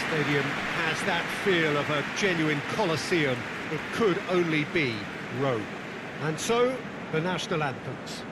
Stadium has that feel of a genuine Colosseum. It could only be Rome. And so, the national anthems.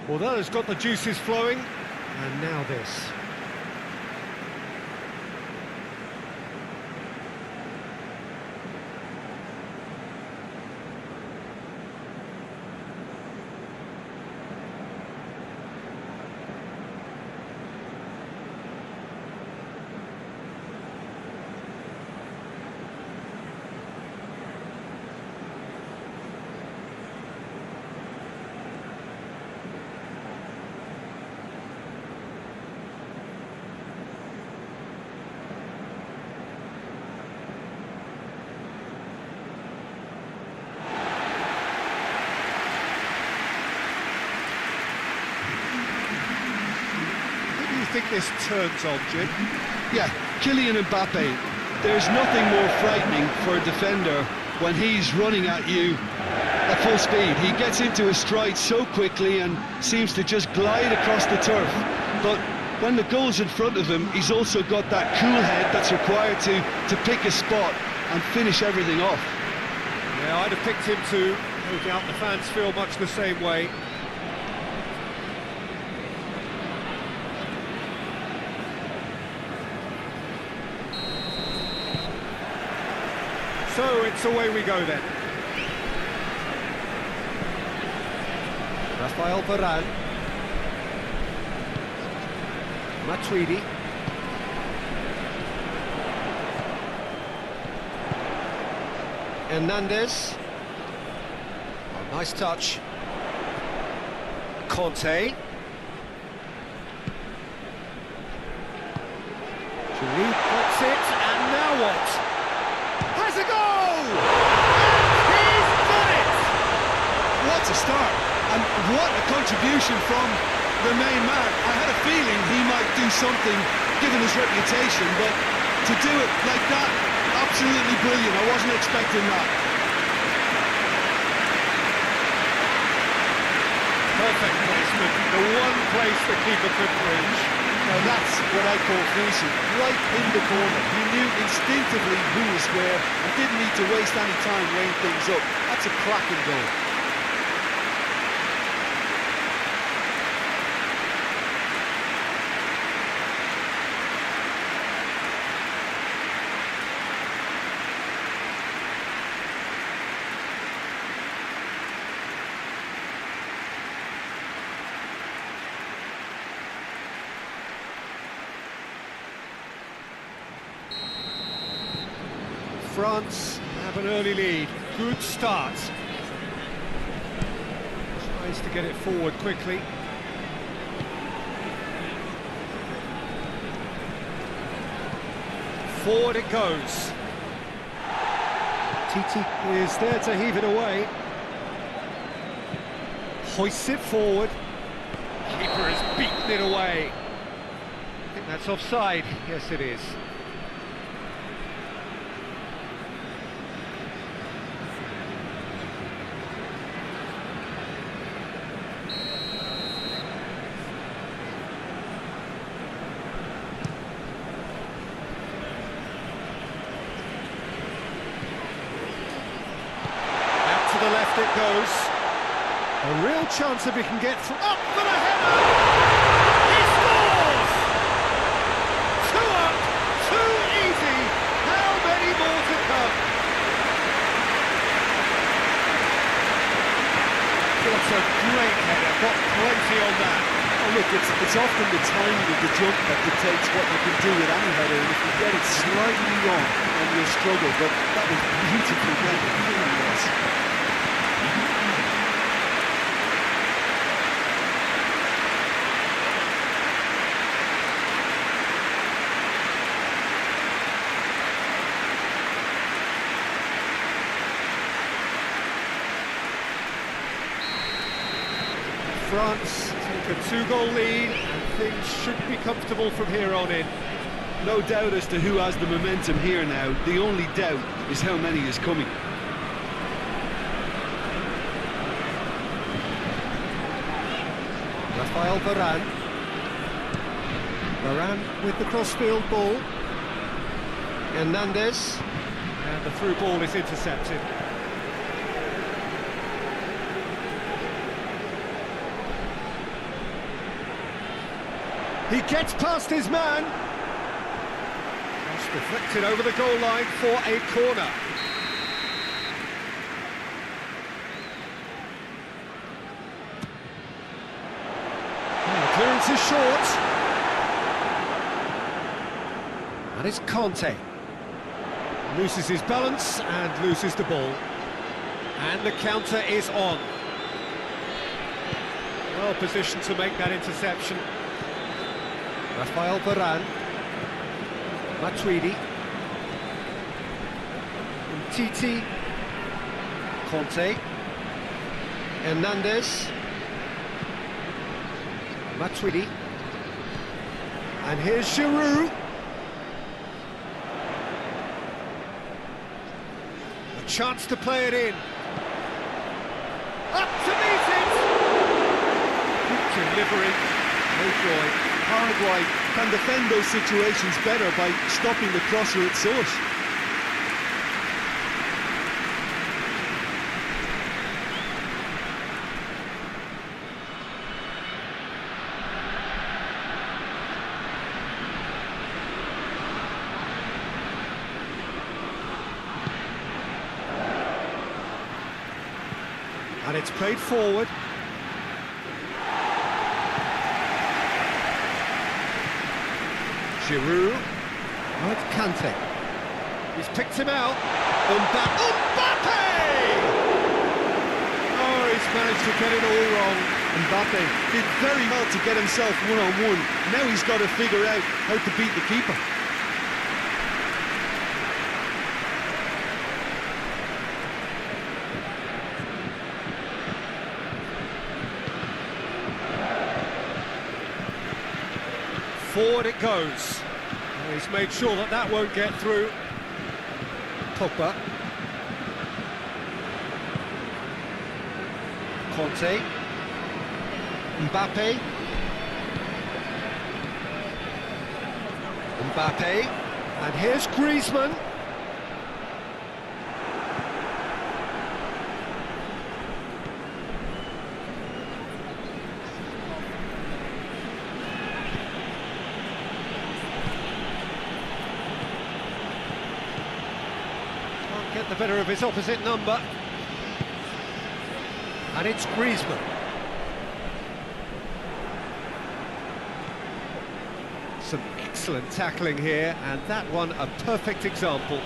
Well, that has got the juices flowing, and now this. I think this turns on, Jim. Yeah, Kylian Mbappe, there's nothing more frightening for a defender when he's running at you at full speed. He gets into his stride so quickly and seems to just glide across the turf. But when the goal's in front of him, he's also got that cool head that's required to pick a spot and finish everything off. Yeah, I'd have picked him too. No doubt the fans feel much the same way. So it's away we go then. Rafael Varane. Matuidi. Hernandez. Oh, nice touch. Conte. Giroud puts it, and now what? Has a goal! And he's done it! What a start, and what a contribution from the main man. I had a feeling he might do something, given his reputation, but to do it like that, absolutely brilliant. I wasn't expecting that. Perfect placement, the one place the keeper couldn't reach. Now that's what I call finishing, right in the corner. He knew instinctively who was where and didn't need to waste any time laying things up. That's a cracking goal. France have an early lead. Good start. Tries to get it forward quickly. Forward it goes. Titi is there to heave it away. Hoists it forward. Keeper has beaten it away. I think that's offside. Yes, it is. The left it goes. A real chance if he can get through. Up for the header! He scores! 2 up, too easy. How many more to come? What a great header, got plenty on that. Oh look, it's often the timing of the jump that dictates what you can do with any header, and if you get it slightly wrong, then you'll struggle, but that was beautifully done, it really was. France take a two-goal lead, and things should be comfortable from here on in. No doubt as to who has the momentum here now. The only doubt is how many is coming. Rafael Varane. Varane with the crossfield ball. Hernandez. And the through ball is intercepted. He gets past his man. Cross deflected over the goal line for a corner. Clearance is short. And it's Conte. Loses his balance and loses the ball. And the counter is on. Well positioned to make that interception. Rafael Varane. Matuidi. Titi. Conte. Hernandez. Matuidi. And here's Giroud. A chance to play it in. Up to meet it! Good delivery. No joy. Paraguay can defend those situations better by stopping the crosser at source. And it's played forward. Giroud. Oh, it's Kante. He's picked him out. Mbappe! Oh, he's managed to get it all wrong. Mbappe did very well to get himself one-on-one. Now he's got to figure out how to beat the keeper. Forward it goes. And he's made sure that that won't get through. Pogba. Conte. Mbappe. Mbappe. And here's Griezmann. Get the better of his opposite number. And it's Griezmann. Some excellent tackling here, and that one a perfect example.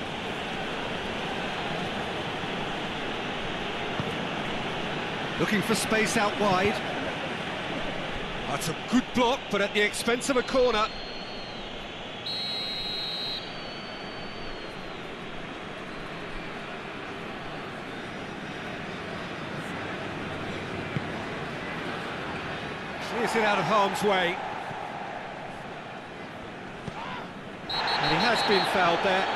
Looking for space out wide. That's a good block, but at the expense of a corner. Clears it out of harm's way. And he has been fouled there.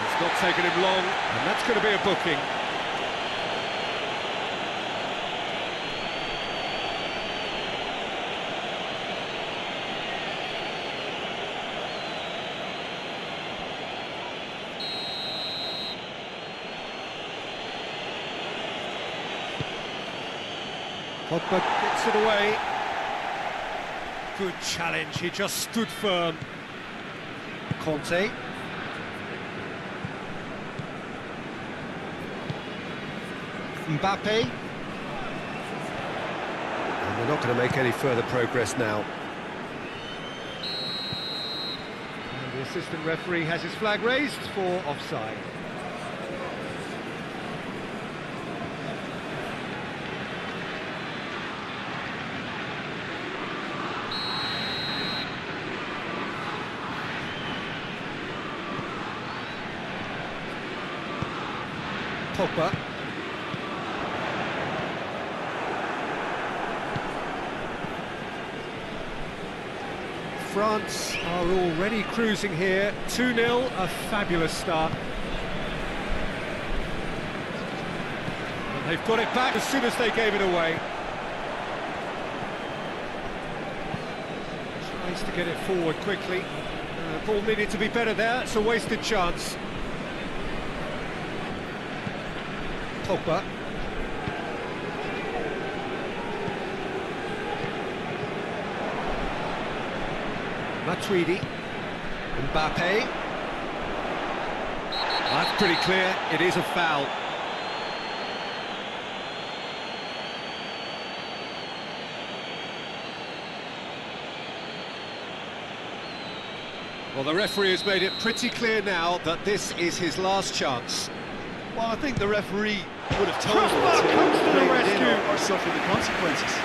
It's not taken him long, and that's going to be a booking. Pogba gets it away. Good challenge, he just stood firm. Conte. Mbappe. And they're not going to make any further progress now. And the assistant referee has his flag raised for offside. Pogba. France are already cruising here. 2-0, a fabulous start. And they've got it back as soon as they gave it away. Tries to get it forward quickly. Ball needed to be better there, it's a wasted chance. Pogba. Matuidi. Mbappe. That's pretty clear, it is a foul. Well, the referee has made it pretty clear now that this is his last chance. Well, I think the referee would have told him Crossbar comes to the break it in rescue. or suffer the consequences.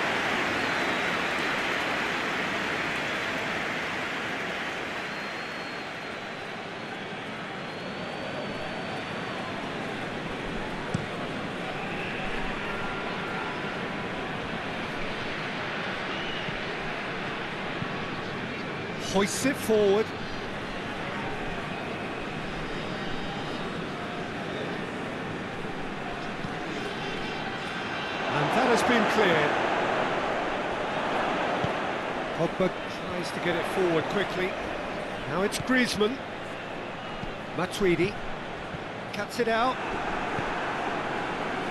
Hoists it forward. And that has been cleared. Pogba tries to get it forward quickly. Now it's Griezmann. Matuidi cuts it out.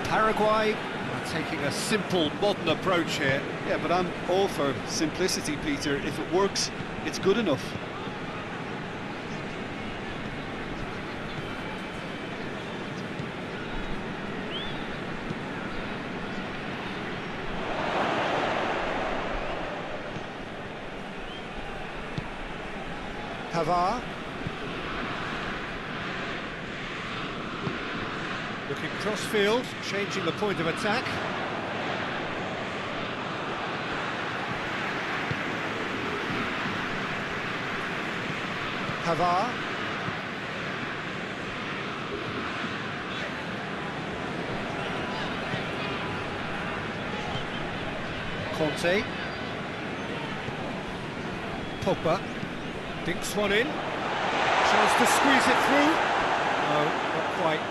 Paraguay are taking a simple, modern approach here. Yeah, but I'm all for simplicity, Peter. If it works, it's good enough. Pavard. Looking cross-field, changing the point of attack. Pavard. Conte. Pogba. Dinks one in. Chance to squeeze it through. No, not quite.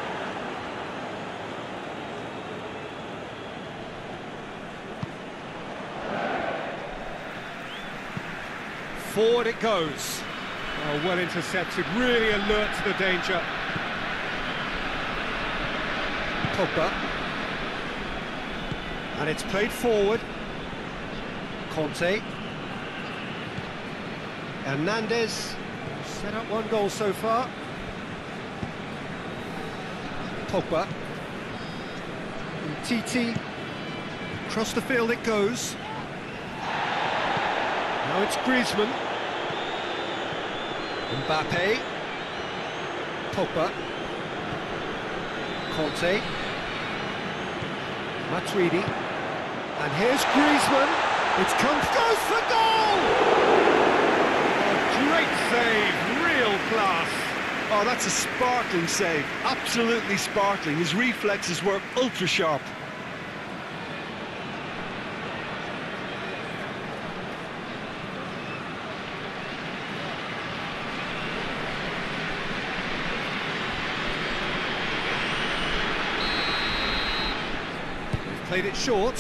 Forward it goes. Oh, well intercepted, really alert to the danger. Pogba. And it's played forward. Conte. Hernandez. Set up one goal so far. Pogba. Titi. Across the field it goes. Now it's Griezmann. Mbappe. Pogba. Conte. Matuidi. And here's Griezmann. It's come, goes for goal! Oh, great save, real class. Oh, that's a sparkling save. Absolutely sparkling. His reflexes were ultra sharp. Played it short.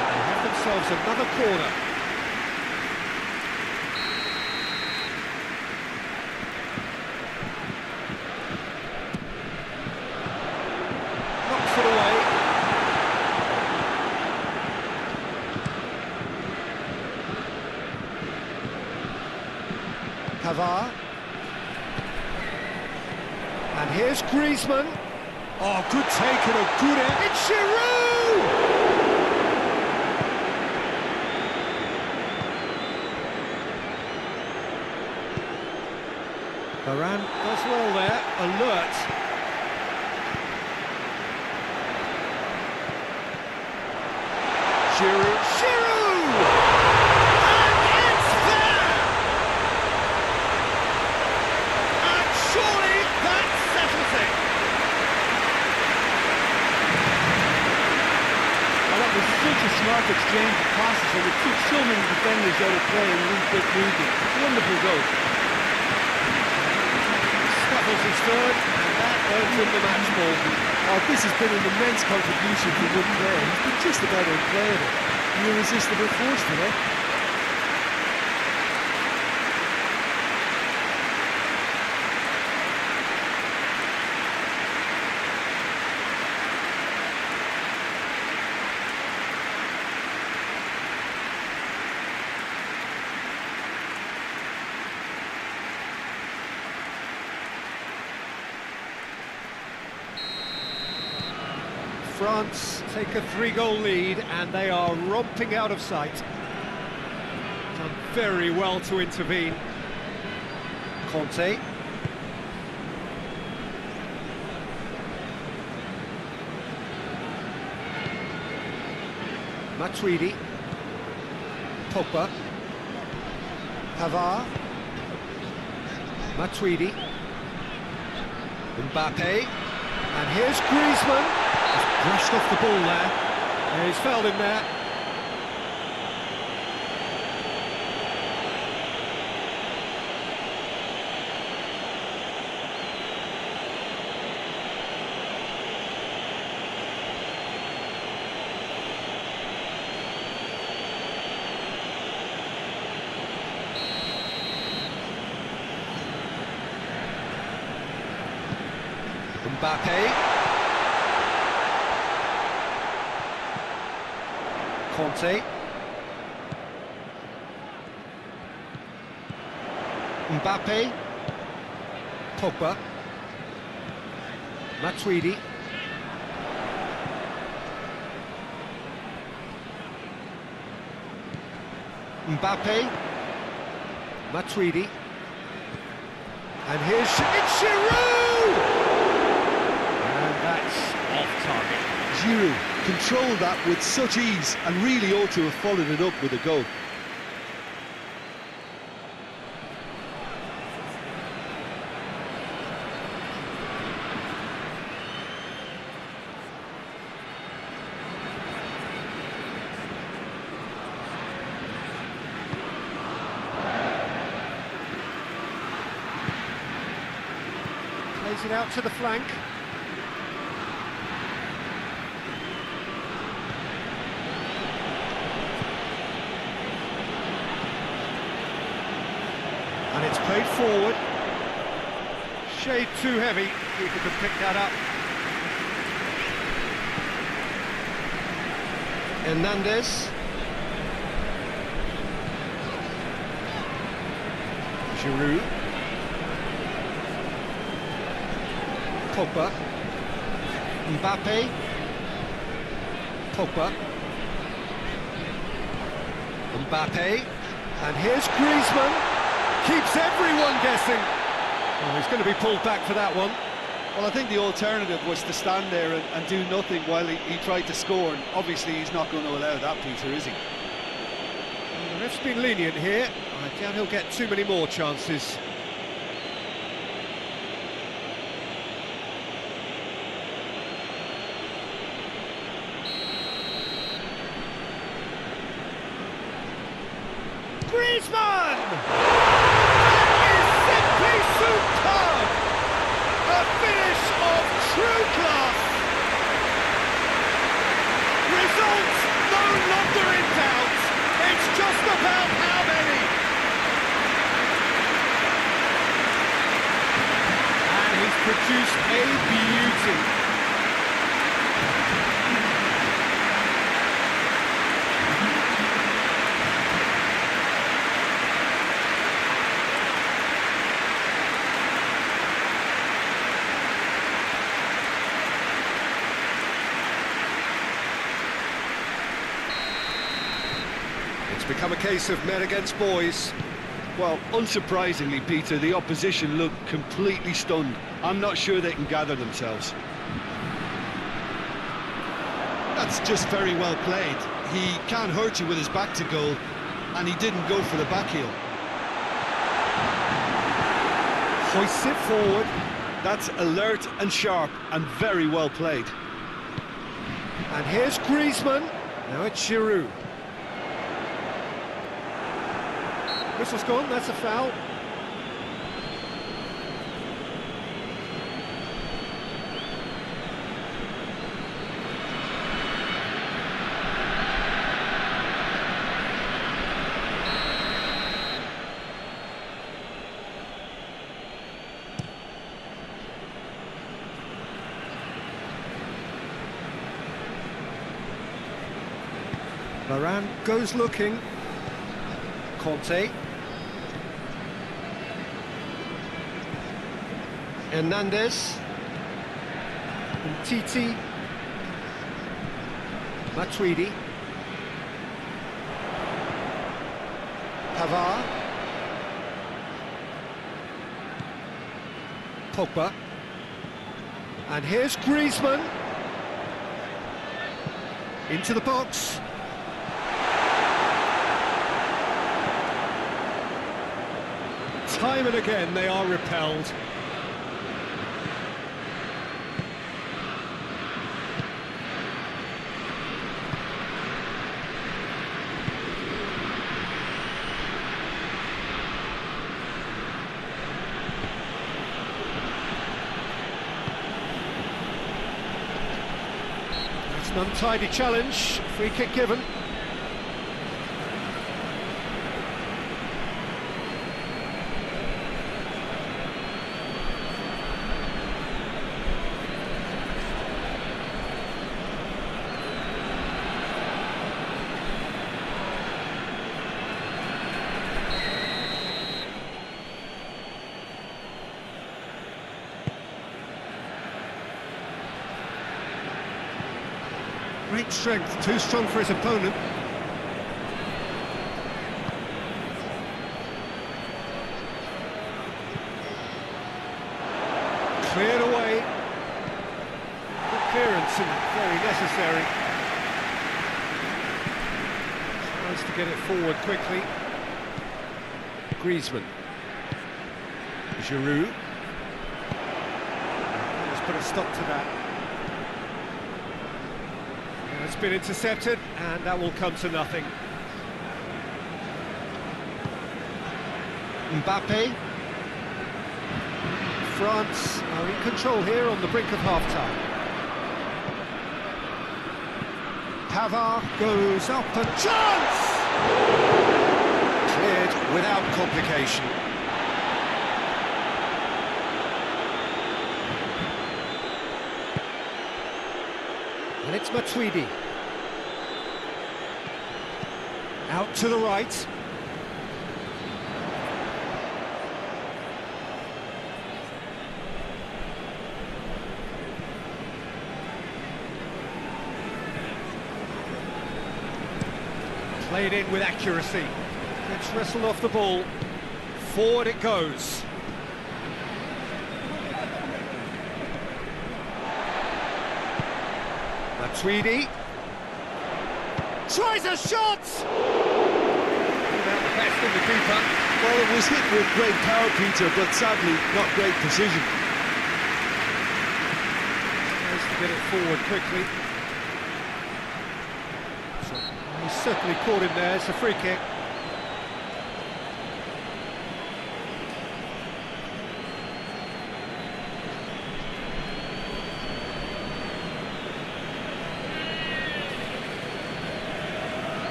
They have themselves another corner. Knocks it away. Pavard. And here's Griezmann. Oh, good take and a good end. It's Giroud! Varane does well there, alert. Giroud. Giroud! Such a smart fast exchange of passes, and it took so many defenders out of play in one quick movement. Wonderful goal. Scuffles his third, and that earns him the match ball. Oh, this has been an immense contribution from one player. He's been just about unplayable. An irresistible force today. France take a 3-goal lead, and they are romping out of sight. Done very well to intervene. Conte. Matuidi. Pogba. Pavard. Matuidi. Mbappe. And here's Griezmann. Brushed off the ball there. Yeah, he's fouled him there. Mbappe. Conte. Mbappe. Pogba. Matuidi. Mbappe. Matuidi. And here's it's Giroud! And that's off target. Giroud controlled that with such ease and really ought to have followed it up with a goal. Plays it out to the flank. And it's played forward. Shade too heavy. Keeper could pick that up. Hernandez. Giroud. Pogba. Mbappe. Pogba. Mbappe. And here's Griezmann. Keeps everyone guessing. Oh, he's going to be pulled back for that one. Well, I think the alternative was to stand there and do nothing while he tried to score, and obviously he's not going to allow that, Peter, is he? Well, the ref's been lenient here. I doubt he'll get too many more chances. Griezmann! True class! Results no longer in doubt. It's just about how many. And he's produced a beauty. It's become a case of men against boys. Well, unsurprisingly, Peter, the opposition looked completely stunned. I'm not sure they can gather themselves. That's just very well played. He can't hurt you with his back to goal, and he didn't go for the back heel. Hoists it forward. That's alert and sharp and very well played. And here's Griezmann. Now it's Giroud. whistle's gone, that's a foul. Varane goes looking. Conte. Hernandez. Titi. Matuidi. Pavard. Pogba. And here's Griezmann. Into the box. Time and again they are repelled. That's an untidy challenge, free kick given. Great strength, too strong for his opponent. Cleared away. Good clearance and very necessary. Tries to get it forward quickly. Griezmann. Giroud. Let's put a stop to that. It's been intercepted, and that will come to nothing. Mbappe. France are in control here on the brink of half-time. Pavard goes up and chance! Cleared without complication. And it's Matuidi. Out to the right. Played in with accuracy. Gets wrestled off the ball. Forward it goes. Matuidi tries a shot! Without the best in the keeper. Well, it was hit with great power, Peter, but sadly not great precision. Tries to get it forward quickly. So he's certainly caught him there. It's a free kick.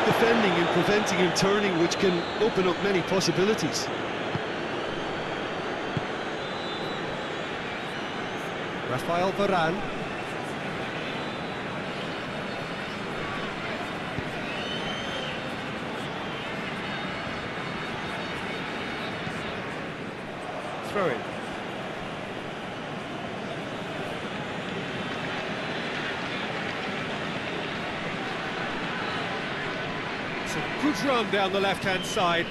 Defending and preventing him turning, which can open up many possibilities. Rafael Varane. Throw it. It's a good run down the left-hand side.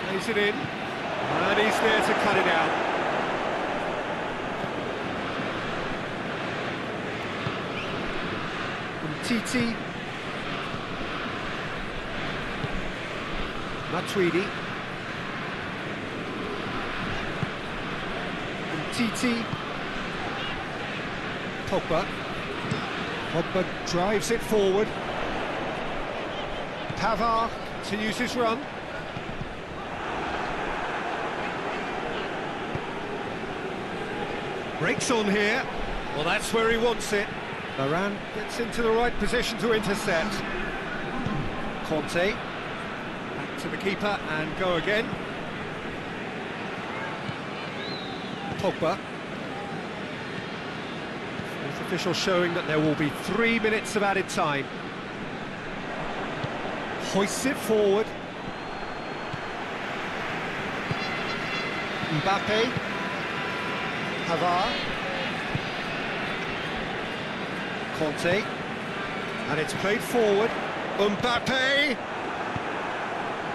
Plays it in, and he's there to cut it out. And Titi. Matuidi. Titi. Pogba. Pogba drives it forward. Pavard continues his run. Breaks on here. Well, that's where he wants it. Varane gets into the right position to intercept. Conte. Back to the keeper and go again. Pogba. Fourth official showing that there will be 3 minutes of added time. Hoists it forward. Mbappe. Pavard. Conte. And it's played forward. Mbappe.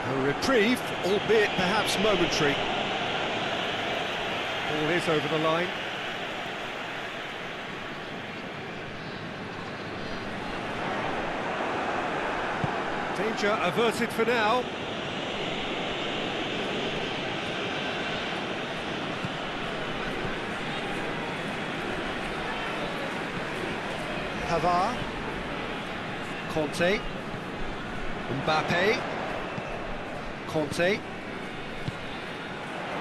A reprieve, albeit perhaps momentary. Ball is over the line. Danger averted for now. Pavard. Conte. Mbappe. Conte.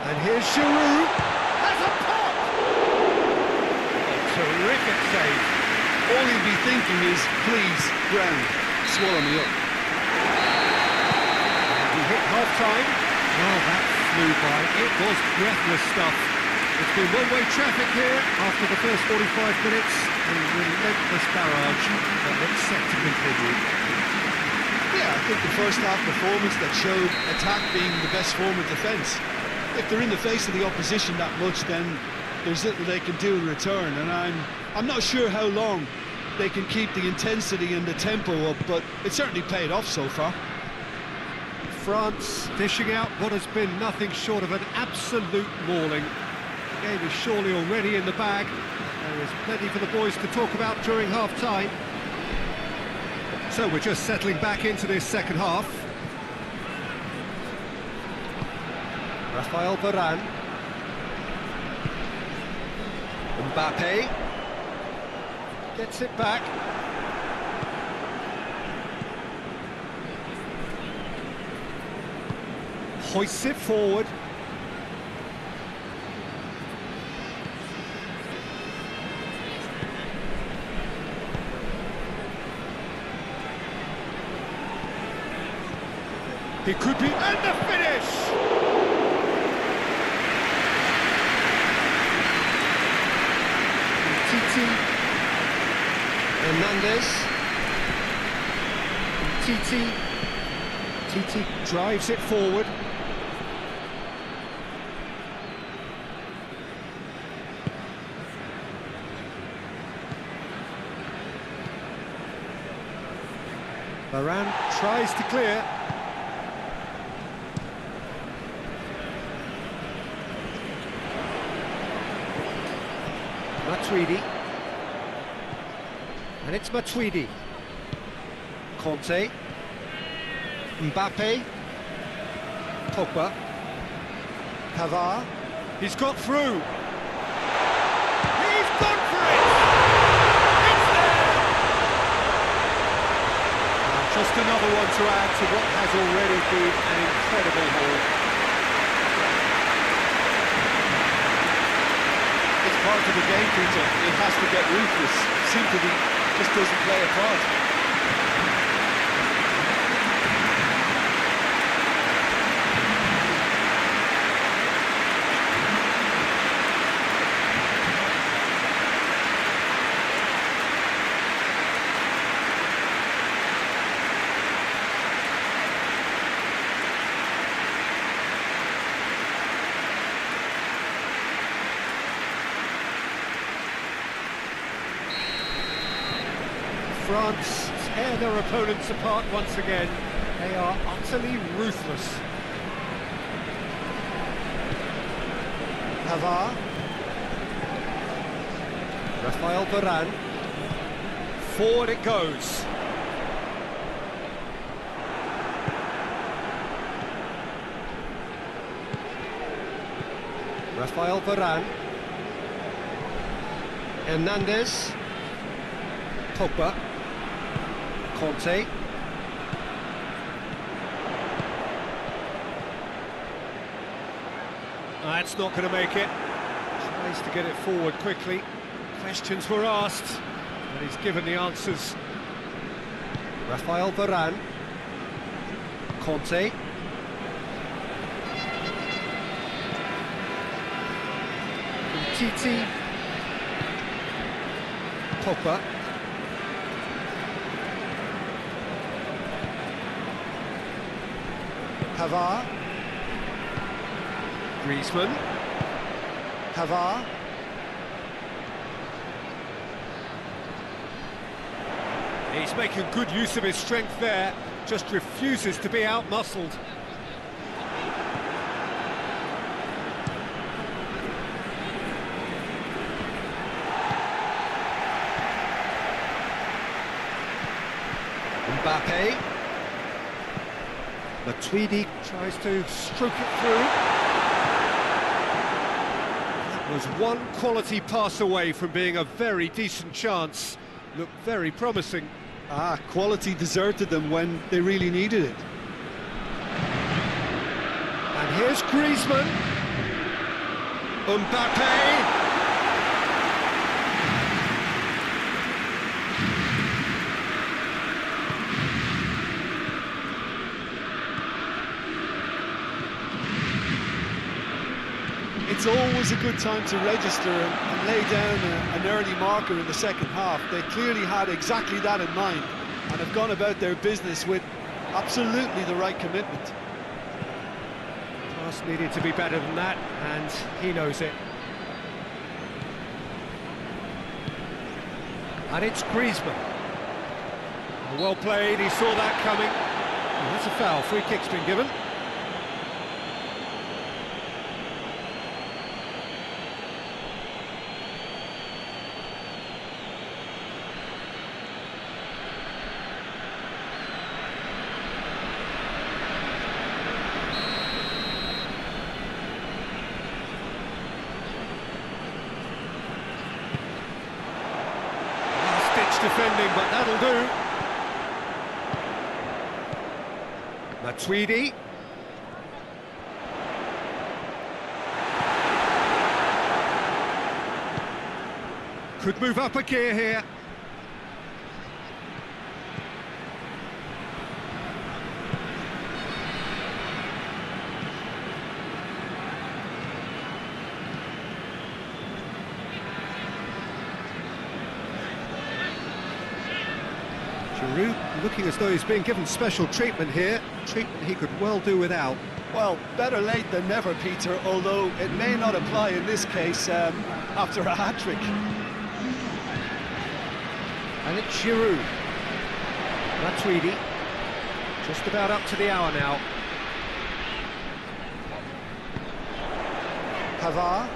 And here's Giroud. Has a pop! Terrific save. All he'd be thinking is, please, ground, swallow me up. We hit half-time. Well, that flew by. It was breathless stuff. It's been one-way traffic here after the first 45 minutes. A relentless barrage that looks set to continue. Yeah, I think the first half performance that showed attack being the best form of defence. If they're in the face of the opposition that much, then there's little they can do in return, and I'm not sure how long they can keep the intensity and the tempo up, but it certainly paid off so far. France dishing out what has been nothing short of an absolute mauling. The game is surely already in the bag. There is plenty for the boys to talk about during half-time. So we're just settling back into this second half. Rafael Varane. Mbappe. Gets it back. Hoists it forward. He could be, and the finish! Titi. Hernandez. Titi. Titi drives it forward. Varane tries to clear. Matuidi. And it's Matuidi. Conte. Mbappe. Pogba. Pavard. He's got through. He's gone for it! It's there! Just another one to add to what has already been an incredible haul. Part of the game, Peter. It has to get ruthless. Simply just doesn't play a part. France tear their opponents apart once again. They are utterly ruthless. Pavard. Rafael Varane. Forward it goes. Rafael Varane. Hernandez. Pogba. Conte. That's not going to make it. Tries to get it forward quickly. Questions were asked, but he's given the answers. Rafael Varane. Conte. Titi. Pogba. Pavard. Griezmann. Pavard. He's making good use of his strength there, just refuses to be out-muscled. Mbappe. Matuidi tries to stroke it through. That was one quality pass away from being a very decent chance. Looked very promising. Quality deserted them when they really needed it. And here's Griezmann. Mbappe. It's always a good time to register and lay down an early marker in the second half. They clearly had exactly that in mind and have gone about their business with absolutely the right commitment. Pass needed to be better than that, and he knows it. And it's Griezmann. Well played, he saw that coming. And that's a foul, free kick's been given. Defending, but that'll do. Matuidi. Could move up a gear here. Giroud looking as though he's being given special treatment here, treatment he could well do without. Well, better late than never, Peter, although it may not apply in this case after a hat-trick. And it's Giroud. Matuidi, just about up to the hour now. Pavard.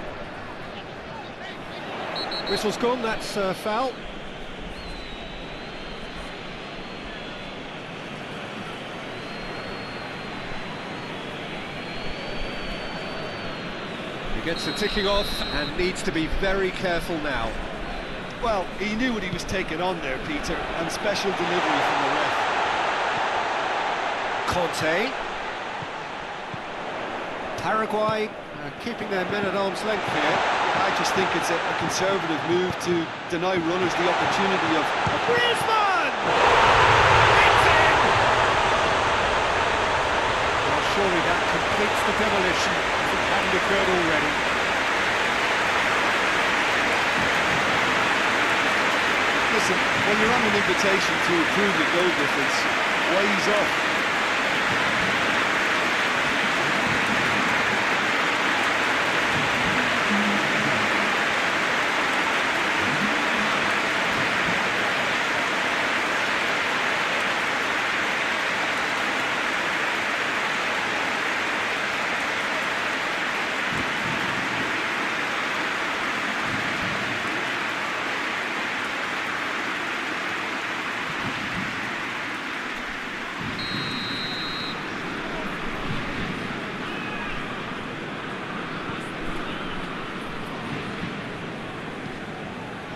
Whistle's gone, that's foul. He gets the ticking off and needs to be very careful now. Well, he knew what he was taking on there, Peter, and special delivery from the ref. Conte. Paraguay keeping their men at arm's length here. I just think it's a conservative move to deny runners the opportunity of... Griezmann! It's in! Well, surely that completes the demolition if it hadn't occurred already. Listen, when you're on an invitation to improve your goal difference, why ease off?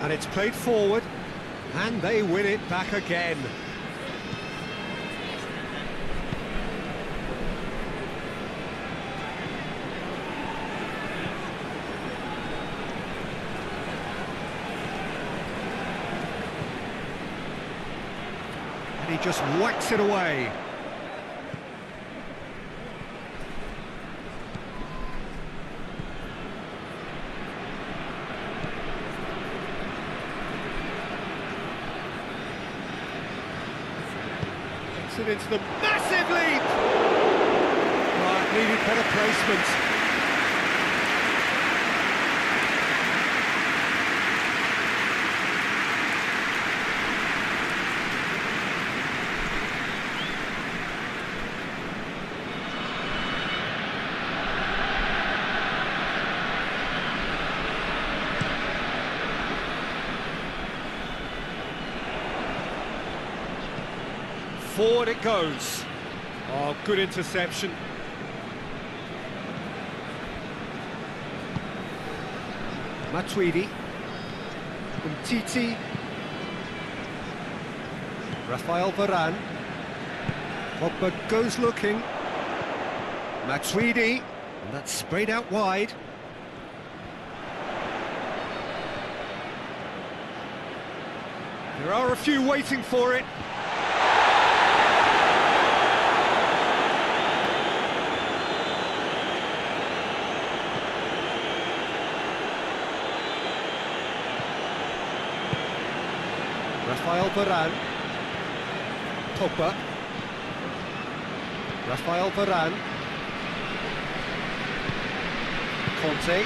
And it's played forward, and they win it back again. And he just whacks it away. Gets it into the massive lead! Right, needed better placement. Forward it goes. Oh, good interception. Matuidi. Umtiti. Rafael Varane. Pogba goes looking. Matuidi. And that's sprayed out wide. There are a few waiting for it. Rafael Varane. Pogba. Rafael Varane. Conte.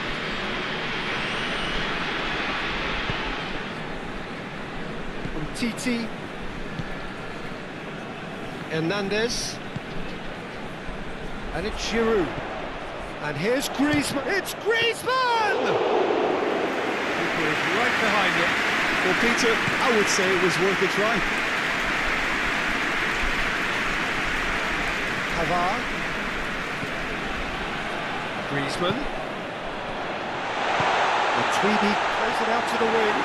Umtiti. Hernandez. And it's Giroud. And here's Griezmann. It's Griezmann! Keeper is right behind it. Well, Peter, I would say it was worth a try. Pavard. Griezmann. Matuidi plays it out to the wing.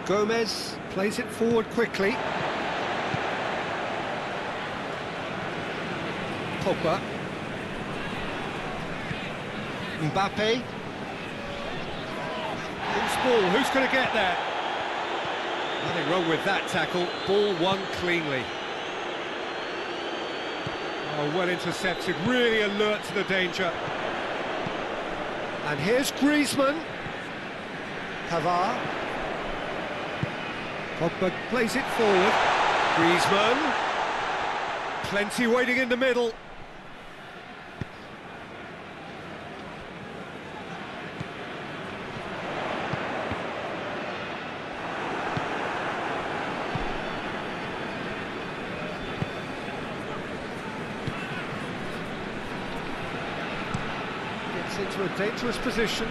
Gomez plays it forward quickly. Pogba. Mbappe. Ball, who's going to get there? Nothing wrong with that tackle, ball won cleanly. Oh, well intercepted, really alert to the danger. And here's Griezmann. Pavard. Pogba plays it forward. Griezmann. Plenty waiting in the middle. Into a dangerous position.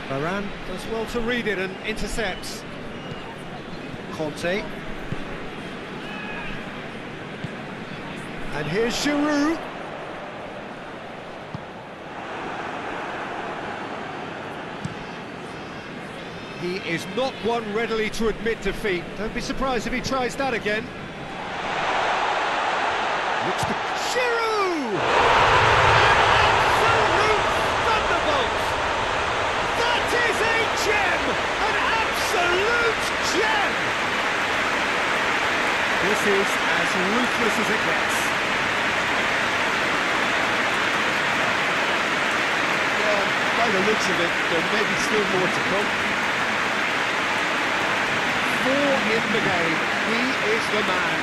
Varane does well to read it and intercepts. Conte. And here's Giroud. He is not one readily to admit defeat. Don't be surprised if he tries that again. Looks to Giroud! Gem! An absolute gem! This is as ruthless as it gets. Yeah, by the looks of it, there may be still more to come. 4 in the game. He is the man.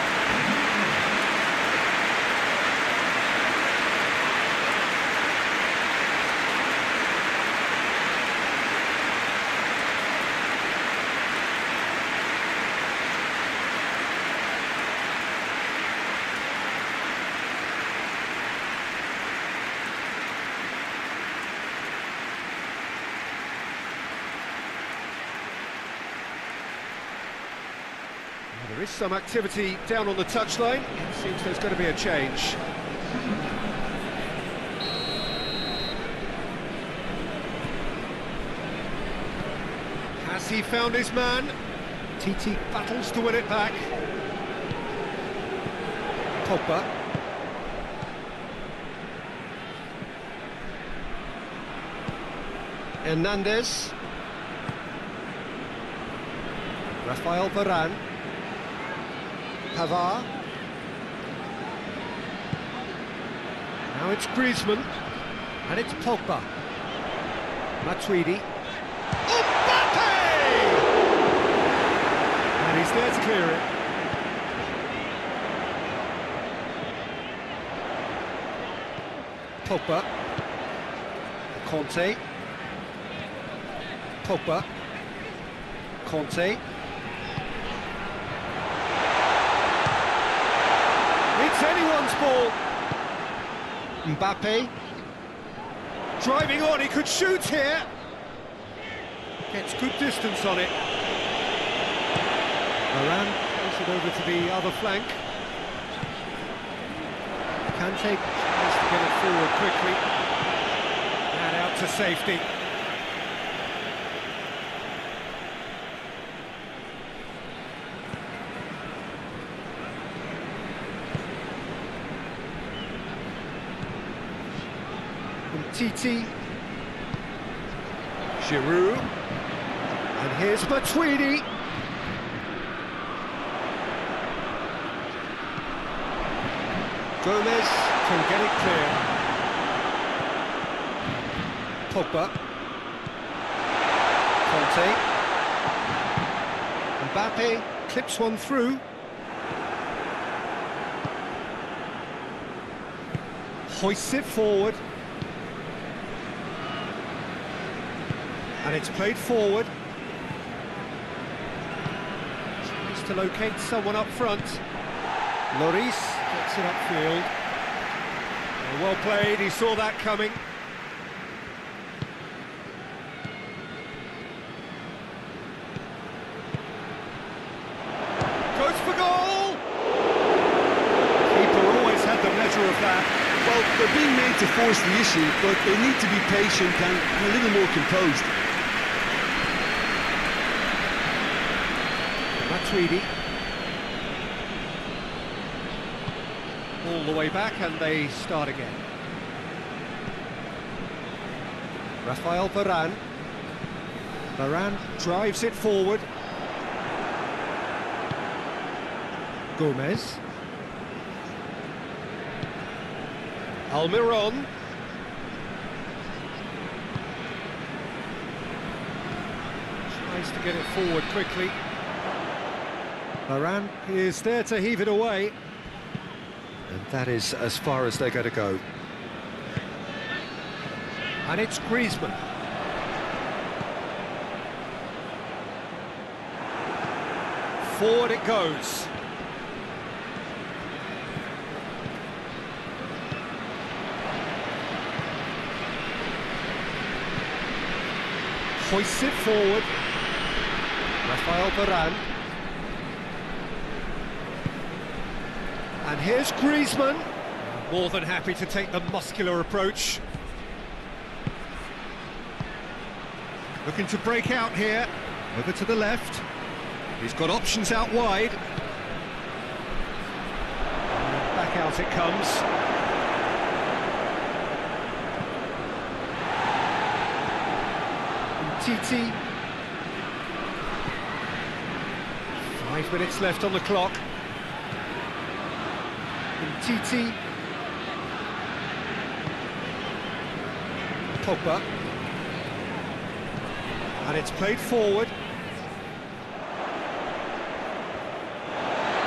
There is some activity down on the touchline. It seems there's going to be a change. Has he found his man? TT battles to win it back. Pogba. Hernandez. Rafael Varane. Pavard. Now it's Griezmann. And it's Pogba. Matuidi. Mbappe! And he's there to clear it. Pogba. Conte. Pogba. Conte. It's anyone's ball. Mbappe. Driving on, he could shoot here. Gets good distance on it. Varane plays it over to the other flank. Kante tries to get it forward quickly. And out to safety. TT. Giroud. And here's Matuidi. Gomez can get it clear. Pogba. Conte. Mbappe clips one through. Hoists it forward. And it's played forward. Tries to locate someone up front. Lloris gets it upfield. Well played, he saw that coming. Goes for goal! Keeper always had the measure of that. Well, they're being made to force the issue, but they need to be patient and a little more composed. Matuidi. All the way back and they start again. Rafael Varane. Varane drives it forward. Gomez. Almiron. Tries to get it forward quickly. Varane is there to heave it away. And that is as far as they're going to go. And it's Griezmann. Forward it goes. Hoists it forward. Rafael Varane. And here's Griezmann. More than happy to take the muscular approach. Looking to break out here. Over to the left. He's got options out wide. And back out it comes. TT. 5 minutes left on the clock. TT. Pogba. And it's played forward.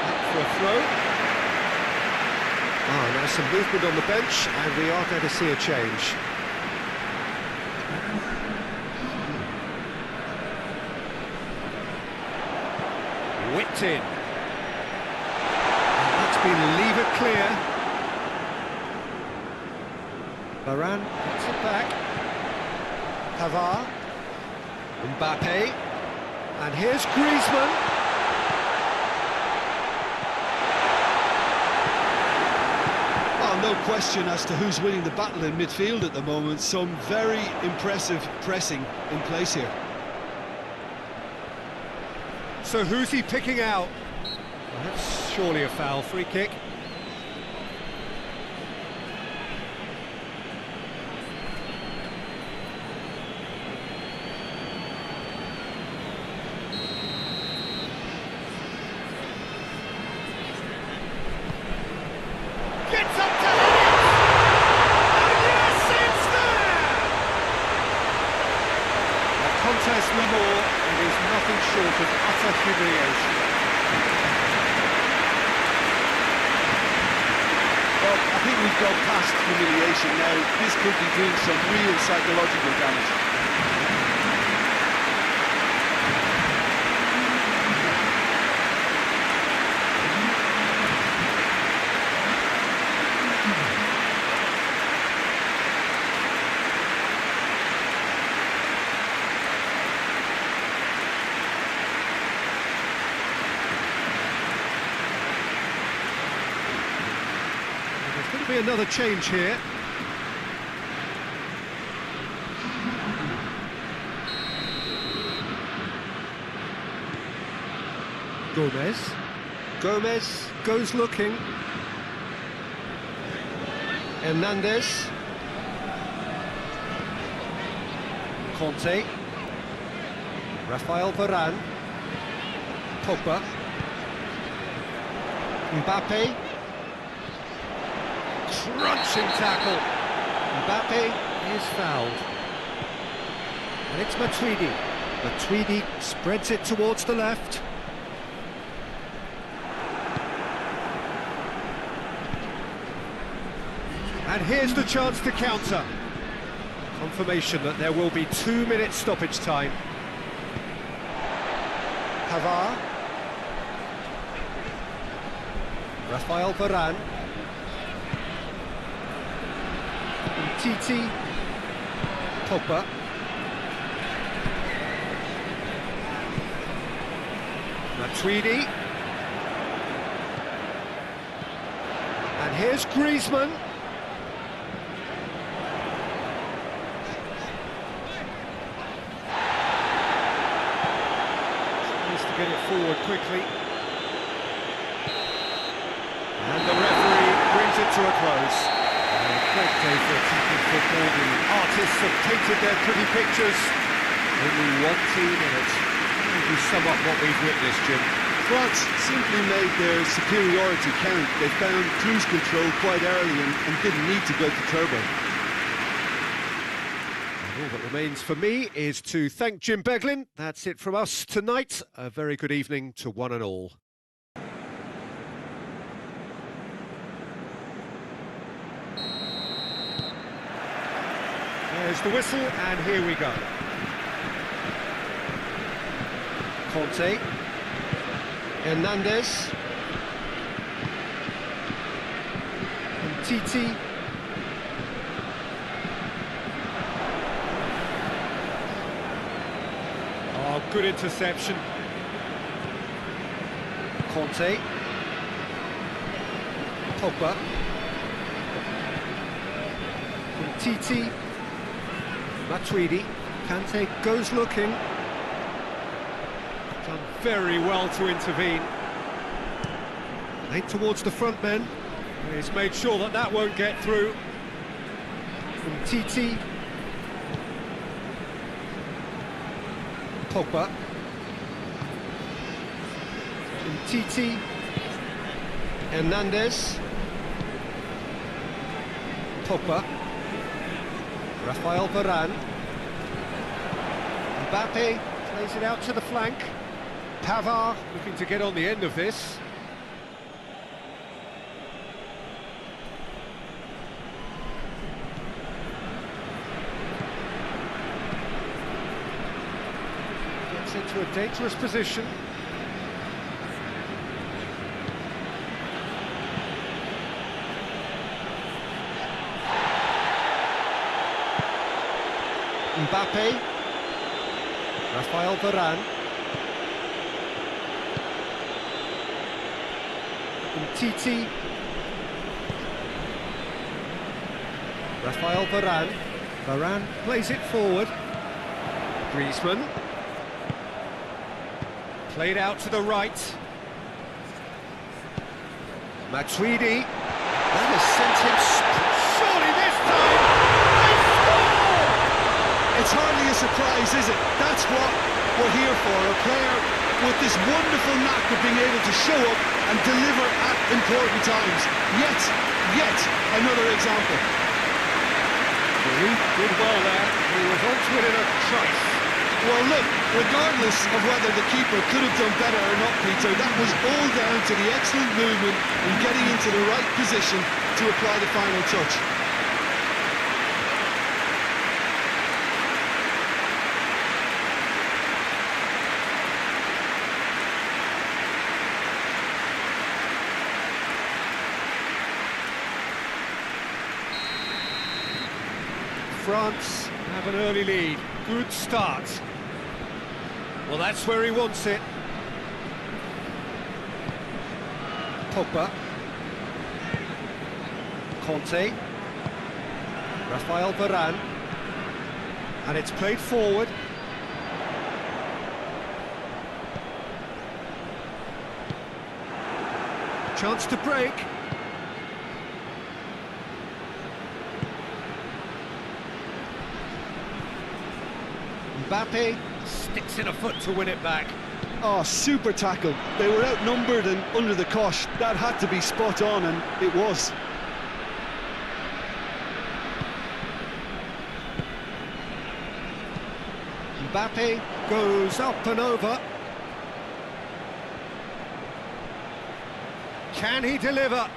Up for a throw. Now some movement on the bench, and we are going to see a change. Whipped in. Leave it clear. Varane puts it back. Pavard. Mbappe. And here's Griezmann. Well, no question as to who's winning the battle in midfield at the moment. Some very impressive pressing in place here. So who's he picking out? Well, that's surely a foul. Free kick. Gets up to head it! And yes, it's there! A contest no more, it is nothing short of utter humiliation. Well, I think we've gone past humiliation now. This could be doing some real psychological damage. There's going to be another change here. Gomez goes looking. Hernandez. Conte. Rafael Varane. Pogba. Mbappe. Crunching tackle. Mbappe is fouled. And it's Matuidi. Matuidi spreads it towards the left. And here's the chance to counter. Confirmation that there will be 2 minutes stoppage time. Pavard. Rafael Varane. Titi. Pogba. Matuidi. And here's Griezmann. Needs to get it forward quickly. And the referee brings it to a close. And a great day for attacking football. The artists have painted their pretty pictures. Only 1 team in it. How do you sum up what we've witnessed, Jim? France simply made their superiority count. They found cruise control quite early and didn't need to go to turbo. And all that remains for me is to thank Jim Beglin. That's it from us tonight. A very good evening to one and all. There's the whistle, and here we go. Conte. Hernandez. And Titi. Oh, good interception. Conte. Pogba. And Titi. Matuidi. Kante goes looking. Done very well to intervene. Aimed towards the front men. He's made sure that that won't get through. From Titi. Pogba. From Titi. Hernandez. Pogba. Rafael Varane. Mbappe plays it out to the flank. Pavard looking to get on the end of this. Gets into a dangerous position. Mbappe. Rafael Varane. Titi. Rafael Varane. Varane plays it forward. Griezmann. Played out to the right. Matuidi. That has sent him... Surely this time, they score! It's hardly a surprise, is it? That's what we're here for, a player with this wonderful knack of being able to show up and deliver at important times. Yet another example. Did well there. He was on to it in a trice. Well, look, regardless of whether the keeper could have done better or not, Peter, that was all down to the excellent movement and getting into the right position to apply the final touch. France have an early lead. Good start. Well, that's where he wants it. Pogba. Conte. Rafael Varane. And it's played forward. Chance to break. Mbappe sticks in a foot to win it back. Oh, super tackle. They were outnumbered and under the cosh. That had to be spot on, and it was. Mbappe goes up and over. Can he deliver?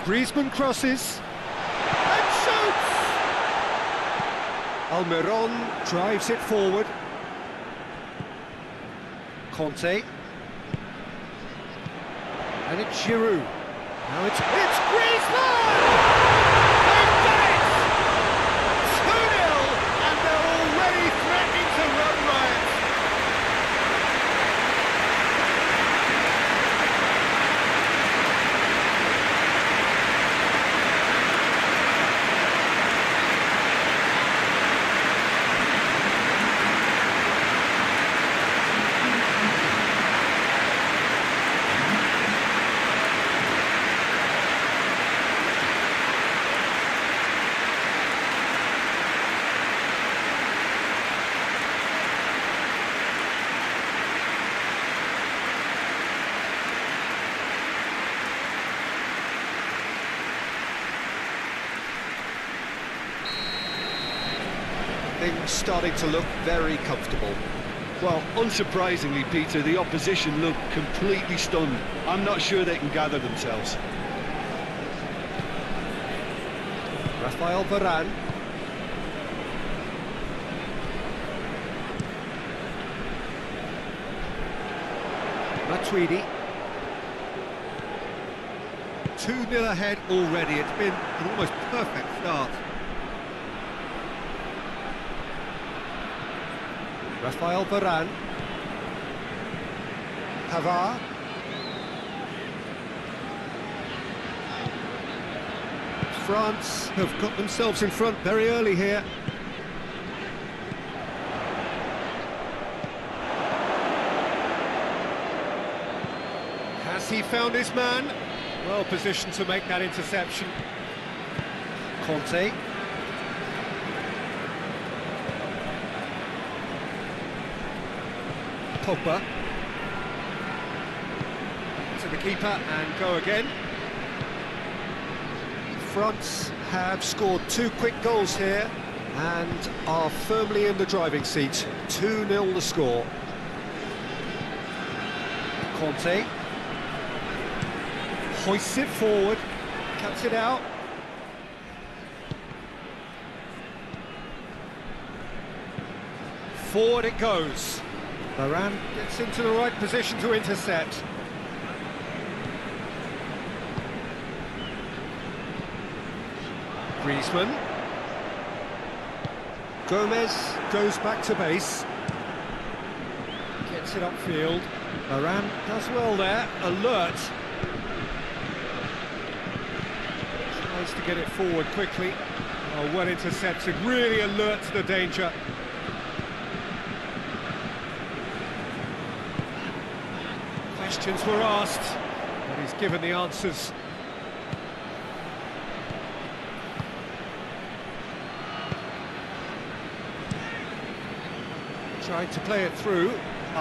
Griezmann crosses and shoots! Almiron drives it forward. Conte. And it's Giroud. Now it's Griezmann! They've done it! 2-0, and they're already threatening to run riot. Things starting to look very comfortable. Well, unsurprisingly, Peter, the opposition look completely stunned. I'm not sure they can gather themselves. Rafael Varane. Matuidi. 2-0 ahead already. It's been an almost perfect start. Rafael Varane. Pavard. France have got themselves in front very early here. Has he found his man? Well positioned to make that interception. Conte. Pogba. To the keeper and go again. France have scored 2 quick goals here and are firmly in the driving seat. 2-0 the score. Conte hoists it forward, cuts it out. Forward it goes. Varane gets into the right position to intercept. Griezmann. Gomez goes back to base. Gets it upfield. Varane does well there, alert. Tries to get it forward quickly. Oh, well intercepted, really alert to the danger. Questions were asked, but he's given the answers. Tried to play it through.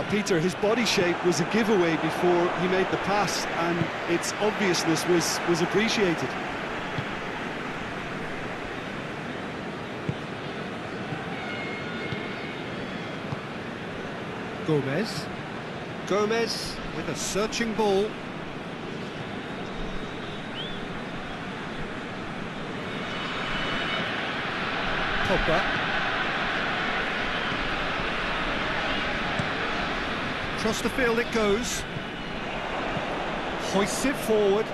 Peter, his body shape was a giveaway before he made the pass, and its obviousness was appreciated. Gomez with a searching ball. Pogba. Across the field it goes. Hoists it forward.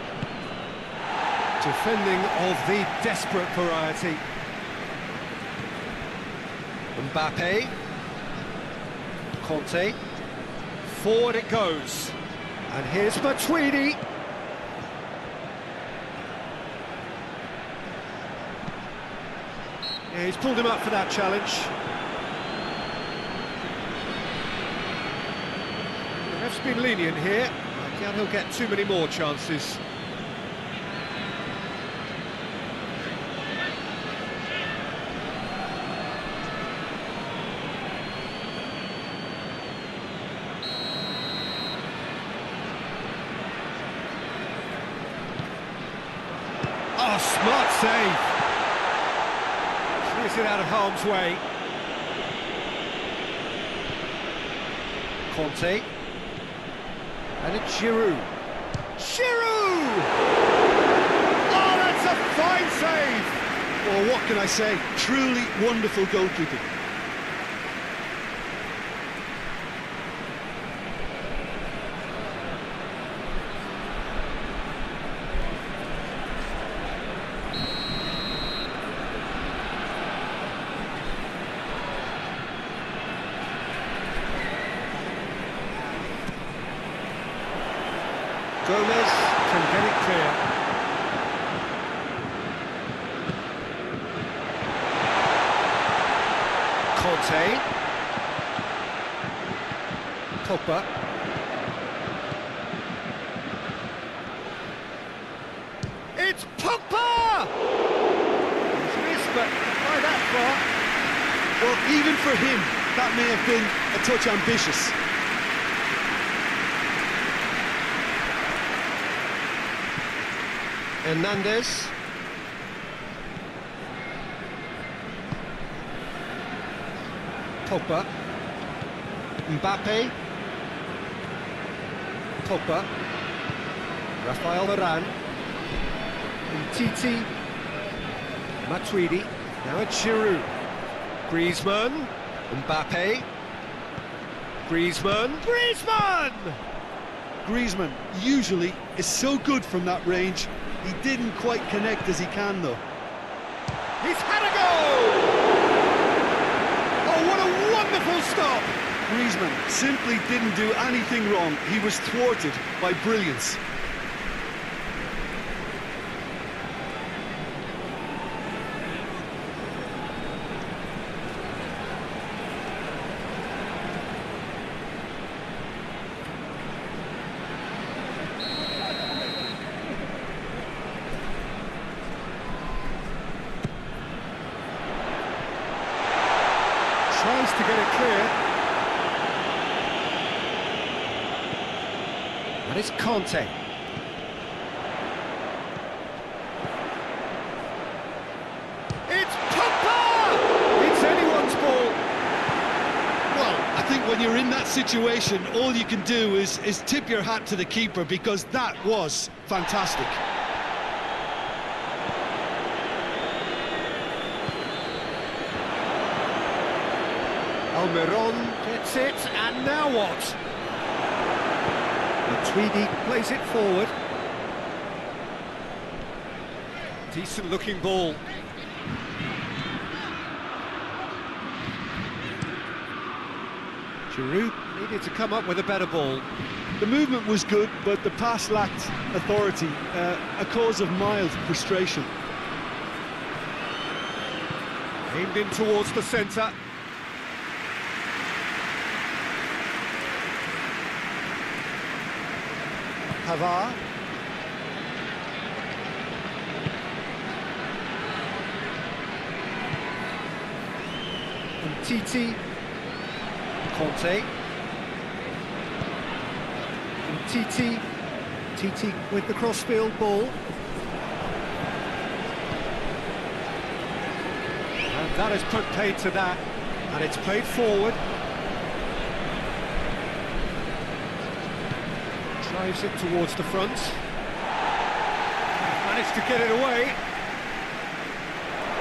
Defending of the desperate variety. Mbappe. Conte. Forward it goes. And here's Matuidi. Yeah, he's pulled him up for that challenge. The ref's been lenient here. I doubt he'll get too many more chances. Oh, smart save. Clears it out of harm's way. Conte. And it's Giroud. Giroud! Oh, that's a fine save! Well, what can I say? Truly wonderful goalkeeping. Gomez can get it clear. Conte. Pogba. It's Pogba! He's missed, but by that far. Well, even for him, that may have been a touch ambitious. Hernandez. Pogba. Mbappe. Pogba. Rafael Varane. Titi. Matuidi. Now it's Giroud. Griezmann. Mbappe. Griezmann. Griezmann! Griezmann usually is so good from that range. He didn't quite connect as he can, though. He's had a go! Oh, what a wonderful stop! Griezmann simply didn't do anything wrong. He was thwarted by brilliance. Tries to get it clear. And it's Conte. It's Pogba! It's anyone's ball. Well, I think when you're in that situation, all you can do is tip your hat to the keeper, because that was fantastic. Almiron gets it, and now what? Matuidi plays it forward. Decent looking ball. Giroud needed to come up with a better ball. The movement was good, but the pass lacked authority, a cause of mild frustration. Aimed in towards the centre. Pavard. Titi, Conte, Titi, Titi with the crossfield ball, and that has put paid to that, and it's played forward, drives it towards the front, managed to get it away,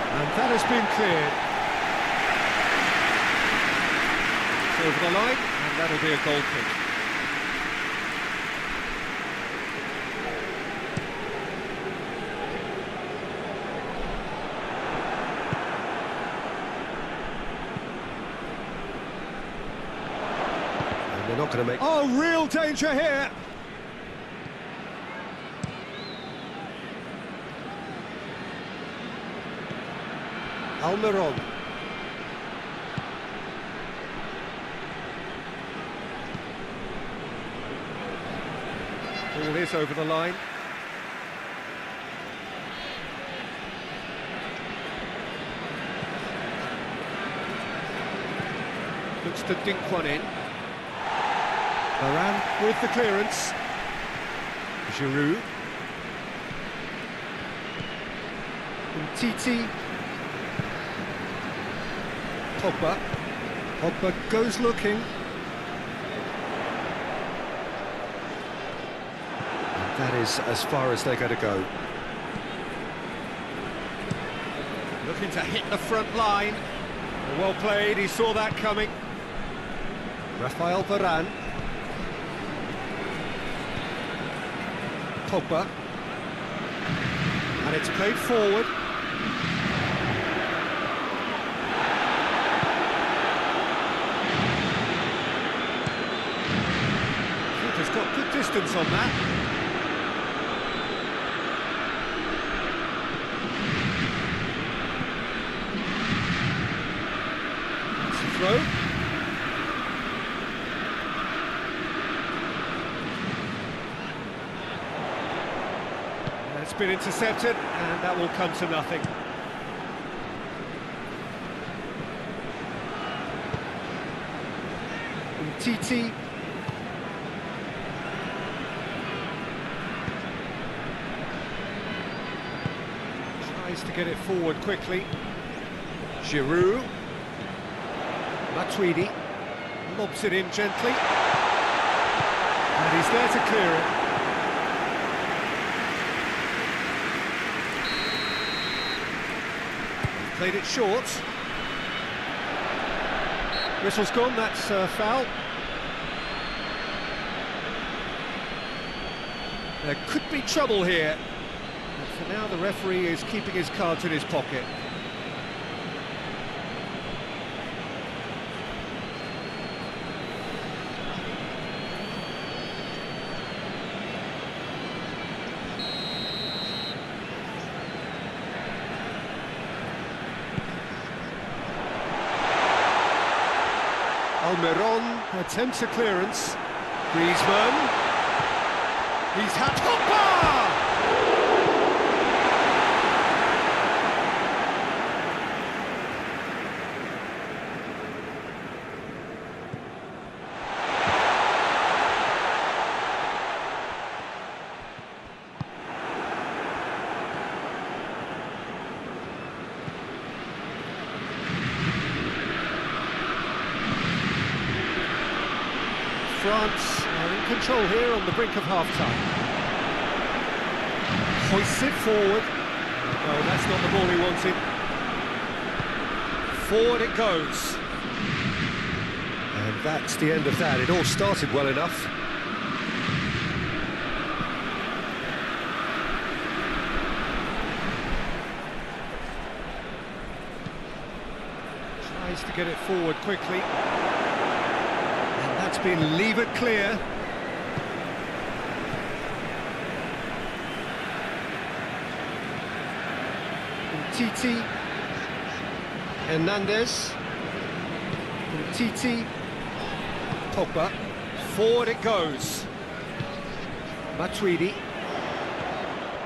and that has been cleared. Over the line, and that'll be a goal kick. And they're not going to make... Oh, real danger here! Almiron. Ball is over the line. Looks to dink one in. Varane with the clearance. Giroud. Titi. Pogba. Pogba goes looking. That is as far as they're going to go. Looking to hit the front line. Well played, he saw that coming. Rafael Varane. Pogba. And it's played forward. Keeper's got good distance on that. Throw. It's been intercepted, and that will come to nothing. Titi. Tries to get it forward quickly. Giroud. Matuidi lobs it in gently, and he's there to clear it. Played it short. Whistle's gone, that's a foul. There could be trouble here, but for now the referee is keeping his cards in his pocket. Almiron attempts a clearance. Griezmann. He's had Pogba! France are in control here on the brink of half-time. Hoists it forward. No, that's not the ball he wanted. Forward it goes. And that's the end of that. It all started well enough. Tries to get it forward quickly. It's been levered clear. Titi. Hernandez. Titi. Pogba. Forward it goes. Matuidi.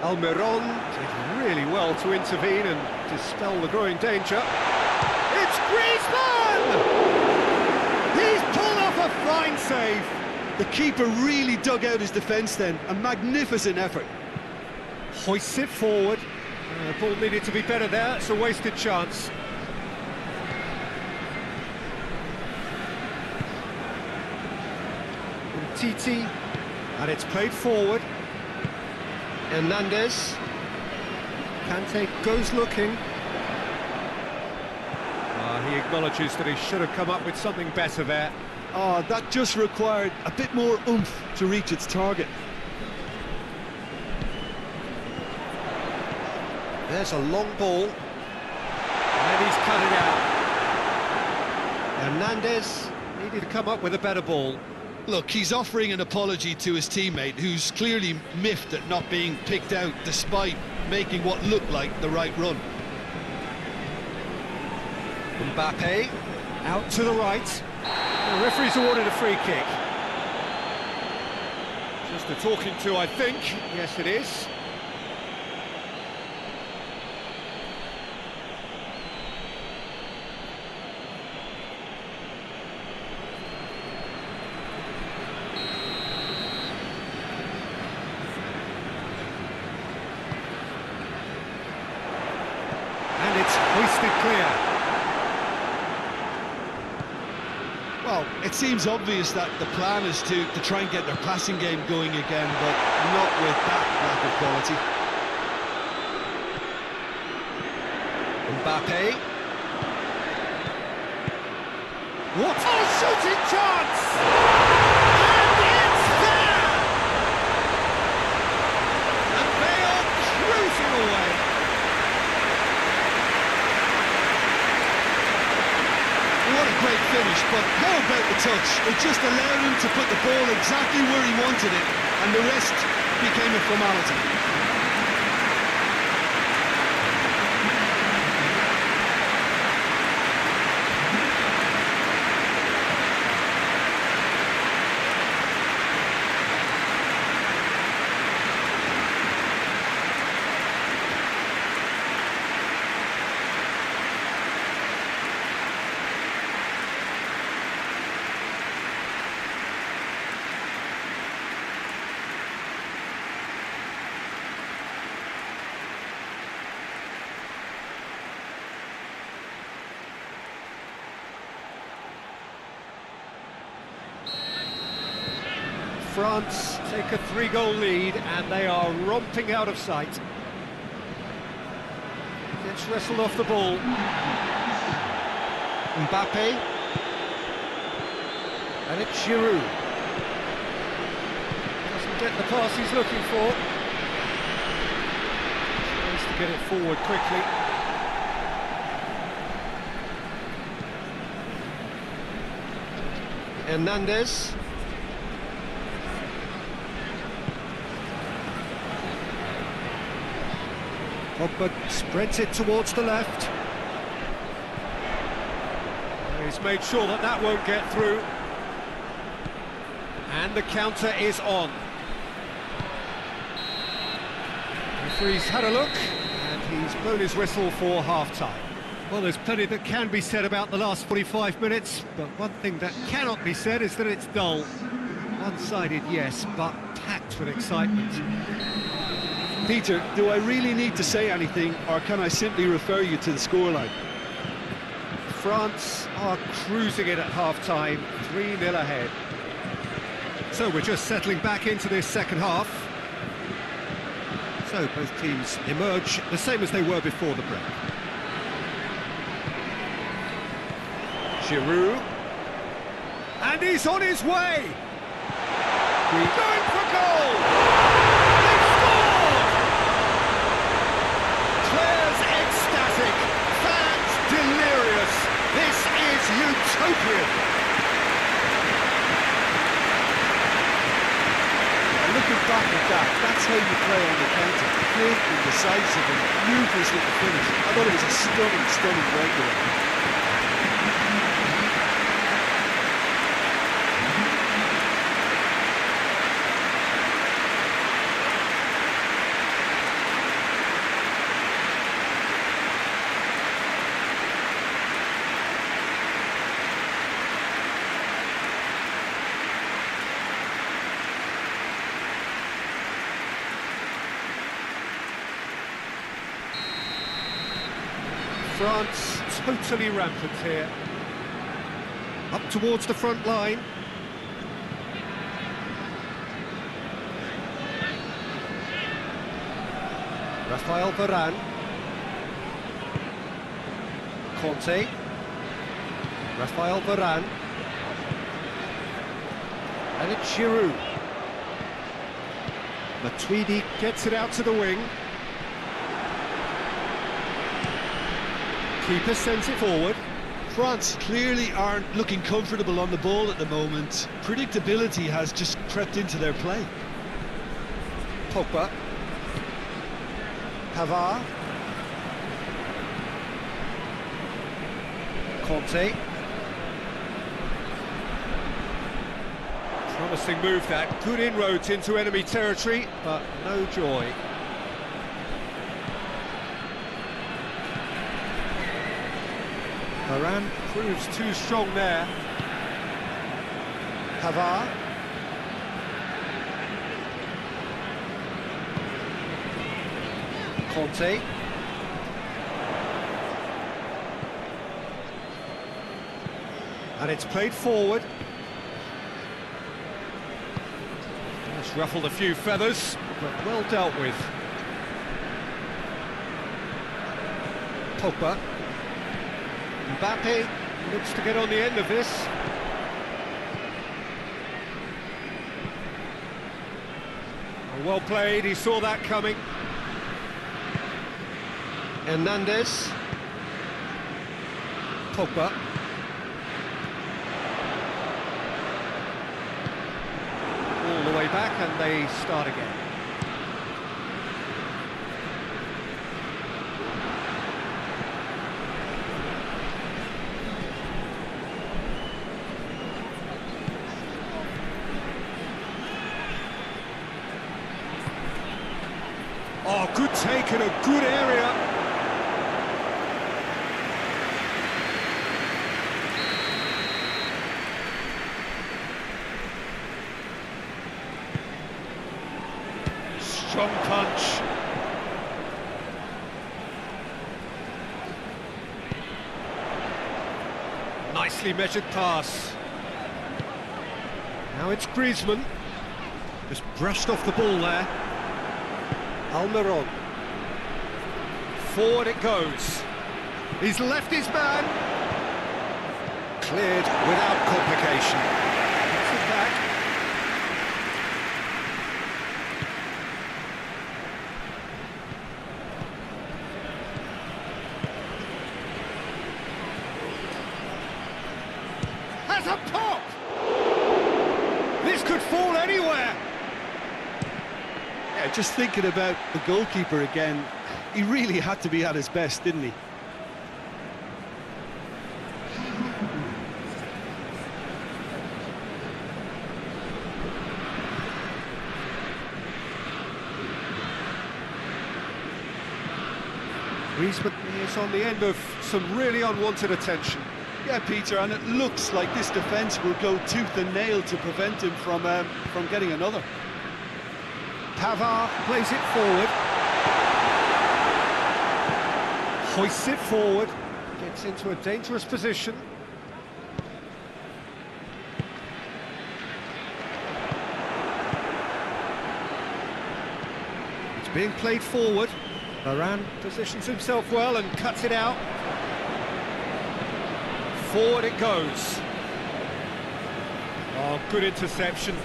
Almiron did really well to intervene and dispel the growing danger. It's Griezmann! He's pulled off a fine save. The keeper really dug out his defence then. A magnificent effort. Hoists it forward. Ball needed to be better there. It's a wasted chance. Titi, and it's played forward. Hernandez. Kante goes looking. He acknowledges that he should have come up with something better there. That just required a bit more oomph to reach its target. There's a long ball. And he's cut it out. Hernandez needed to come up with a better ball. Look, he's offering an apology to his teammate, who's clearly miffed at not being picked out despite making what looked like the right run. Mbappe, out to the right. The referee's awarded a free kick. Just a talking to, I think. Yes, it is. And it's hoisted clear. Well, it seems obvious that the plan is to try and get their passing game going again, but not with that lack of quality. Mbappe. What a shooting chance! And it's there! And they are cruising away. What a great finish, but how about the touch? It just allowed him to put the ball exactly where he wanted it, and the rest became a formality. France take a 3-goal lead and they are romping out of sight. Gets wrestled off the ball. Mbappe. And it's Giroud. Doesn't get the pass he's looking for. Tries to get it forward quickly. Hernandez. Pogba spreads it towards the left. He's made sure that that won't get through. And the counter is on. The referee's had a look, and he's blown his whistle for half-time. Well, there's plenty that can be said about the last 45 minutes, but one thing that cannot be said is that it's dull. One-sided, yes, but packed with excitement. Peter, do I really need to say anything, or can I simply refer you to the scoreline? France are cruising it at half-time, 3-0 ahead. So we're just settling back into this second half. So both teams emerge the same as they were before the break. Giroud. And he's on his way! Going for goal! They've scored! Players ecstatic, fans delirious. This is utopian. Looking back at that, that's how you play on the counter. Quick and decisive and ruthless with the finish. I thought it was a stunning breakaway. France totally rampant here. Up towards the front line. Raphael Varane. Conte. Raphael Varane. And it's Giroud. Matuidi gets it out to the wing. Keeper sends it forward. France clearly aren't looking comfortable on the ball at the moment. Predictability has just crept into their play. Pogba. Pavard. Conte. Promising move that. Good inroads into enemy territory, but no joy. Varane proves too strong there. Pavard. Conte. And it's played forward. It's ruffled a few feathers, but well dealt with. Pogba. Mbappe looks to get on the end of this. Well played, he saw that coming. Hernandez. Pogba. All the way back and they start again. Oh, good take in a good area. Strong punch. Nicely measured pass. Now it's Griezmann. Just brushed off the ball there. Almiron. Forward it goes. He's left his man. Cleared without complication. Gets it back. Has a pop! This could fall anywhere. Yeah, just thinking about the goalkeeper again, he really had to be at his best, didn't he? Griezmann is on the end of some really unwanted attention. Yeah, Peter, and it looks like this defence will go tooth and nail to prevent him from getting another. Pavard plays it forward. Hoists it forward. Gets into a dangerous position. It's being played forward. Varane positions himself well and cuts it out. Forward it goes. Oh, good interception.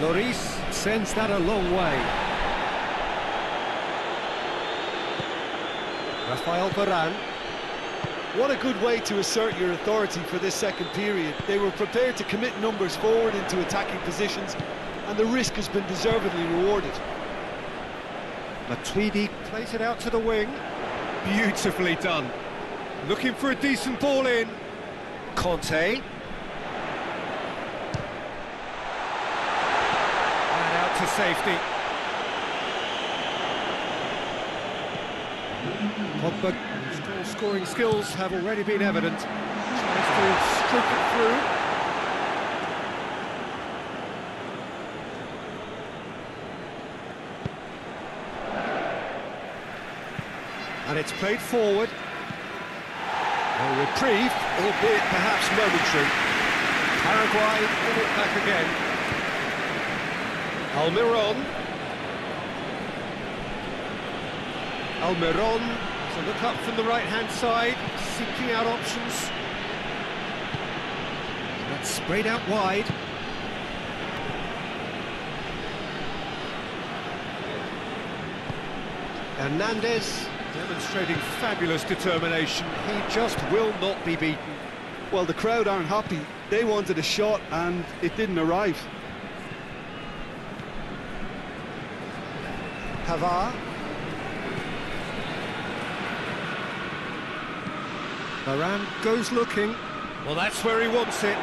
Lloris sends that a long way. Raphael Varane. What a good way to assert your authority for this second period. They were prepared to commit numbers forward into attacking positions, and the risk has been deservedly rewarded. Matuidi plays it out to the wing. Beautifully done. Looking for a decent ball in. Conte. And out to safety. Pogba, whose scoring skills have already been evident. Tries to stroke it through. And it's played forward. A reprieve, albeit perhaps momentary. Paraguay win it back again. Almiron has a look up from the right-hand side, seeking out options. That's sprayed out wide. Hernandez demonstrating fabulous determination. He just will not be beaten. Well, the crowd aren't happy. They wanted a shot and it didn't arrive. Pavard. Varane goes looking. Well, that's where he wants it.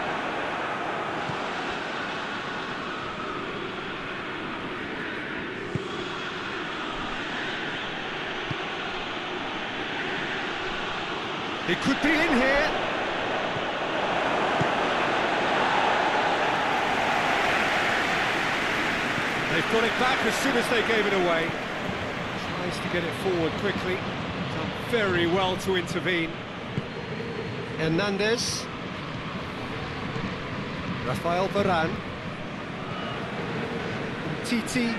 He could be in here. They've got it back as soon as they gave it away. Tries to get it forward quickly. Done very well to intervene. Hernandez. Rafael Varane. Titi.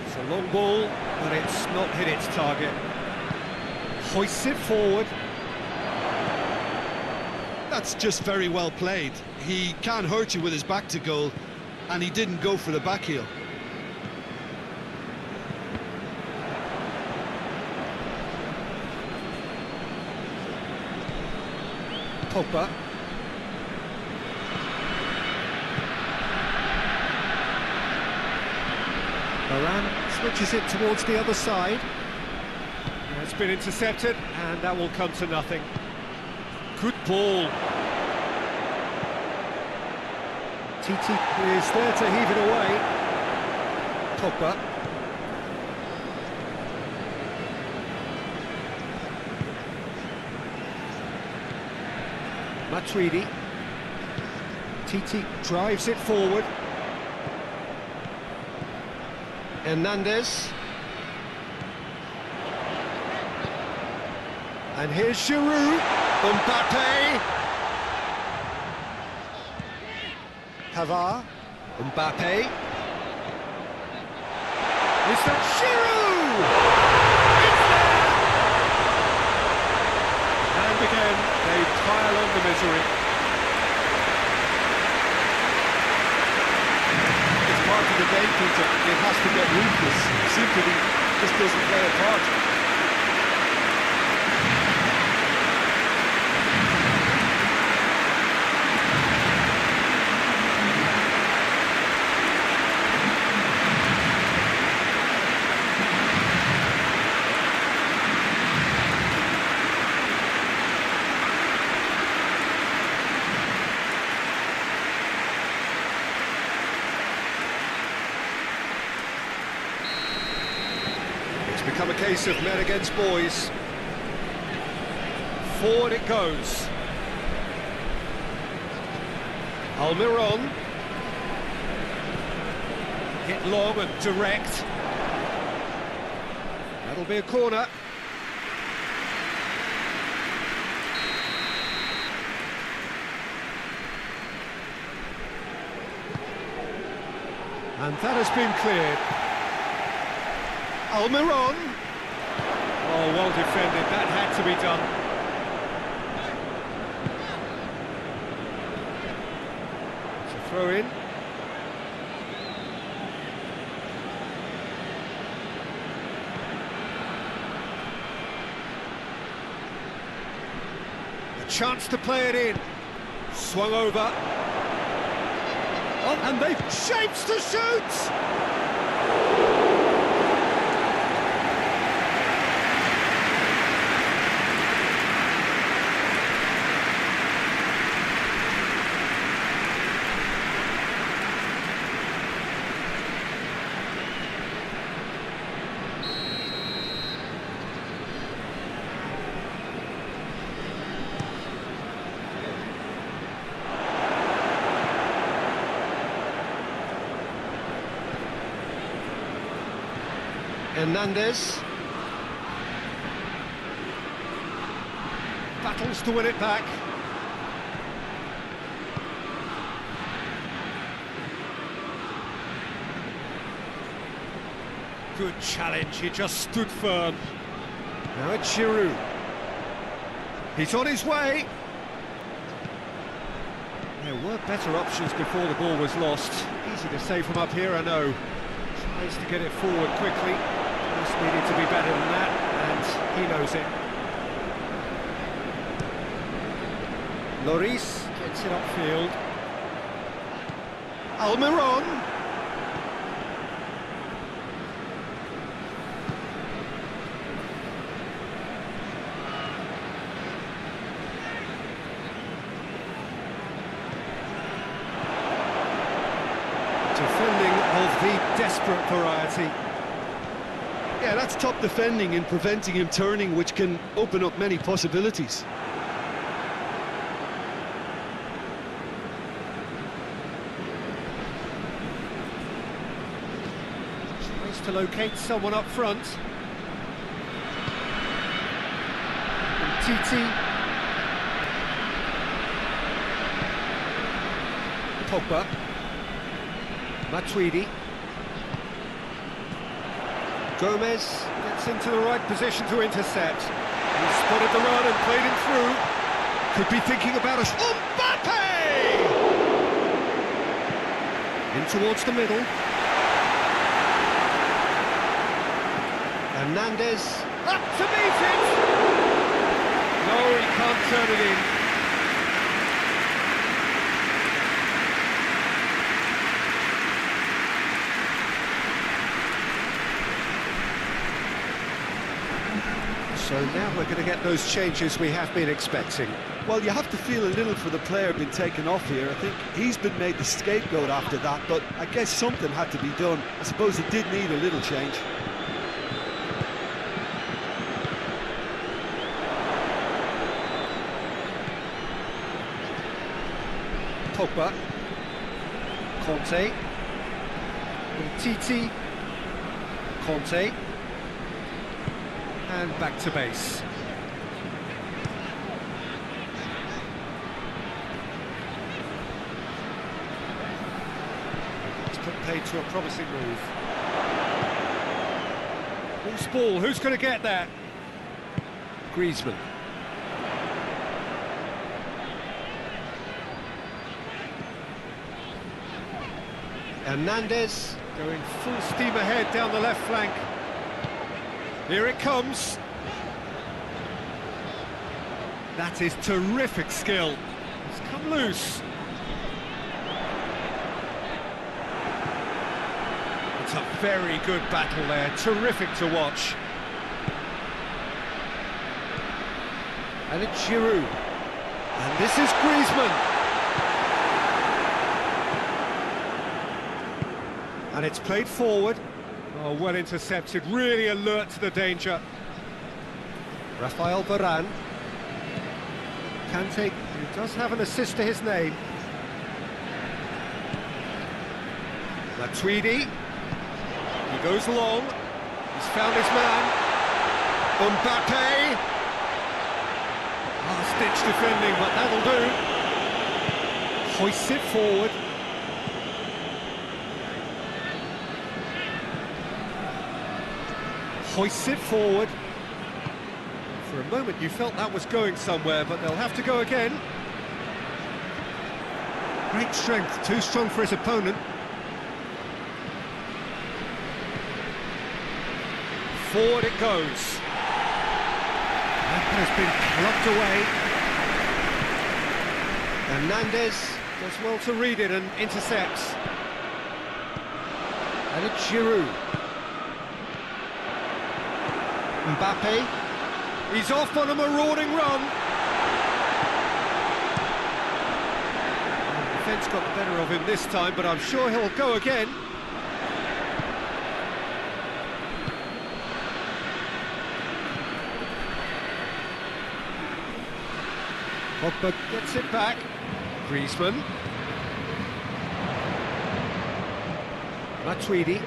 It's a long ball, but it's not hit its target. Hoists it forward. That's just very well played. He can't hurt you with his back to goal, and he didn't go for the back heel. Pogba. Varane switches it towards the other side. It's been intercepted, and that will come to nothing. Good ball. Titi is there to heave it away. Pogba. Matuidi. Titi drives it forward. Hernandez. And here's Giroud. Mbappe. Pavard. Mbappe. Is that Giroud? It's there! And again, they pile on the misery. It's part of the game, Peter. It has to get ruthless. Simply just doesn't play a part. Become a case of men against boys. Forward it goes. Almiron. Hit long and direct. That'll be a corner. And that has been cleared. Almiron. Oh, well defended. That had to be done. It's a throw in. A chance to play it in. Swung over. Oh, and they've shapes to shoot! Hernandez. battles to win it back. Good challenge, he just stood firm. Now it's Giroud. He's on his way. There were better options before the ball was lost. Easy to say from up here, I know. Tries to get it forward quickly. Just needed to be better than that, and he knows it. Lloris gets it upfield. Almiron. Defending of the desperate variety. Yeah, that's top defending and preventing him turning, which can open up many possibilities. Tries to locate someone up front. Titi. Pogba. Matuidi. Gomez gets into the right position to intercept. He spotted the run and played him through. Could be thinking about us. Mbappe! In towards the middle. Hernandez. Up to meet it! No, he can't turn it in. So now we're going to get those changes we have been expecting. Well, you have to feel a little for the player being taken off here. I think he's been made the scapegoat after that, but I guess something had to be done. I suppose it did need a little change. Pogba. Conte. Titi. Conte. And back to base. It's put paid to a promising move. Loose ball, who's going to get that? Griezmann. Hernandez going full steam ahead down the left flank. Here it comes. That is terrific skill. It's come loose. It's a very good battle there. Terrific to watch. And it's Giroud. And this is Griezmann. And it's played forward. Oh, well intercepted, really alert to the danger. Rafael Varane. Kante, who does have an assist to his name. Matuidi. He goes long. He's found his man. Mbappe. Last-ditch defending, but that'll do. Hoists it forward. Hoists it forward. For a moment you felt that was going somewhere, but they'll have to go again. Great strength, too strong for his opponent. Forward it goes. That has been plucked away. Hernandez does well to read it and intercepts. And it's Giroud. Mbappe, he's off on a marauding run. The defence got the better of him this time, but I'm sure he'll go again. Pogba gets it back. Griezmann. Matuidi.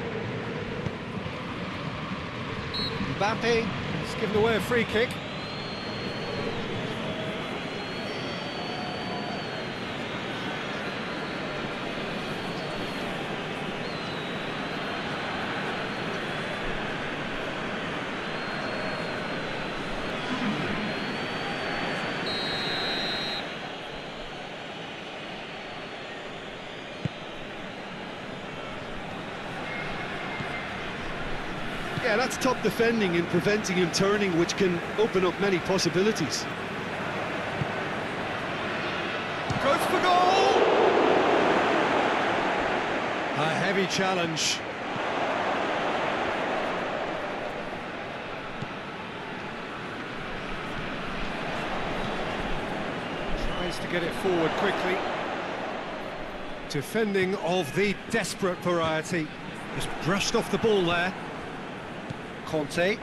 Mbappe has given away a free kick. Yeah, that's top defending and preventing him turning, which can open up many possibilities. Goes for goal! A heavy challenge. Tries to get it forward quickly. Defending of the desperate variety. Just brushed off the ball there. Conte.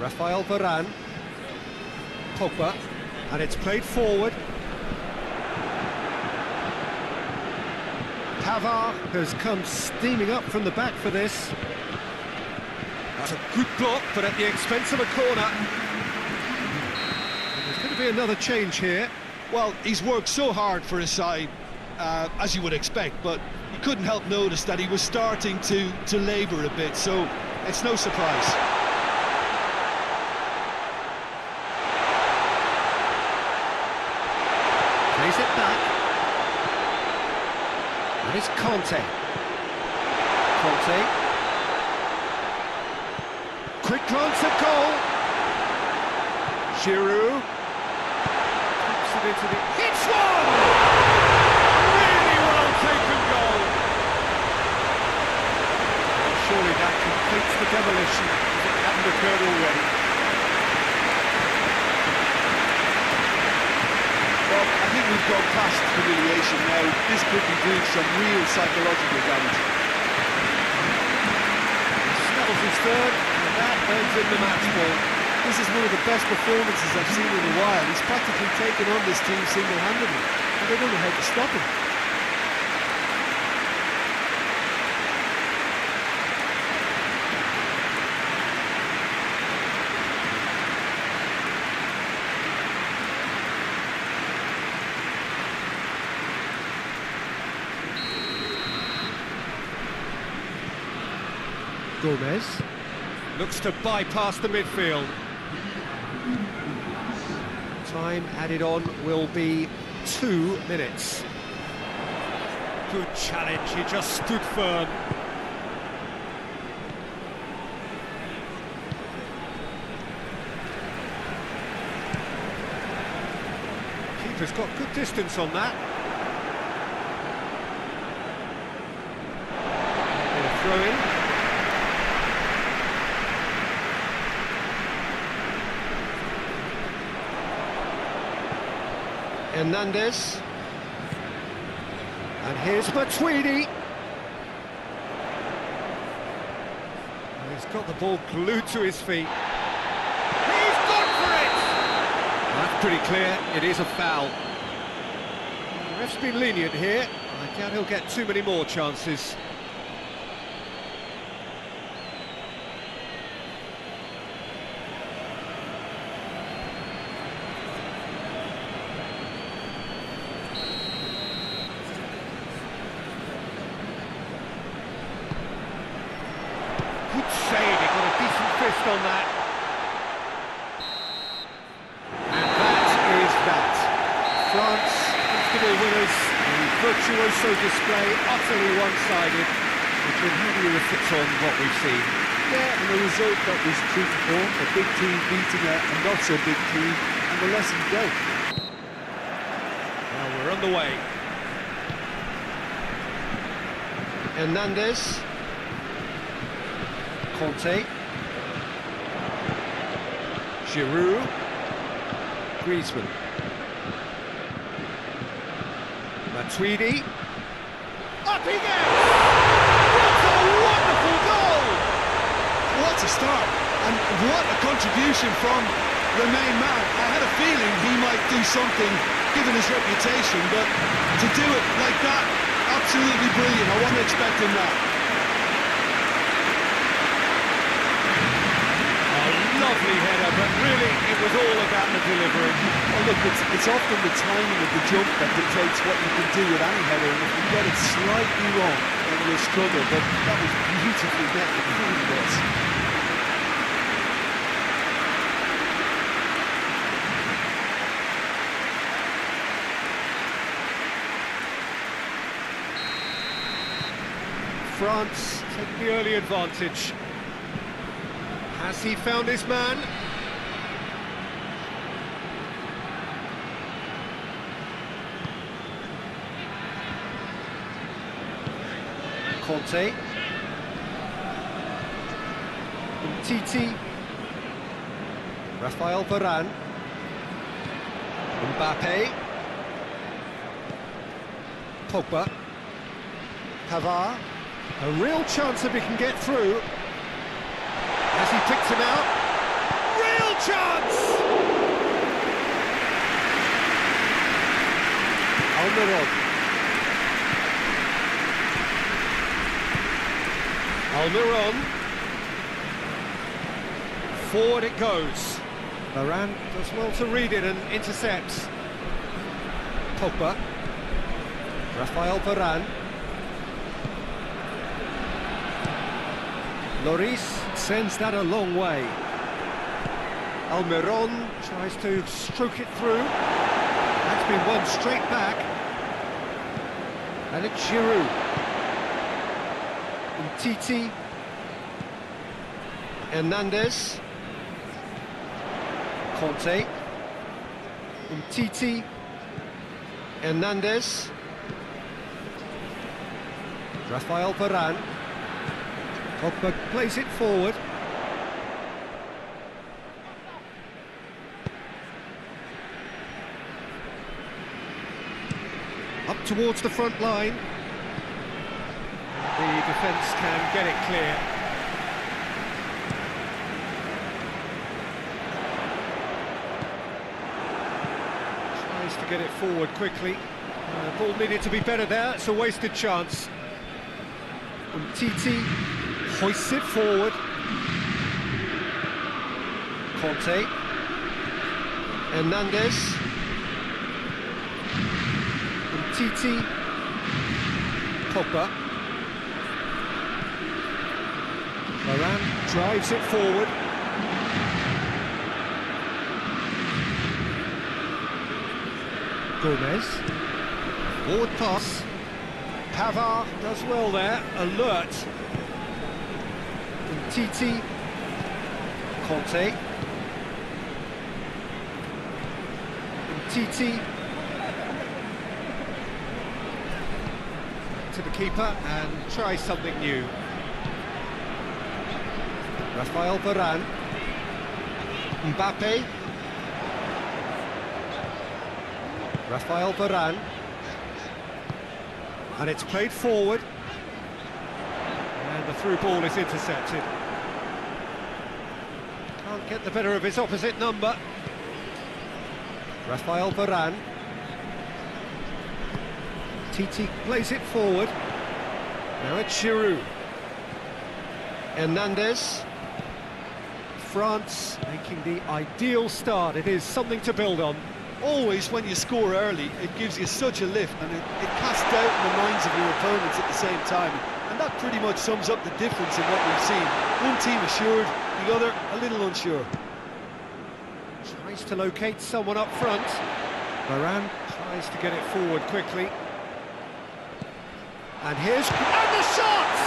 Rafael Varane. Pogba. And it's played forward. Pavard has come steaming up from the back for this. That's a good block, but at the expense of a corner. And there's going to be another change here. Well, he's worked so hard for his side, as you would expect, but you couldn't help notice that he was starting to labour a bit, so it's no surprise. Plays it back. And it's Conte. Conte. Quick glance at goal. Giroud. Puts it into the... Hits one! Really well taken goal. Well, surely that completes the demolition if it hadn't occurred already. Well, I think we've gone past humiliation now. This could be doing some real psychological damage. Snuffles his third, and that earns him the match ball. This is one of the best performances I've seen in a while. He's practically taken on this team single-handedly, and they don't know how to stop him. Gomez looks to bypass the midfield. Time added on will be 2 minutes. Good challenge, he just stood firm. Keeper's got good distance on that. Throw in. Hernandez. And here's Matuidi. And he's got the ball glued to his feet. He's gone for it! That's pretty clear, it is a foul. The ref's been lenient here. I doubt he'll get too many more chances. Good save, he got a decent fist on that. And that is that. France, comfortable winners, a virtuoso display, utterly one-sided. But how do you reflect on what we've seen? Yeah, and the result that was true to form, a big team beating a not-so-big team, and the lesson go. Well, we're on the way. Hernandez. Conte. Giroud. Griezmann. Matuidi. Up he goes! What a wonderful goal! What a start, and what a contribution from the main man. I had a feeling he might do something, given his reputation, but to do it like that, absolutely brilliant. I wasn't expecting that. Lovely header, but really it was all about the delivery. Well, look, it's often the timing of the jump that dictates what you can do with any header, and if you get it slightly wrong, then you'll struggle, but that was beautifully met, it really was. France taking the early advantage. Has he found his man? Conte. Titi. Raphael Varane. Mbappe. Pogba. Pavard. A real chance if he can get through. Has he picked him out? Real chance! Almiron. Almiron. Forward it goes. Varane does well to read it and intercepts. Pogba. Raphael Varane. Lloris sends that a long way. Almiron tries to stroke it through. That's been won straight back. And it's Giroud. Titi. Hernandez. Conte. Titi. Hernandez. Raphael Varane. Pogba plays it forward. Up towards the front line. The defence can get it clear. Tries to get it forward quickly. The ball needed to be better there, it's a wasted chance. Titi hoists it forward. Conte. Hernandez. Titi. Pogba. Varane drives it forward. Gomez. Forward pass. Pavard does well there, alert. Titi. Conte. Titi. To the keeper and try something new. Raphael Varane. Mbappe. Raphael Varane. And it's played forward. And the through ball is intercepted. Can't get the better of his opposite number. Raphael Varane. Titi plays it forward. Now it's Giroud. Hernandez. France making the ideal start. It is something to build on. Always, when you score early, it gives you such a lift, and it casts doubt in the minds of your opponents at the same time. And that pretty much sums up the difference in what we've seen. One team assured, the other a little unsure. Tries to locate someone up front. Varane tries to get it forward quickly. And here's... And the shot!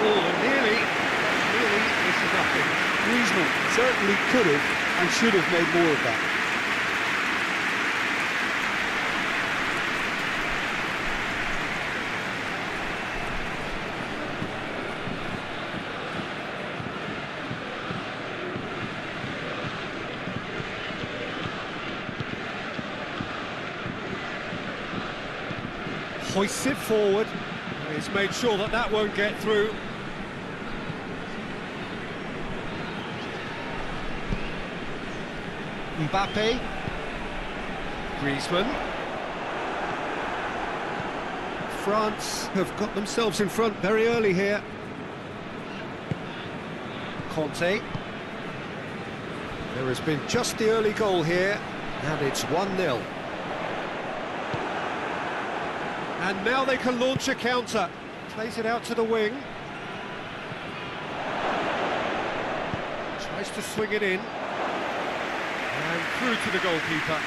Oh, nearly is nothing. Griezmann certainly could have and should have made more of that. Hoists it forward. He's made sure that that won't get through. Mbappe. Griezmann. France have got themselves in front very early here. Conte. There has been just the early goal here, and it's 1-0. And now they can launch a counter. Plays it out to the wing. Tries to swing it in. And through to the goalkeeper.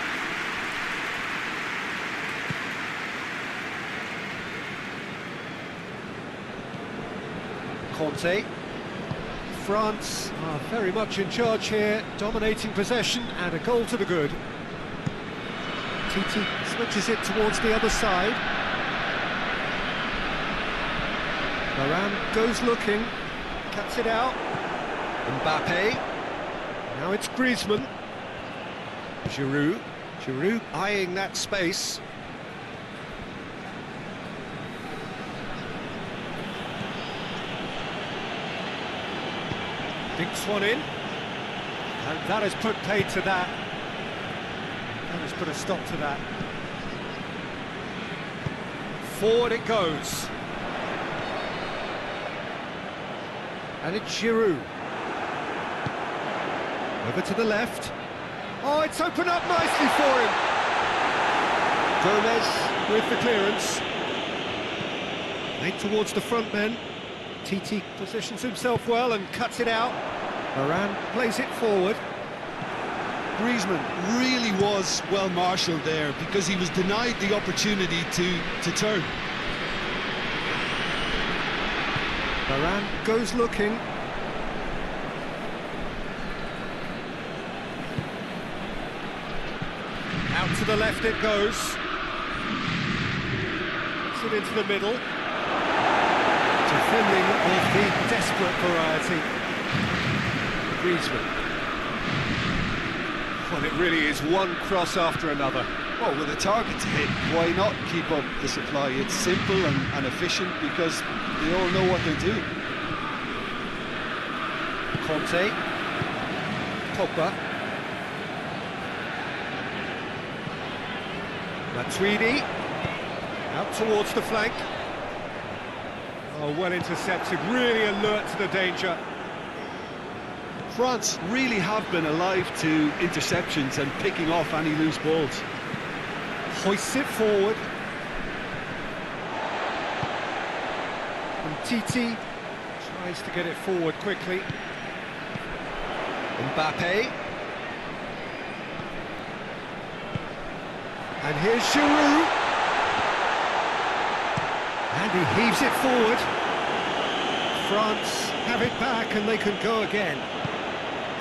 Conte. France are very much in charge here, dominating possession and a goal to the good. Titi switches it towards the other side. Varane goes looking, cuts it out. Mbappe. Now it's Griezmann. Giroud. Giroud eyeing that space. Dinks one in. And that has put paid to that. That has put a stop to that. Forward it goes. And it's Giroud. Over to the left. Oh, it's opened up nicely for him. Gomez with the clearance. Made towards the front men. Titi positions himself well and cuts it out. Varane plays it forward. Griezmann really was well marshalled there because he was denied the opportunity to turn. Varane goes looking. Out to the left it goes. Puts it into the middle. Defending of the desperate variety. Griezmann. Well, it really is one cross after another. Well, with a target to hit, why not keep up the supply? It's simple and efficient because they all know what they're doing. Conte. Pogba. Matuidi. Out towards the flank. Oh, well intercepted, really alert to the danger. France really have been alive to interceptions and picking off any loose balls. Hoists it forward. And Titi tries to get it forward quickly. Mbappe. And here's Giroud. And he heaves it forward. France have it back and they can go again.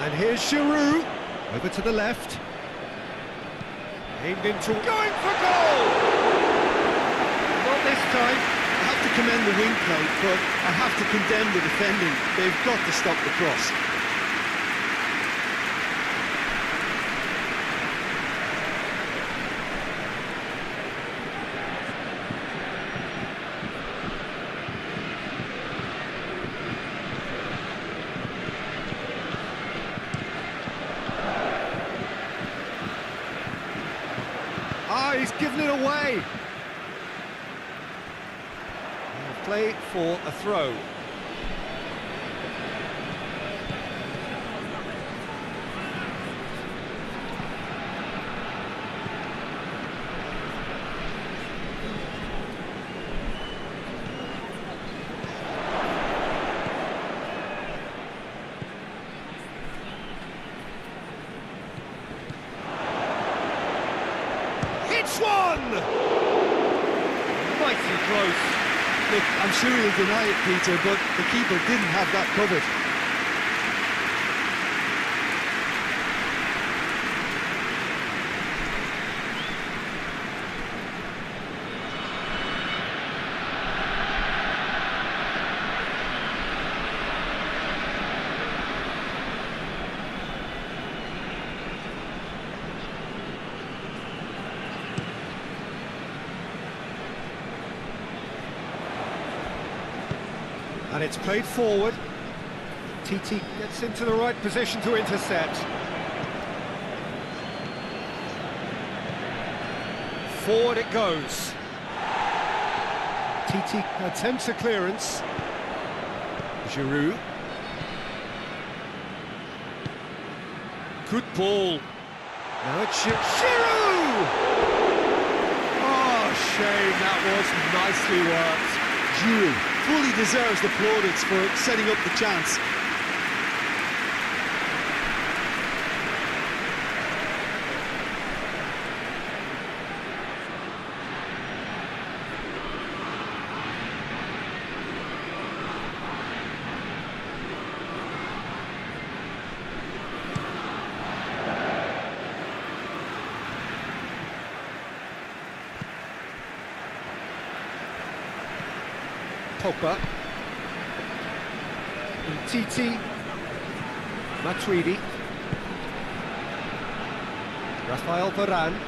And here's Giroud. Over to the left. Aimed into... Going for goal! Not this time. I have to commend the wing play, but I have to condemn the defending. They've got to stop the cross. Ah, he's given it away. Play for a throw. It's one! Mighty close. Look, I'm sure he'll deny it, Peter, but the keeper didn't have that covered. And it's played forward. Titi gets into the right position to intercept. Forward it goes. Titi attempts a clearance. Giroud. Good ball. Now it's Giroud! Oh, shame, that was nicely worked. Giroud fully deserves the plaudits for setting up the chance. Pogba. Titi. Matuidi. Rafael Varane.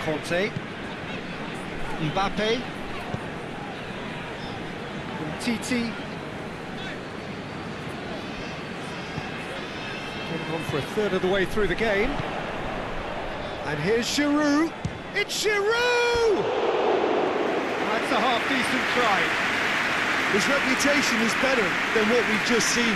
Conte. Mbappe. Titi. Getting on for a third of the way through the game. And here's Giroud. It's Giroud! That's a half-decent try. His reputation is better than what we've just seen.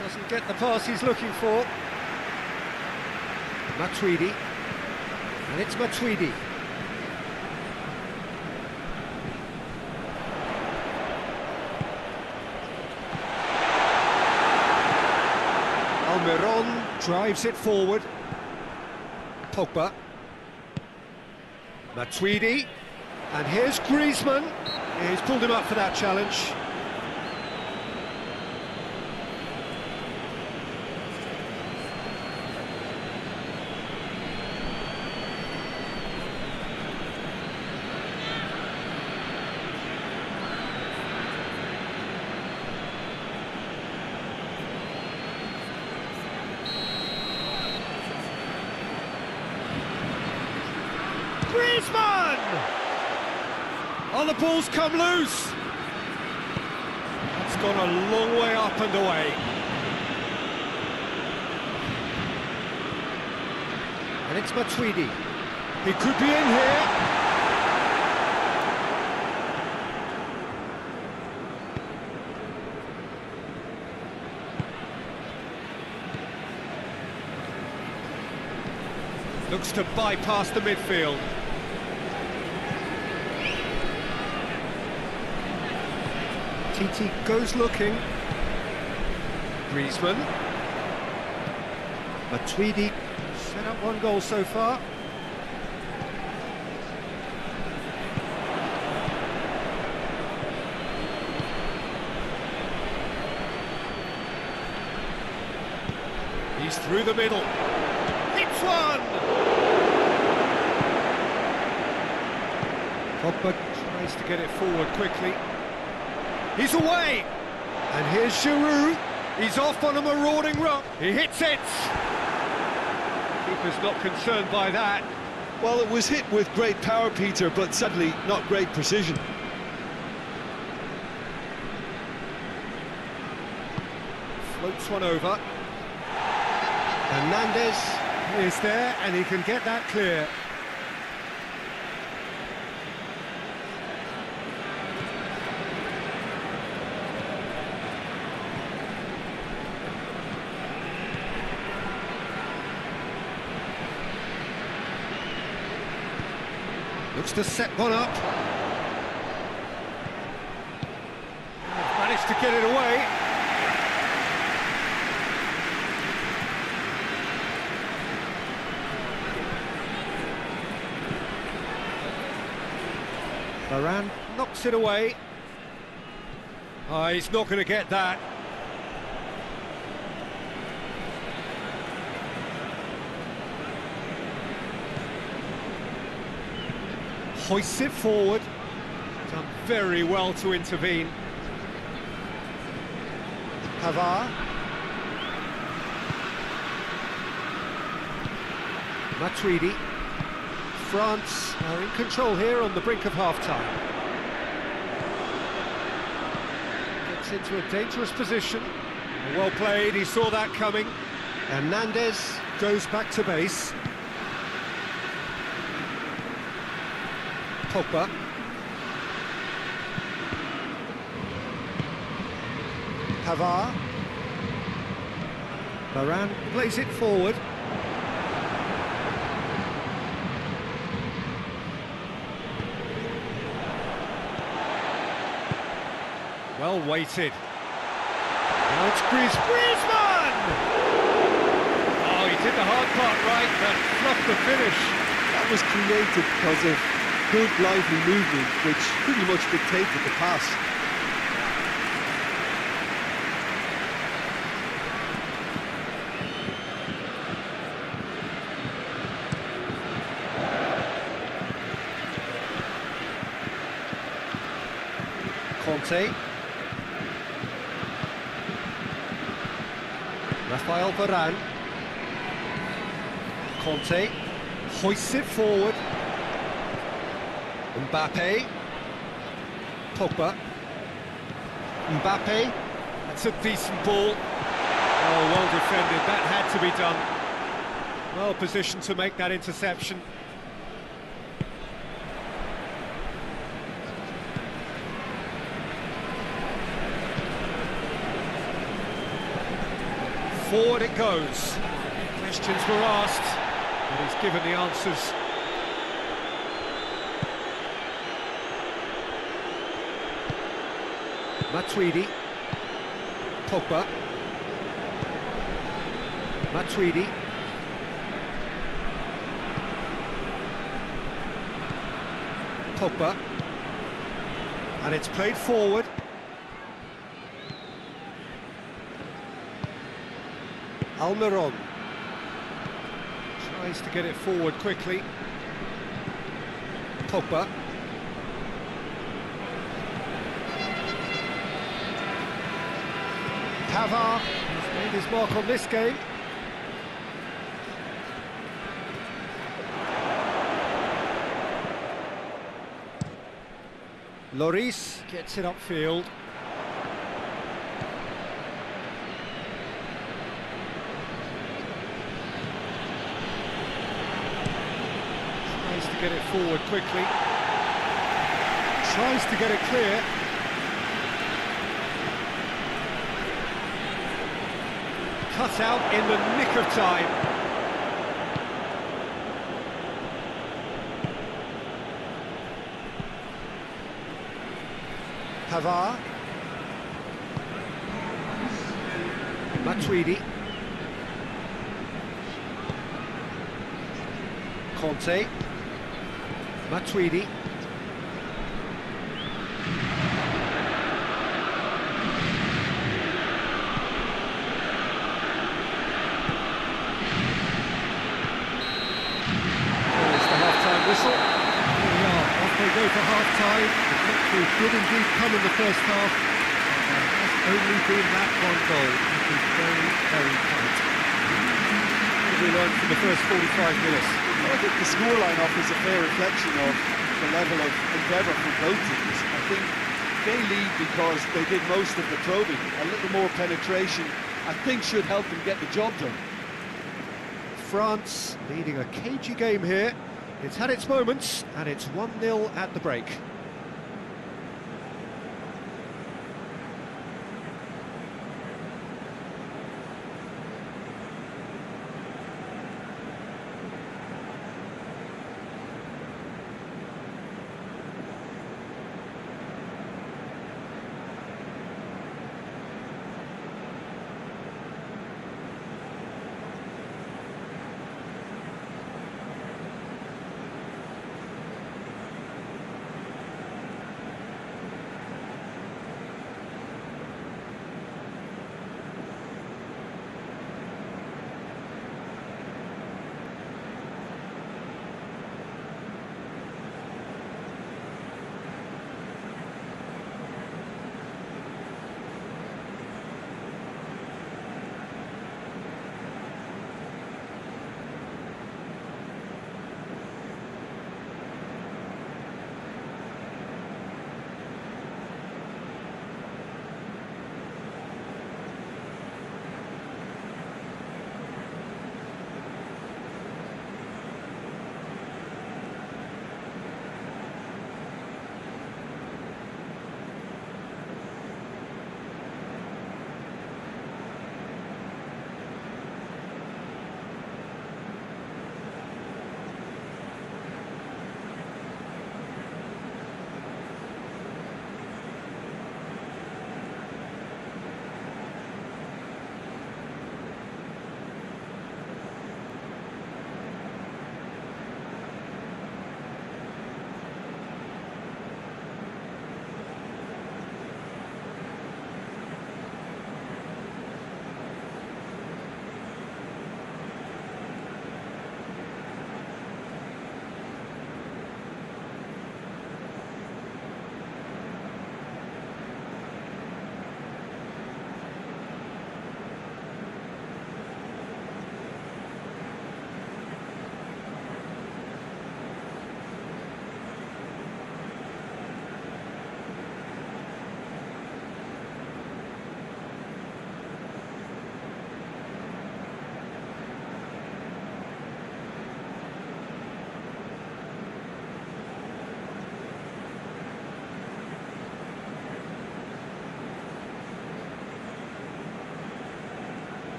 Doesn't get the pass he's looking for. Matuidi. And it's Matuidi. Almiron drives it forward. Pogba. Matuidi. And here's Griezmann. He's pulled him up for that challenge. Griezmann! Oh, the ball's come loose. That's gone a long way up and away. And it's Matuidi. He could be in here. Looks to bypass the midfield. Titi goes looking. Griezmann. Matuidi set up one goal so far. He's through the middle. Hits one! Pogba tries to get it forward quickly. He's away! And here's Giroud. He's off on a marauding run. He hits it! Keeper's not concerned by that. Well, it was hit with great power, Peter, but sadly not great precision. Floats one over. Hernandez is there, and he can get that clear. Looks to set one up. Managed to get it away. Varane knocks it away. He's not going to get that. Hoists it forward. Done very well to intervene. Pavard. Matuidi. France are in control here on the brink of half-time. Gets into a dangerous position. Well played, he saw that coming. Hernandez goes back to base. Pogba. Pavard. Varane plays it forward. Well weighted. Now it's Griezmann! Oh, he did the hard part right, but fluffed the finish. That was created because of good, lively movement, which pretty much dictated the pass. Conte. Rafael Varane. Conte hoists it forward. Mbappe. Pogba. Mbappe. That's a decent ball. Oh, well defended. That had to be done. Well positioned to make that interception. Forward it goes. Questions were asked, but he's given the answers. Matuidi. Pogba. Matuidi. Pogba. And it's played forward. Almiron tries to get it forward quickly. Pogba. Pavard has made his mark on this game. Lloris gets it upfield. To get it forward quickly, tries to get it clear. Cut out in the nick of time. Pavard. Matuidi. Conte. Matuidi. Whistle. Here we are, off they go for half-time. The victory did indeed come in the first half. There has only been that one goal. It is very, very tight. What have we learned from the first 45 minutes? Well, I think the scoreline offers a fair reflection of the level of endeavour from both teams. I think they lead because they did most of the probing. A little more penetration, I think, should help them get the job done. France leading a cagey game here. It's had its moments, and it's 1-0 at the break.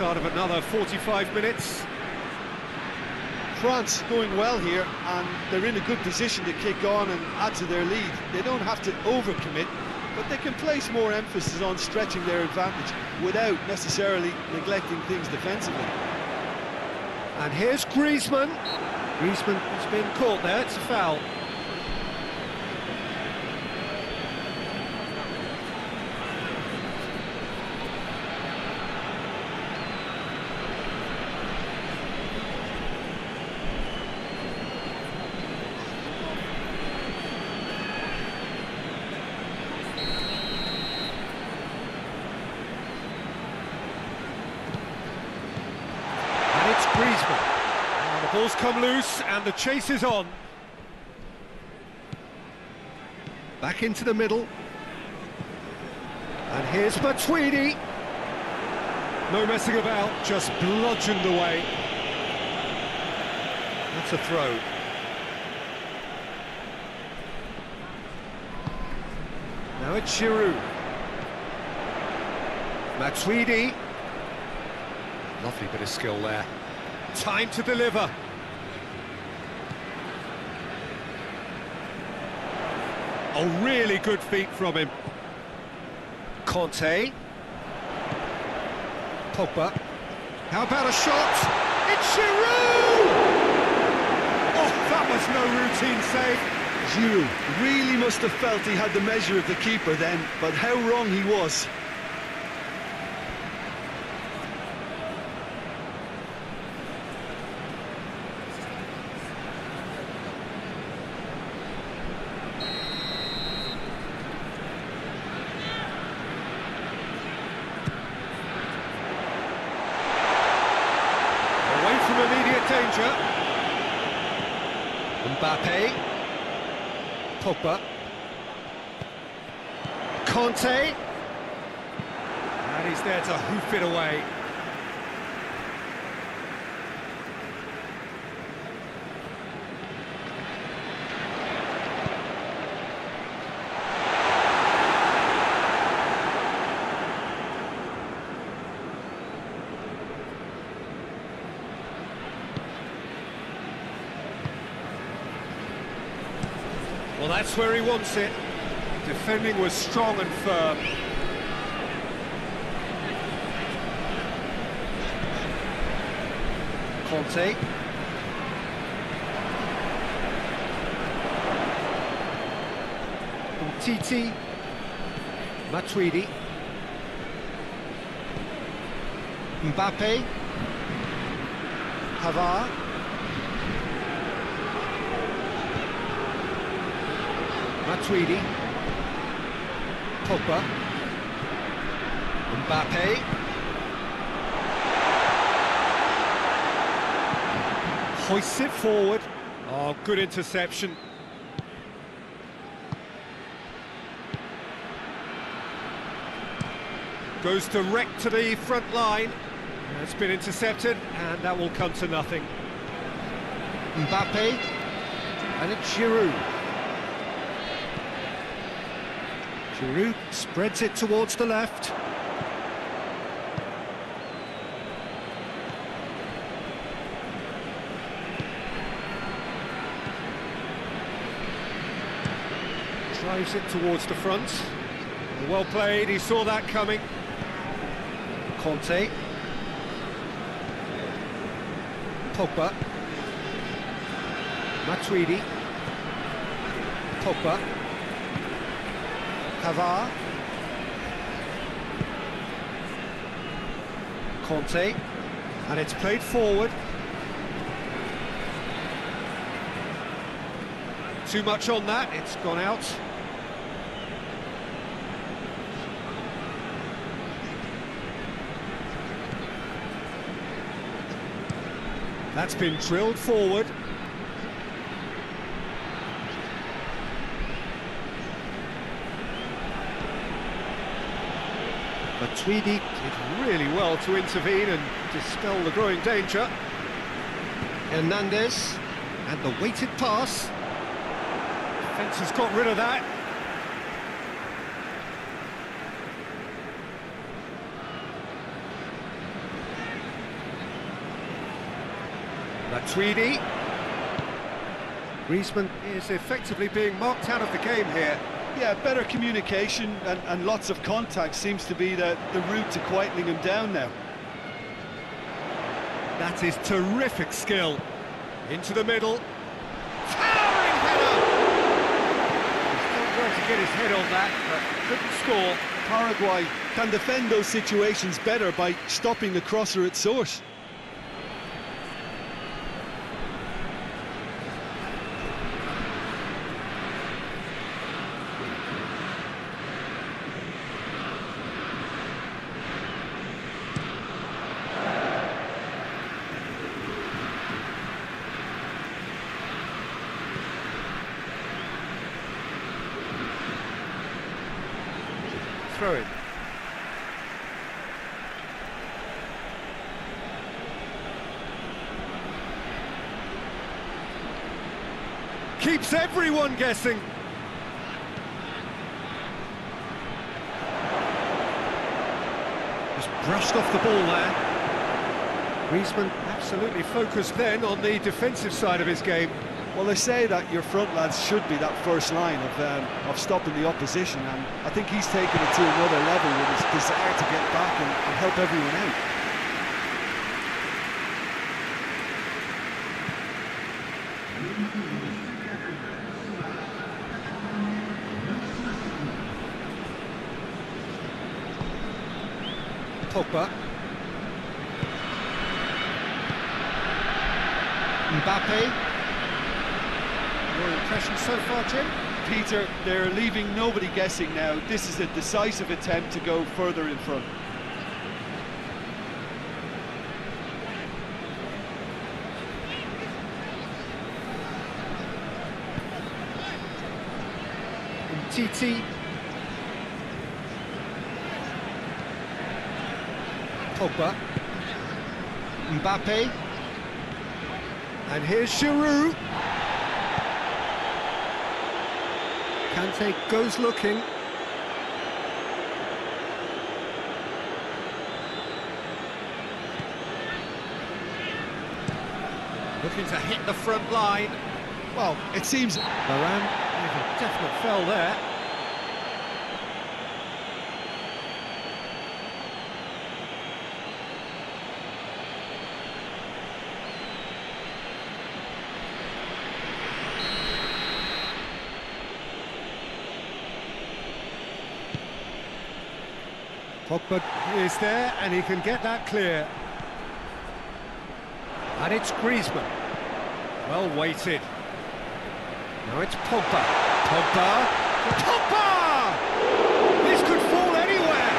start of another 45 minutes. France going well here, and they're in a good position to kick on and add to their lead. They don't have to overcommit, but they can place more emphasis on stretching their advantage without necessarily neglecting things defensively. And here's Griezmann. Griezmann has been caught there, it's a foul. Griezmann. And the ball's come loose and the chase is on. Back into the middle. And here's Matuidi. No messing about, just bludgeoned away. That's a throw. Now it's Giroud. Matuidi. Lovely bit of skill there. Time to deliver. Oh, really good feet from him. Conte. Pogba. How about a shot? It's Giroud! Oh, that was no routine save. Giroud really must have felt he had the measure of the keeper then, but how wrong he was. From immediate danger. Mbappe. Pogba. Conte. And he's there to hoof it away. Well, that's where he wants it. Defending was strong and firm. Conte. Umtiti. Matuidi. Mbappe. Pavard. Matuidi. Pogba. Mbappe. Hoists it forward. Oh, good interception. Goes direct to the front line. It's been intercepted, and that will come to nothing. Mbappe. And it's Giroud. Giroud spreads it towards the left. Drives it towards the front. Well played, he saw that coming. Conte. Pogba. Matuidi. Pogba. Pavard. Conte. And it's played forward. Too much on that, it's gone out. That's been drilled forward. Matuidi did really well to intervene and dispel the growing danger. Hernandez, and the weighted pass. Defence has got rid of that. Tweedy. Griezmann is effectively being marked out of the game here. Yeah, better communication and lots of contact seems to be the route to quietening him down now. That is terrific skill. Into the middle. Towering header! He's not going to get his head on that, but couldn't score. Paraguay can defend those situations better by stopping the crosser at source. Throw it. Keeps everyone guessing. Just brushed off the ball there. Griezmann absolutely focused then on the defensive side of his game. Well, they say that your front lads should be that first line of stopping the opposition, and I think he's taken it to another level with his desire to get back and help everyone out. Pogba. Mbappe. Your impression so far, Jim? Peter, they're leaving nobody guessing now. This is a decisive attempt to go further in front. Titi. Pogba. Mbappe. And here's Giroud. Kante goes looking. Looking to hit the front line. Well, it seems Varane with a definite fell there. Pogba is there, and he can get that clear. And it's Griezmann. Well weighted. Now it's Pogba. Pogba. Pogba! This could fall anywhere.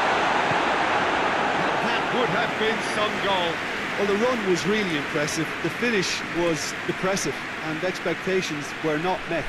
That would have been some goal. well, the run was really impressive. The finish was impressive, and expectations were not met.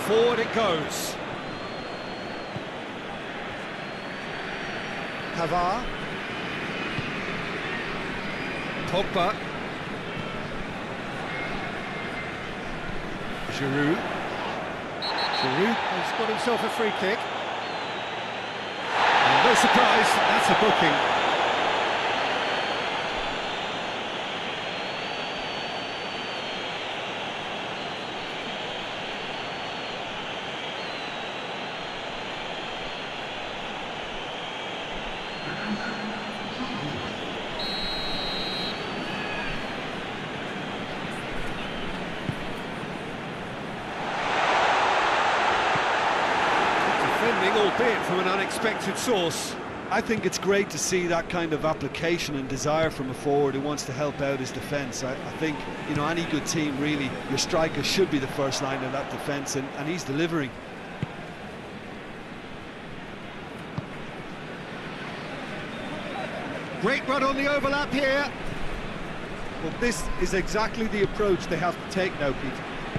Forward it goes. Pavard. Pogba. Giroud. Giroud has got himself a free kick. And no surprise, that's a booking. Albeit from an unexpected source. I think it's great to see that kind of application and desire from a forward who wants to help out his defence. I think, you know, any good team, really, your striker should be the first line of that defence, and he's delivering. Great run on the overlap here. Well, this is exactly the approach they have to take now, Pete.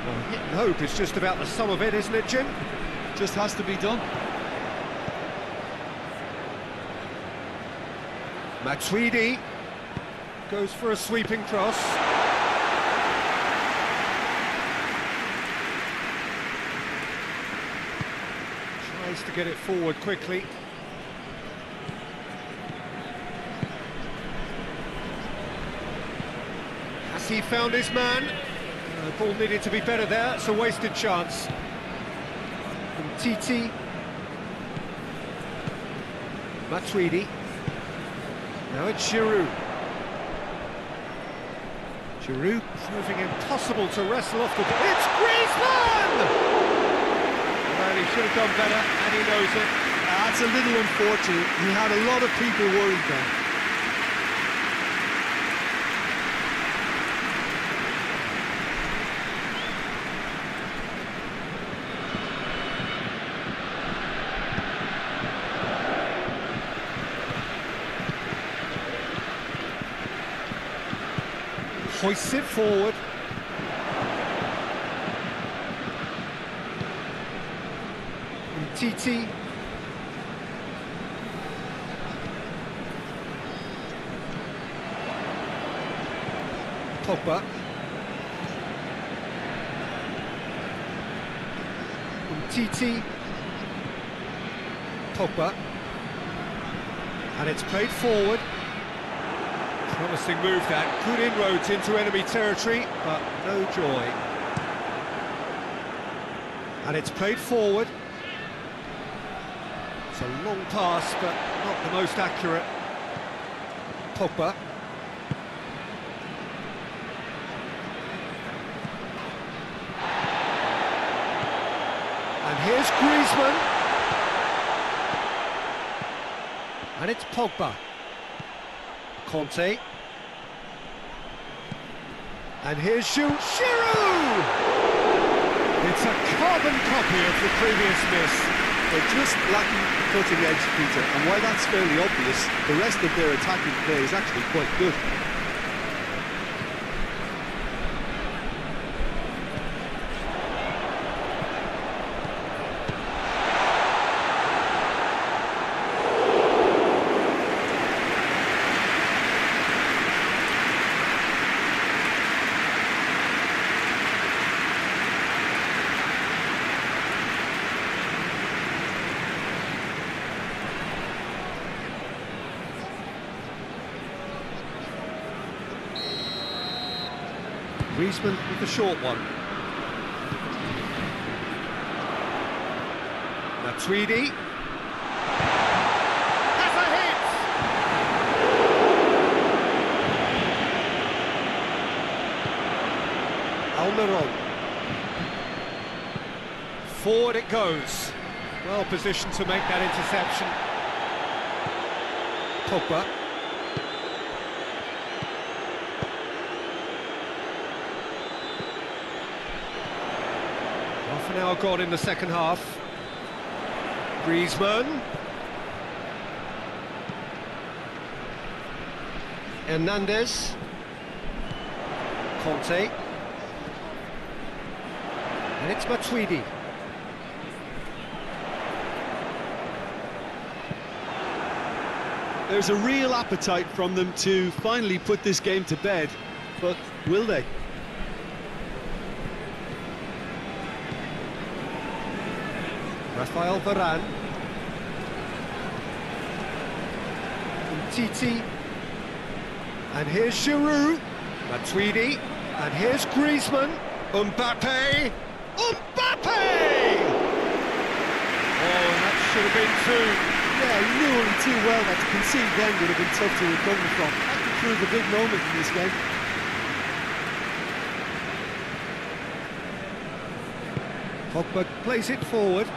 Well, hit and hope is just about the sum of it, isn't it, Jim? Just has to be done. Matuidi goes for a sweeping cross. Tries to get it forward quickly. Has he found his man? The ball needed to be better there, it's a wasted chance. And Titi. Matuidi. Now it's Giroud. Giroud proving impossible to wrestle off the ball. It's Griezmann! Well, he should have done better, and he knows it. That's a little unfortunate. He had a lot of people worried then. Hoists it forward. And Titi. Pogba. And Titi. Pogba. And it's played forward. Promising move that, good inroads into enemy territory, but no joy. And it's played forward. It's a long pass, but not the most accurate. Pogba. And here's Griezmann. And it's Pogba. Conte. And here's Giroud! It's a carbon copy of the previous miss. They're just lacking cutting edge, Peter, and while that's fairly obvious, the rest of their attacking play is actually quite good. Griezmann with the short one. Matuidi. Has a hit! Almiron. Forward it goes. Well positioned to make that interception. Pogba. Half an hour gone in the second half. Griezmann. Hernandez. Conte. And it's Matuidi. There's a real appetite from them to finally put this game to bed, but will they? Rafael Varane. And Titi. And here's Giroud. Matuidi. And here's Griezmann. Mbappe. Mbappe! Oh, and that should have been two. Yeah, he knew only too well that to concede then would have been tough to recover from. That could prove a big moment in this game. Pogba plays it forward.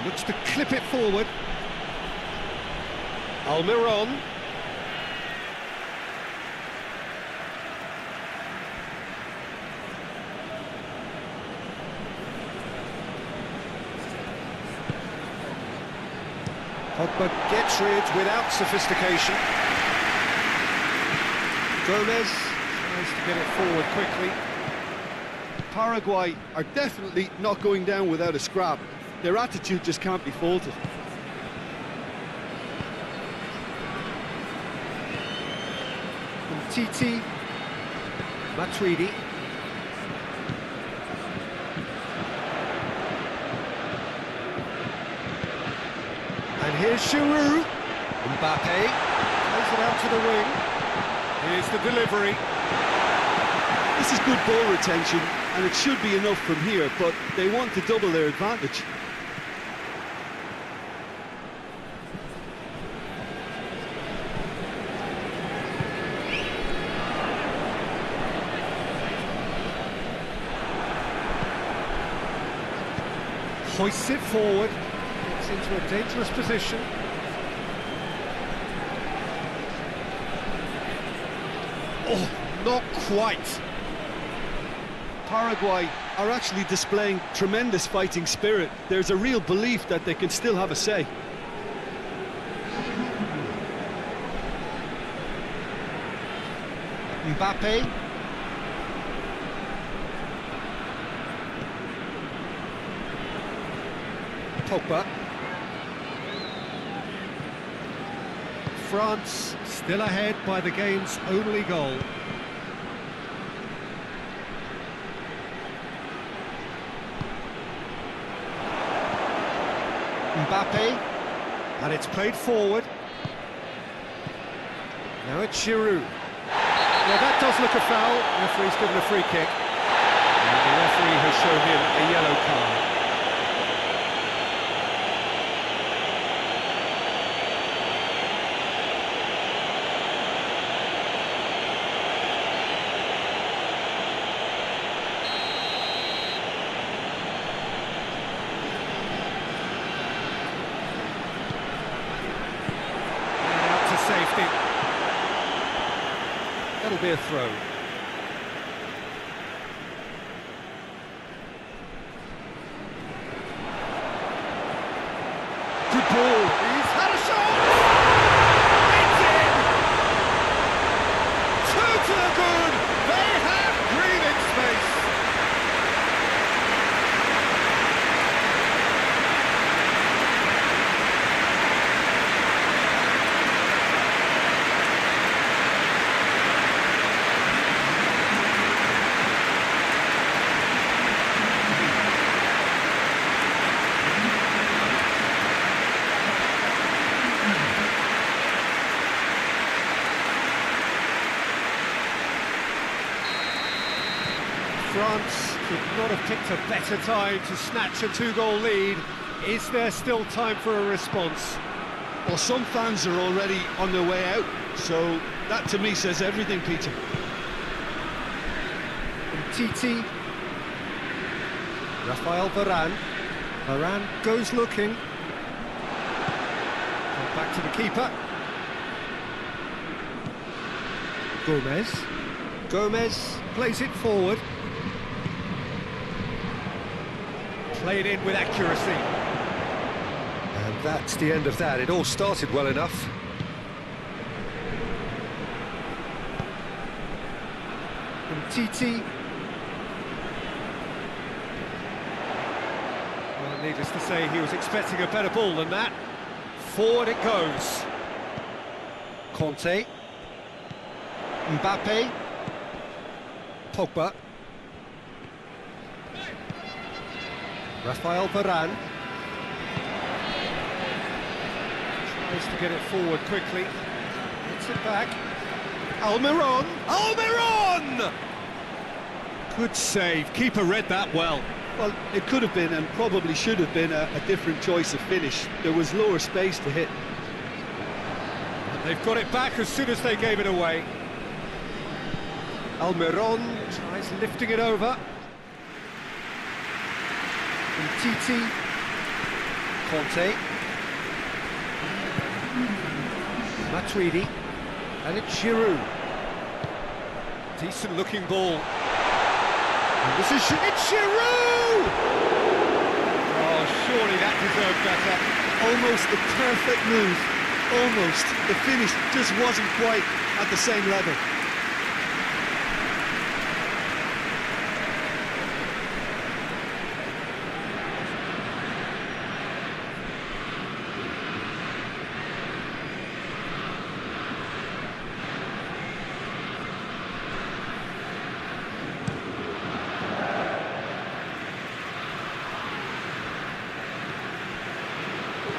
Looks to clip it forward. Almiron. Pogba gets rid without sophistication. Gomez tries to get it forward quickly. Paraguay are definitely not going down without a scrap. Their attitude just can't be faulted. Titi, Matuidi. And here's Giroud. Mbappe plays it out to the wing. Here's the delivery. This is good ball retention, and it should be enough from here, but they want to double their advantage. Hoists it forward, gets into a dangerous position. Oh, not quite. Paraguay are actually displaying tremendous fighting spirit. There's a real belief that they can still have a say. Mbappe. Pogba. France still ahead by the game's only goal. Mbappe, and it's played forward. Now it's Giroud. Well, that does look a foul. The referee's given a free kick. And the referee has shown him a yellow card. Safety. That'll be a throw. Good ball. He's had a shot. It's in. Two to the good. They have breathing space. France could not have picked a better time to snatch a two-goal lead. Is there still time for a response? Well, some fans are already on their way out, so that to me says everything, Peter. Titi. Rafael Varane. Varane goes looking. Back to the keeper. Gomez. Gomez plays it forward. Played in with accuracy. And that's the end of that. It all started well enough. And Titi. Well, needless to say, he was expecting a better ball than that. Forward it goes. Conte. Mbappe. Pogba. Rafael Varane. Tries to get it forward quickly. Gets it back. Almiron. Almiron! Good save. Keeper read that well. Well, it could have been and probably should have been a different choice of finish. There was lower space to hit. And they've got it back as soon as they gave it away. Almiron tries lifting it over. And Titi. Conte. Matuidi. And it's Giroud. Decent looking ball. And this is it's Giroud! Oh, Surely that deserved better. Almost the perfect move. Almost. The finish just wasn't quite at the same level.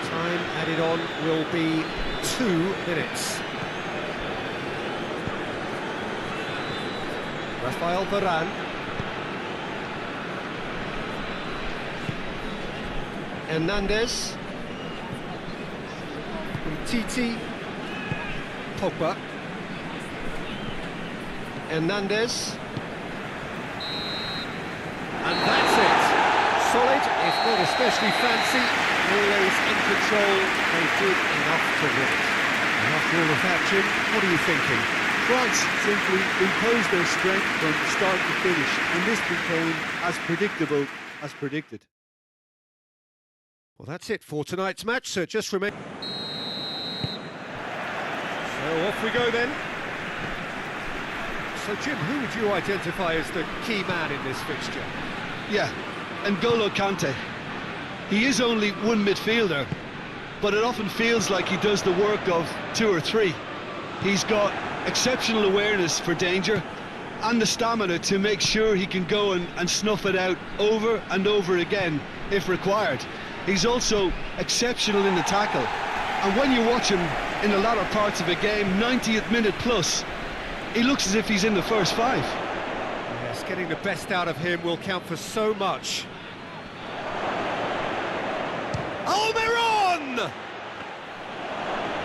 Time added on will be 2 minutes. Rafael Varane. Hernandez. Titi. Pogba. Hernandez. And that's it. Solid, if not especially fancy, always in control. They did enough to win it. And after all of that, Jim, what are you thinking? France simply imposed their strength from start to finish, and this became as predictable as predicted. Well, that's it for tonight's match, so just remain... So off we go then. So Jim, who would you identify as the key man in this fixture? Yeah, N'Golo Kante. He is only one midfielder, but it often feels like he does the work of 2 or 3. He's got exceptional awareness for danger and the stamina to make sure he can go and snuff it out over and over again if required. He's also exceptional in the tackle, and when you watch him in the latter parts of a game, 90th minute plus, he looks as if he's in the first 5. Yes, getting the best out of him will count for so much. Almiron!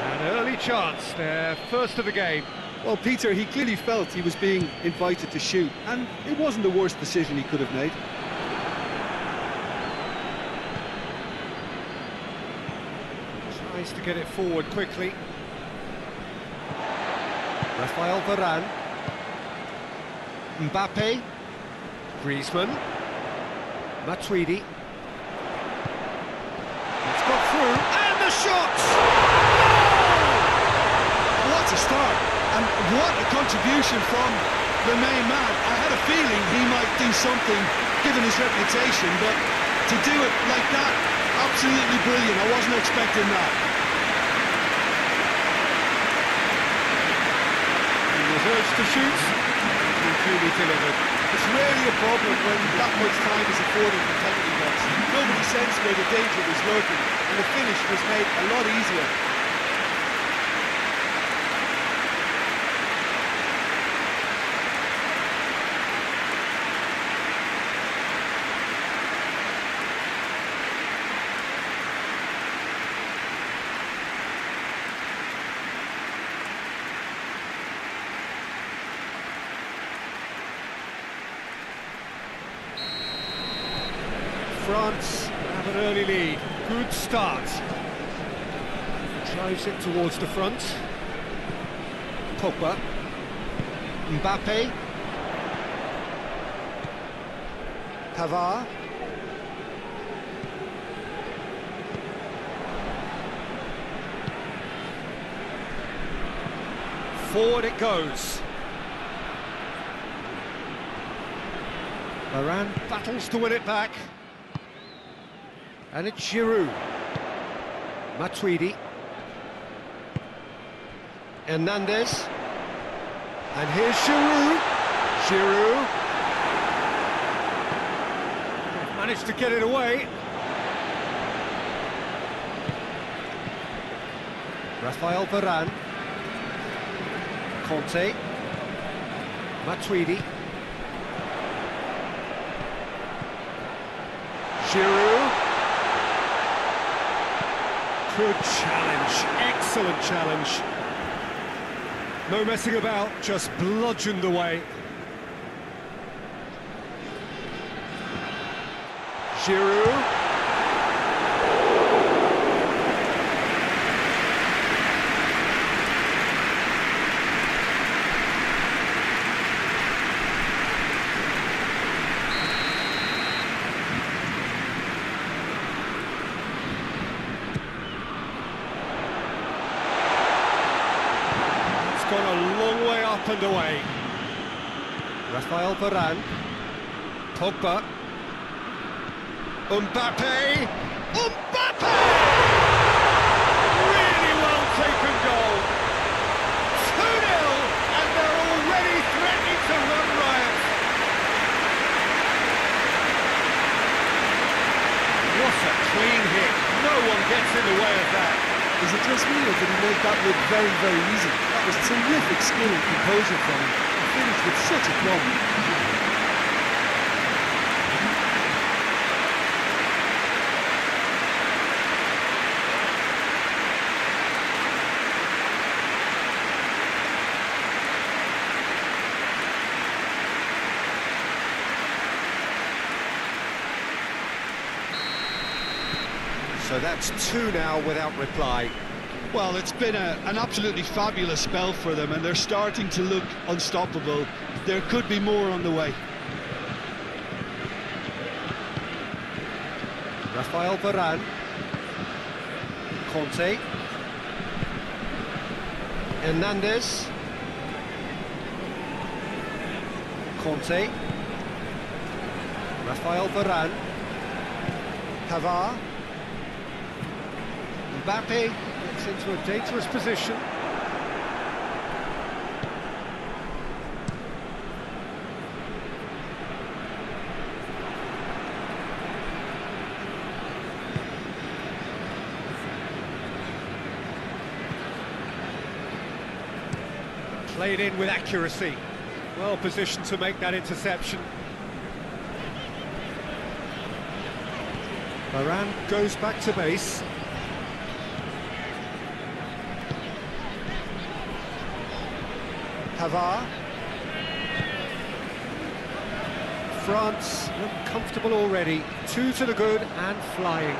An early chance, their first of the game. Well, Peter, he clearly felt he was being invited to shoot, and it wasn't the worst decision he could have made. Tries to get it forward quickly. Rafael Varane. Mbappe. Griezmann. Matuidi. It's got through, and the shot! What a start, and what a contribution from the main man. I had a feeling he might do something, given his reputation, but to do it like that, absolutely brilliant. I wasn't expecting that. He was urged to shoot, he truly delivered. It's rarely a problem when that much time is afforded in the penalty box. Nobody sensed where the danger was lurking, and the finish was made a lot easier. France have an early lead. Good start. Drives it towards the front. Pogba. Mbappe. Pavard. Forward it goes. Varane battles to win it back. And it's Giroud. Matuidi. Hernandez. And here's Giroud. Giroud. Managed to get it away. Rafael Varane. Conte. Matuidi. Giroud. Good challenge, excellent challenge. No messing about, just bludgeoned away. Giroud. up and away. Rafael Varane. Pogba. Mbappe! Mbappe! Really well taken goal. 2-0, and they're already threatening to run riot. What a clean hit. No one gets in the way of that. Is it just me, or did he make that look very, very easy? That was terrific skill and composure from him. He finished with such a quality. So that's 2 now without reply. Well, it's been an absolutely fabulous spell for them, and they're starting to look unstoppable. There could be more on the way. Rafael Varane. Conte. Hernandez. Conte. Rafael Varane. Pavard. Mbappe gets into a dangerous position. Played in with accuracy. Well positioned to make that interception. Varane goes back to base. Pavard. France look comfortable already. 2 to the good and flying.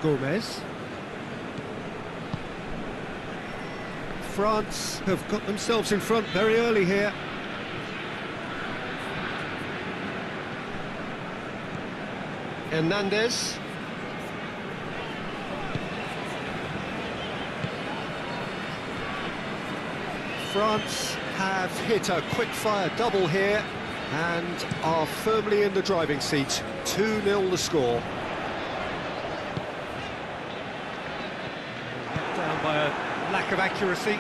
Gomez. France have got themselves in front very early here. Hernandez. France have hit a quick-fire double here and are firmly in the driving seat. 2-0 the score. Let down by a lack of accuracy.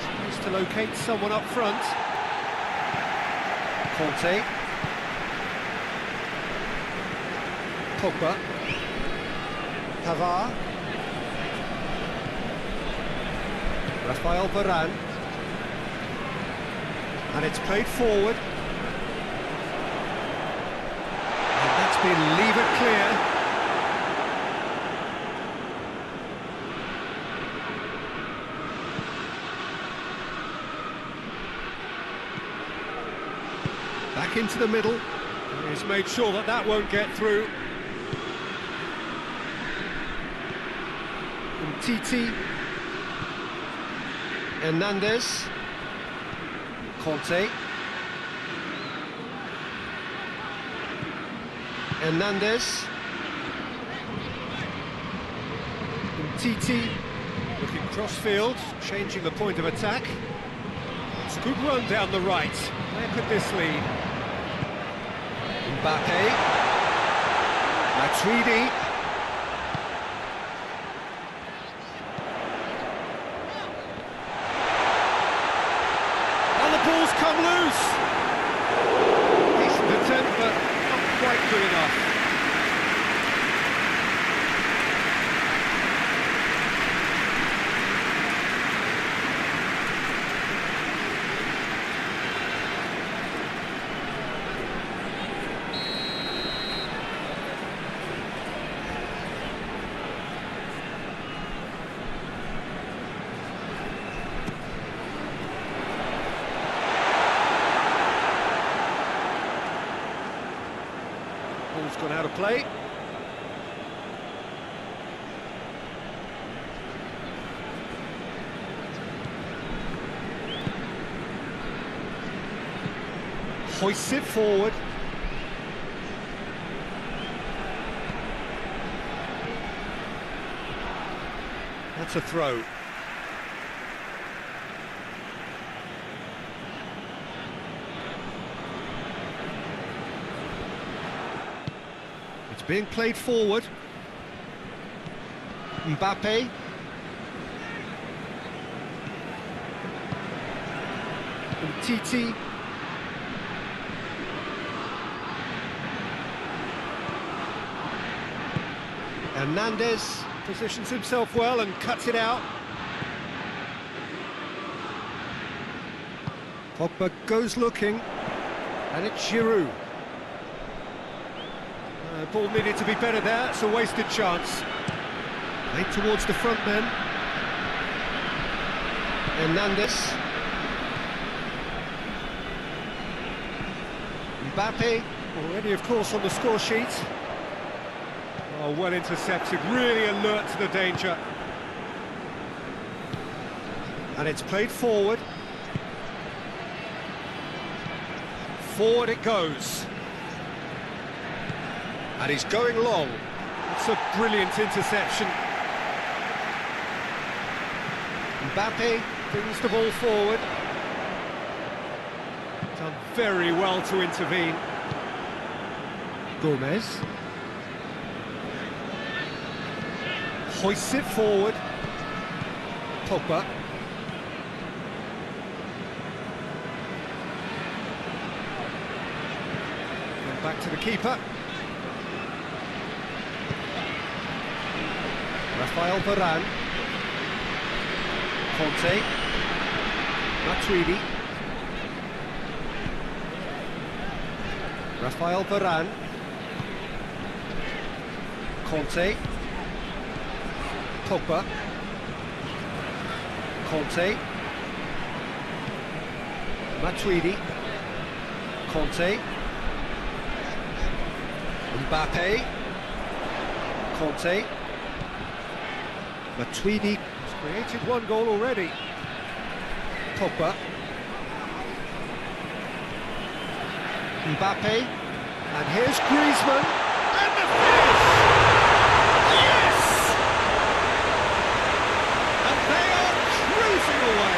Supposed to locate someone up front. Conte. Pogba. Pavard. Rafael Varane. And it's played forward. And that's been levered clear. Back into the middle. He's made sure that that won't get through. Titi. Hernandez. Conte. Hernandez. Titi. Looking cross-field, changing the point of attack. It's a good run down the right. Where could this lead? Mbappe. Matuidi. Ball's come loose. Decent attempt, but not quite good enough. Ball's gone out of play. Hoists it forward. That's a throw. It's being played forward. Mbappe. Titi. Hernandez positions himself well and cuts it out. Pogba goes looking, and it's Giroud. Ball needed to be better there, it's a wasted chance. Played towards the front men. Hernandez. Mbappe, already of course on the score sheet. Oh, well intercepted, really alert to the danger. And it's played forward. Forward it goes. And he's going long. It's a brilliant interception. Mbappe brings the ball forward. Done very well to intervene. Gomez. Hoists it forward. Pogba. And back to the keeper. Rafael Varane. Conte. Matuidi. Rafael Varane. Conte. Pogba. Conte. Matuidi. Conte. Mbappe. Conte. Matuidi has created one goal already. Pogba. Mbappe. And here's Griezmann. And the finish! Yes! And they are cruising away.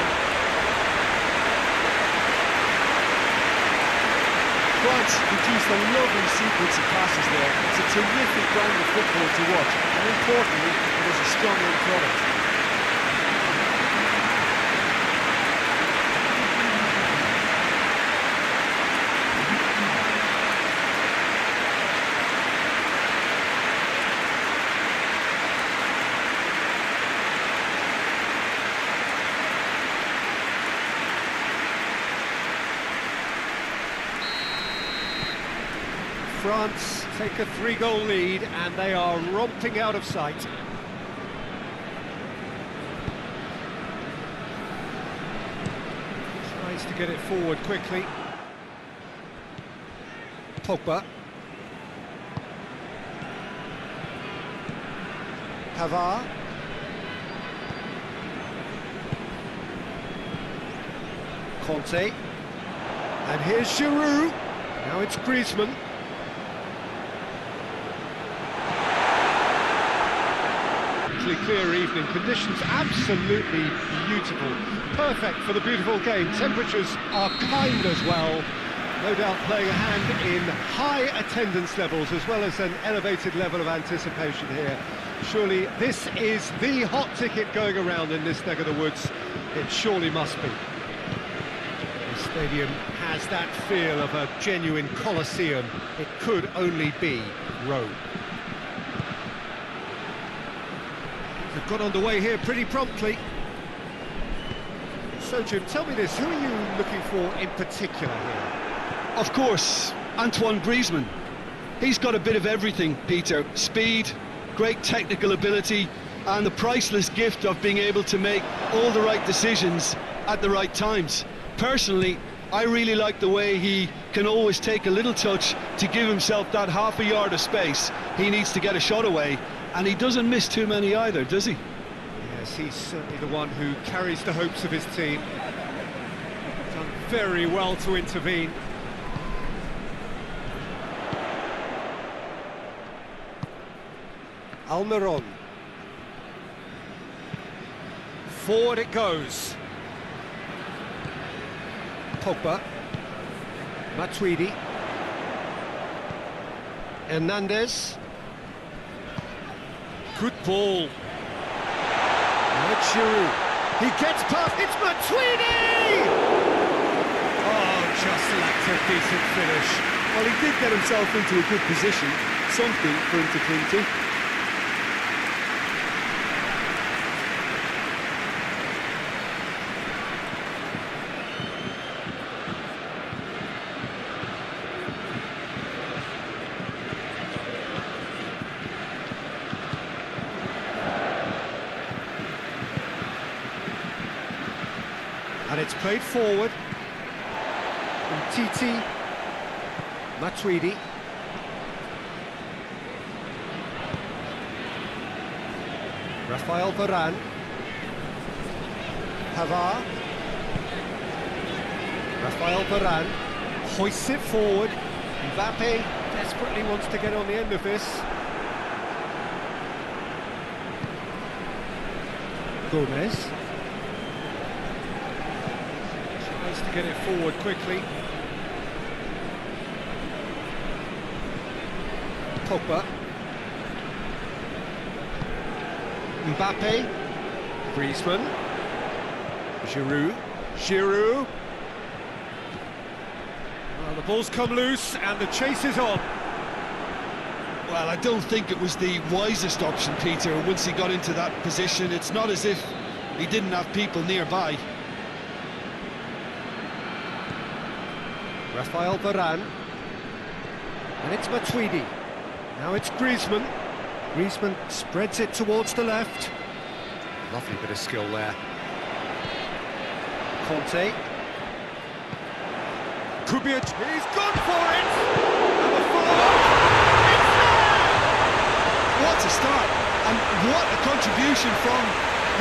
France produced a lovely sequence of passes there. It's a terrific brand of football to watch, and importantly, it is a strong end product. France take a 3-goal lead and they are romping out of sight. Tries to get it forward quickly. Pogba. Pavard. Conte. And here's Giroud. Now it's Griezmann. Clear evening, conditions absolutely beautiful, perfect for the beautiful game. Temperatures are kind as well, no doubt playing a hand in high attendance levels as well as an elevated level of anticipation here. Surely this is the hot ticket going around in this neck of the woods. It surely must be. The stadium has that feel of a genuine Colosseum. It could only be Rome. They've got underway here pretty promptly. So, Jim, tell me this, who are you looking for in particular here? Of course, Antoine Griezmann. He's got a bit of everything, Peter. Speed, great technical ability, and the priceless gift of being able to make all the right decisions at the right times. Personally, I really like the way he can always take a little touch to give himself that half a yard of space he needs to get a shot away. And he doesn't miss too many either, does he? Yes, he's certainly the one who carries the hopes of his team. Done very well to intervene. Almiron. Forward it goes. Pogba. Matuidi. Hernandez. Good ball. Now it's Giroud. He gets past. It's Matuidi! Oh, just lacked a decent finish. Well, he did get himself into a good position, something for him to cling to. And it's played forward. Titi. Matuidi. Rafael Varane. Pavard. Rafael Varane hoists it forward. Mbappe desperately wants to get on the end of this. Gomez. Tries to get it forward quickly. Pogba. Mbappe. Griezmann. Giroud. Well, the ball's come loose and the chase is on. Well, I don't think it was the wisest option, Peter, once he got into that position. It's not as if he didn't have people nearby. Rafael Varane. And it's Matuidi. Now it's Griezmann. Griezmann spreads it towards the left. Lovely bit of skill there. Conte. Kubic, he's gone for it! And the follow-up, it's there! What a start, and what a contribution from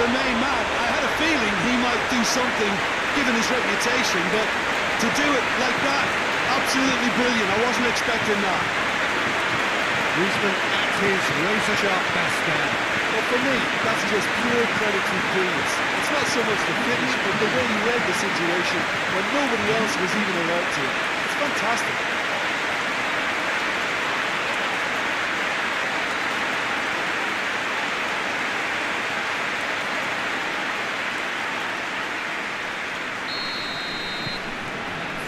the main man. I had a feeling he might do something, given his reputation, but to do it like that, absolutely brilliant. I wasn't expecting that. Griezmann at his razor-sharp best there. Well, for me, that's just pure credit to genius. It's not so much the finish, but the way he read the situation when nobody else was even allowed to. It's fantastic.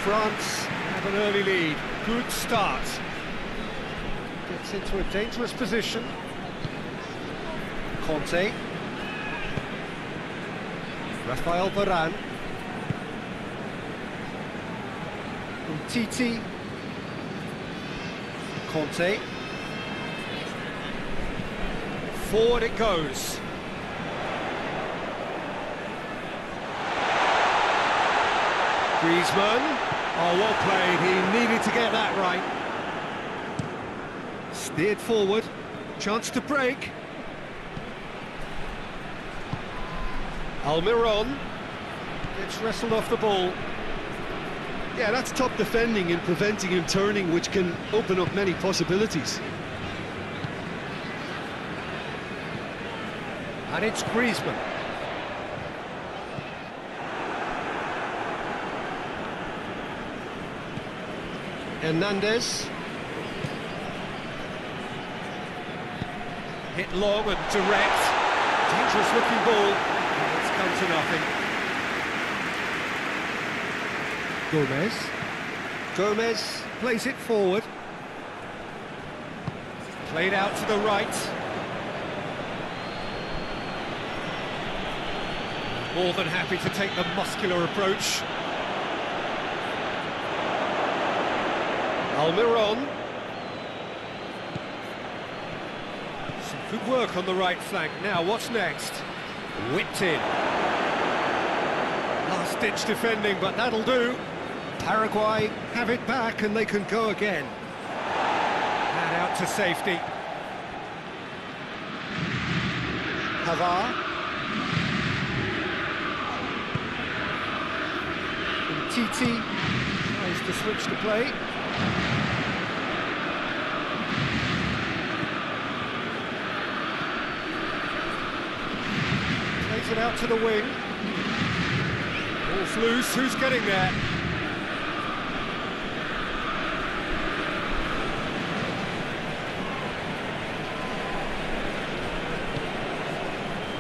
France have an early lead. Good start. Gets into a dangerous position. Conte. Rafael Varane. Titi. Conte. Forward it goes. Griezmann. Oh, well played. He needed to get that right. Steered forward. Chance to break. Almiron gets wrestled off the ball. Yeah, that's top defending and preventing him turning, which can open up many possibilities. And it's Griezmann. Hernandez. Hit long and direct. Dangerous looking ball. It's come to nothing. Gomez plays it forward. Played out to the right. More than happy to take the muscular approach. Almiron. Some good work on the right flank. Now, what's next? Whipped in. Last-ditch defending, but that'll do. Paraguay have it back and they can go again. And out to safety. Pavard. And Titi tries to switch the play. Plays Plays it out to the wing. Ball's loose, who's getting there?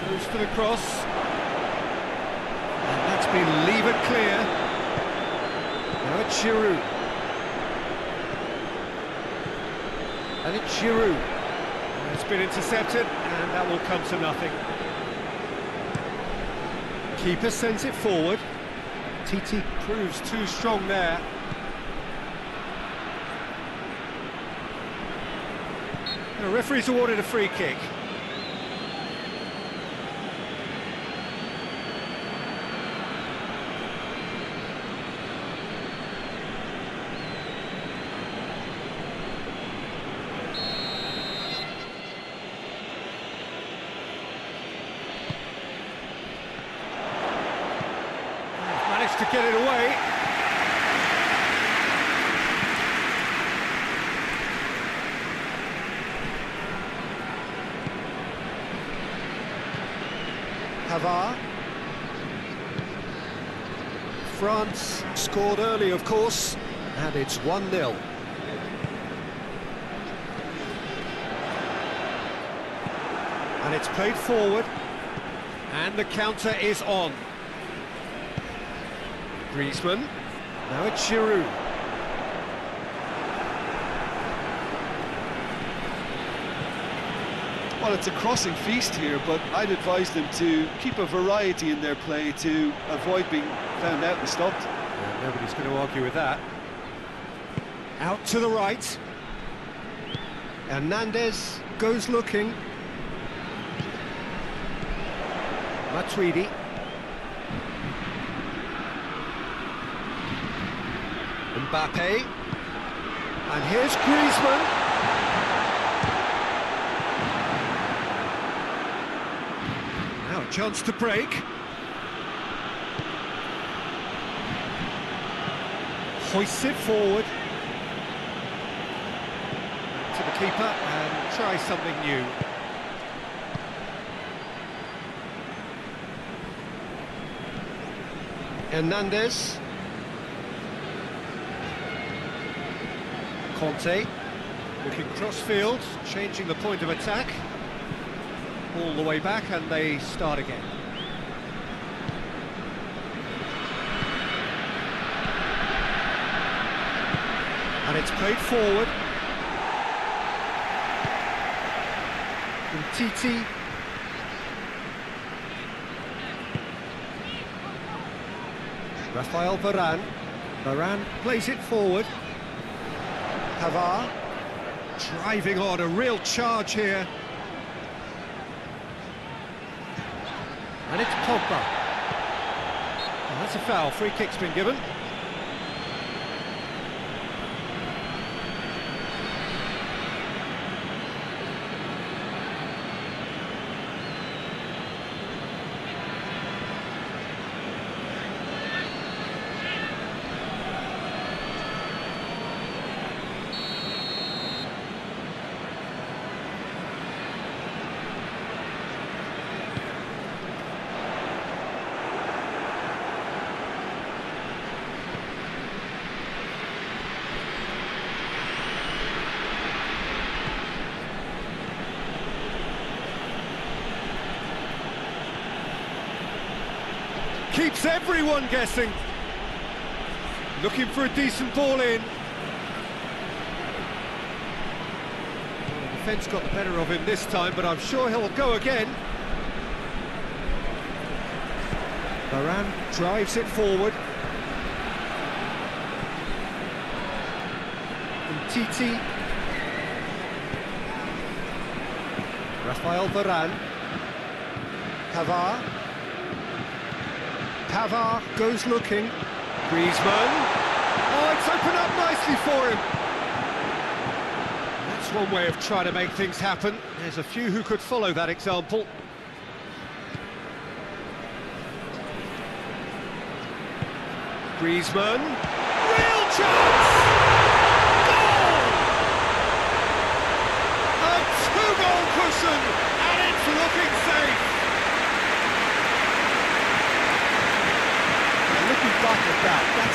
Goes for the cross. And that's been levered clear. Now it's Giroud. And it's Giroud. And it's been intercepted, and that will come to nothing. Keeper sends it forward. TT proves too strong there. The referee's awarded a free kick. To get it away. Pavard. France scored early, of course, and it's 1-0. And it's played forward, and the counter is on. Griezmann, now it's Giroud. Well, it's a crossing feast here, but I'd advise them to keep a variety in their play to avoid being found out and stopped. Yeah, nobody's going to argue with that. Out to the right. Hernandez goes looking. Matuidi. Mbappe, and here's Griezmann. Now a chance to break. Hoists it forward to the keeper and try something new. Hernandez. Conte, looking cross-field, changing the point of attack. All the way back, and they start again. And it's played forward. Titi. Rafael Varane. Varane plays it forward. Pavard, driving on, a real charge here. And it's Pogba. And that's a foul, free kick's been given. Keeps everyone guessing. Looking for a decent ball in. The defence got the better of him this time, but I'm sure he'll go again. Varane drives it forward. And Titi. Rafael Varane. Pavard. Pavard goes looking. Griezmann. Oh, it's opened up nicely for him. That's one way of trying to make things happen. There's a few who could follow that example. Griezmann. Real chance! Goal! A two-goal cushion, and it's looking safe.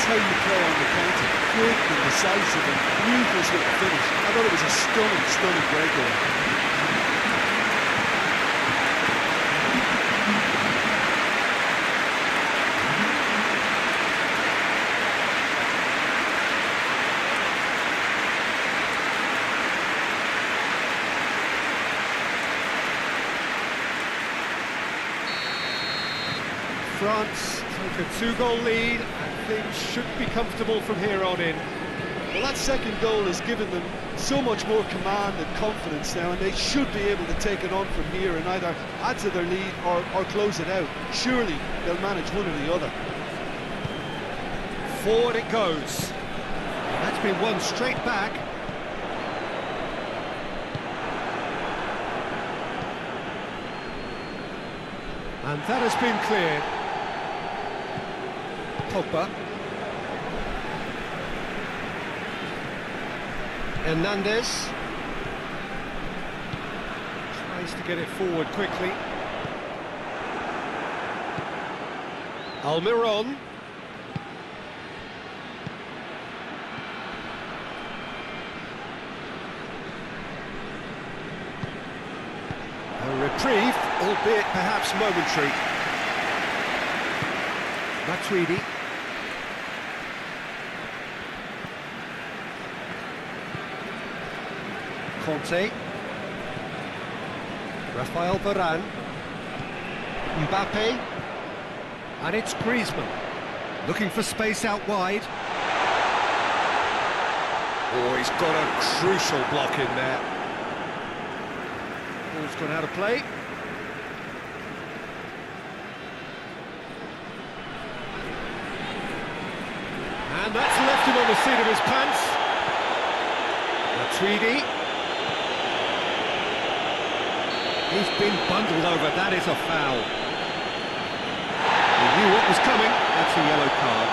That's how you play on the counter. Quick and decisive and ruthless with the finish. I thought it was a stunning, stunning breakaway. France take a two-goal lead, and things should be comfortable from here on in. Well, that second goal has given them so much more command and confidence now, and they should be able to take it on from here and either add to their lead or close it out. Surely they'll manage one or the other. Forward it goes. That's been won straight back. And that has been cleared. Pogba. Hernandez. Tries to get it forward quickly. Almiron. A reprieve, albeit perhaps momentary. Matuidi. Conte. Rafael Varane. Mbappe. And it's Griezmann. Looking for space out wide. Oh, he's got a crucial block in there. Ball's gone out of play. And that's left him on the seat of his pants. Matuidi. He's been bundled over, that is a foul. He knew what was coming, that's a yellow card.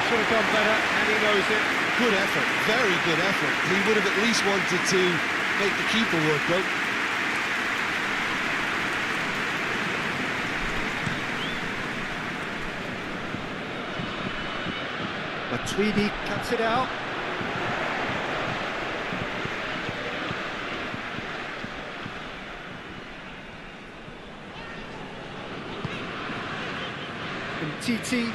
Should have done better, and he knows it. Good effort, very good effort. He would have at least wanted to make the keeper work, though. Matuidi cuts it out. Titi.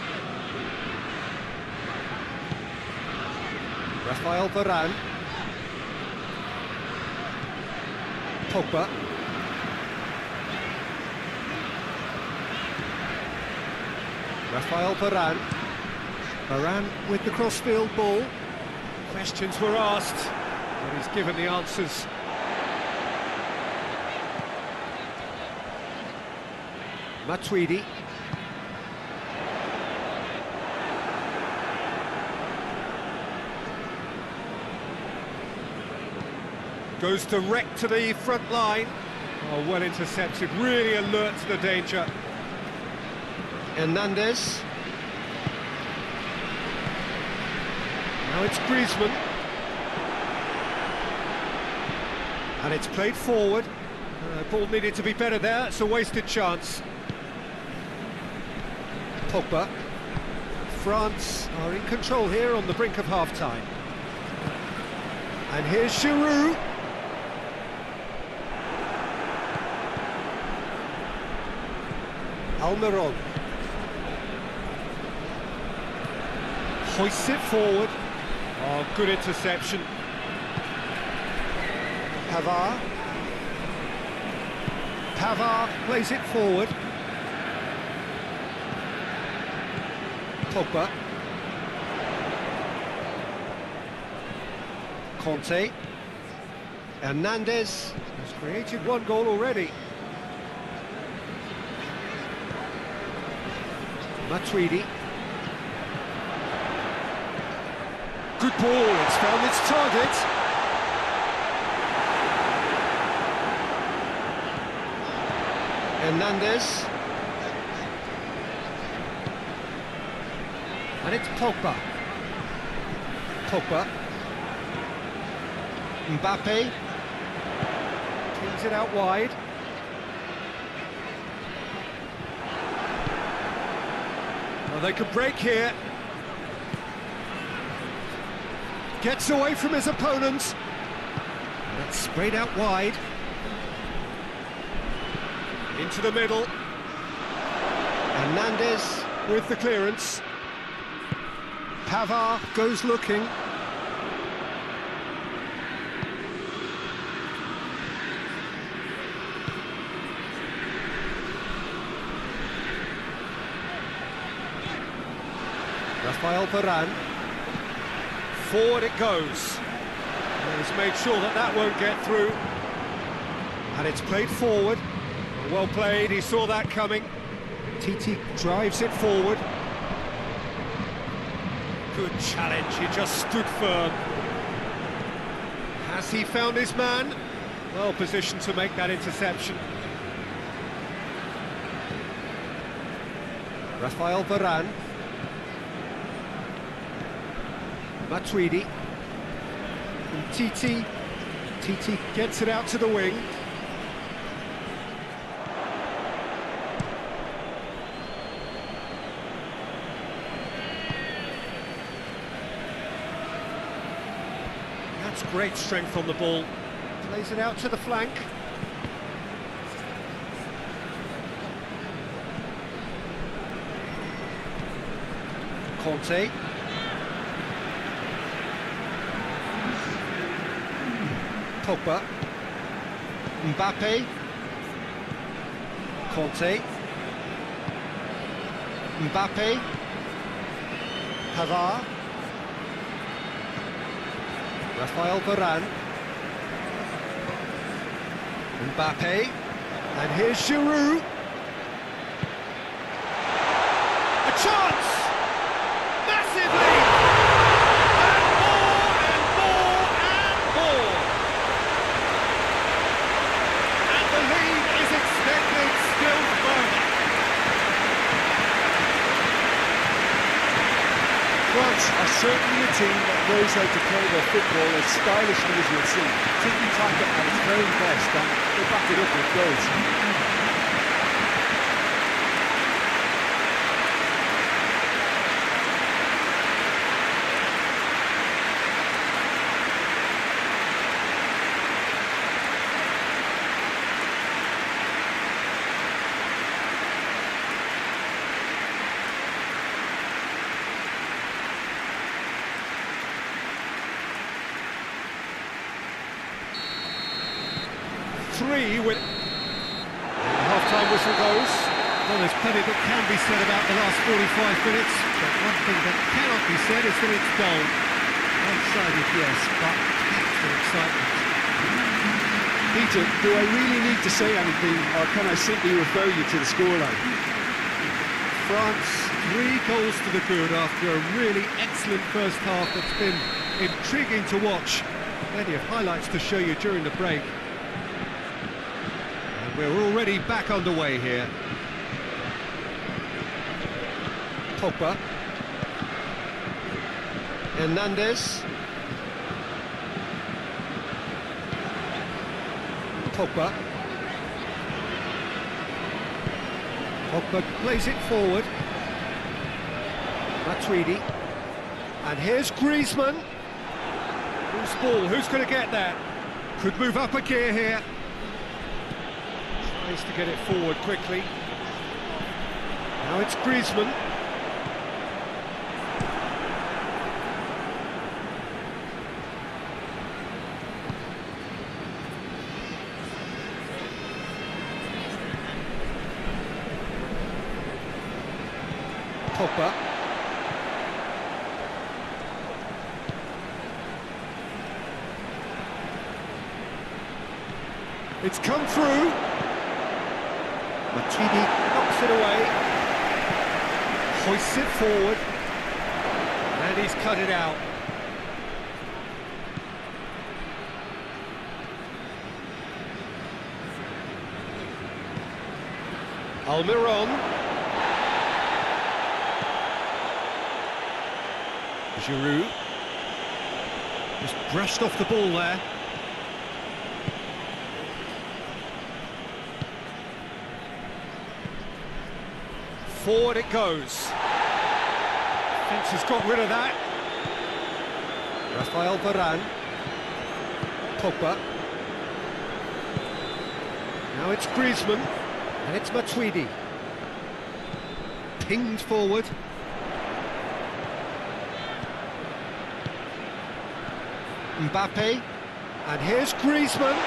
Rafael Varane. Pogba. Rafael Varane. Varane with the crossfield ball. Questions were asked, but he's given the answers. Matuidi. Goes direct to the front line. Oh, well intercepted, really alert to the danger. Hernandez. Now it's Griezmann. And it's played forward. Ball needed to be better there, it's a wasted chance. Pogba. France are in control here on the brink of half-time. And here's Giroud. Almiron hoists it forward. Oh, good interception. Pavard plays it forward. Pogba. Conte. Hernandez has created one goal already. Matuidi. Good ball, it's found its target. Hernandez. And it's Pogba. Pogba. Mbappe. Tees it out wide. Well, they could break here. Gets away from his opponents. That's sprayed out wide. Into the middle. Hernandez with the clearance. Pavard goes looking. Rafael Varane. Forward it goes. And he's made sure that that won't get through. And it's played forward. Well played, he saw that coming. Titi drives it forward. Good challenge, he just stood firm. Has he found his man? Well positioned to make that interception. Rafael Varane. Matuidi. And Titi. Titi gets it out to the wing. That's great strength on the ball. Plays it out to the flank. Conte. Pogba. Mbappe. Conte. Mbappe. Pavard. Rafael Varane. Mbappe. And here's Giroud. A chance! Massive lead! And more and more and more! And the lead is extended still further. France are certainly a team that knows how to play their football as stylishly as you'll see. Tiki-taka at its very best, and they back it up with goals. Three with... Half-time whistle goes. Well, there's plenty that can be said about the last 45 minutes, but one thing that cannot be said is that it's dull. One-sided, yes, but packed with excitement. Peter, do I really need to say anything, or can I simply refer you to the scoreline? France, 3 goals to the good after a really excellent first half that's been intriguing to watch. Plenty of highlights to show you during the break. We're already back underway here. Pogba. Hernandez. Pogba. Pogba plays it forward. Matuidi. And here's Griezmann. Who's ball? Who's going to get that? Could move up a gear here. Tries to get it forward quickly. Now it's Griezmann. Pogba. It's come through. Matuidi knocks it away. Hoists it forward. And he's cut it out. Almiron. Giroud. Just brushed off the ball there. Forward it goes. Fence has got rid of that. Rafael Varane. Pogba. Now it's Griezmann. And it's Matuidi. Pinged forward. Mbappe. And here's Griezmann.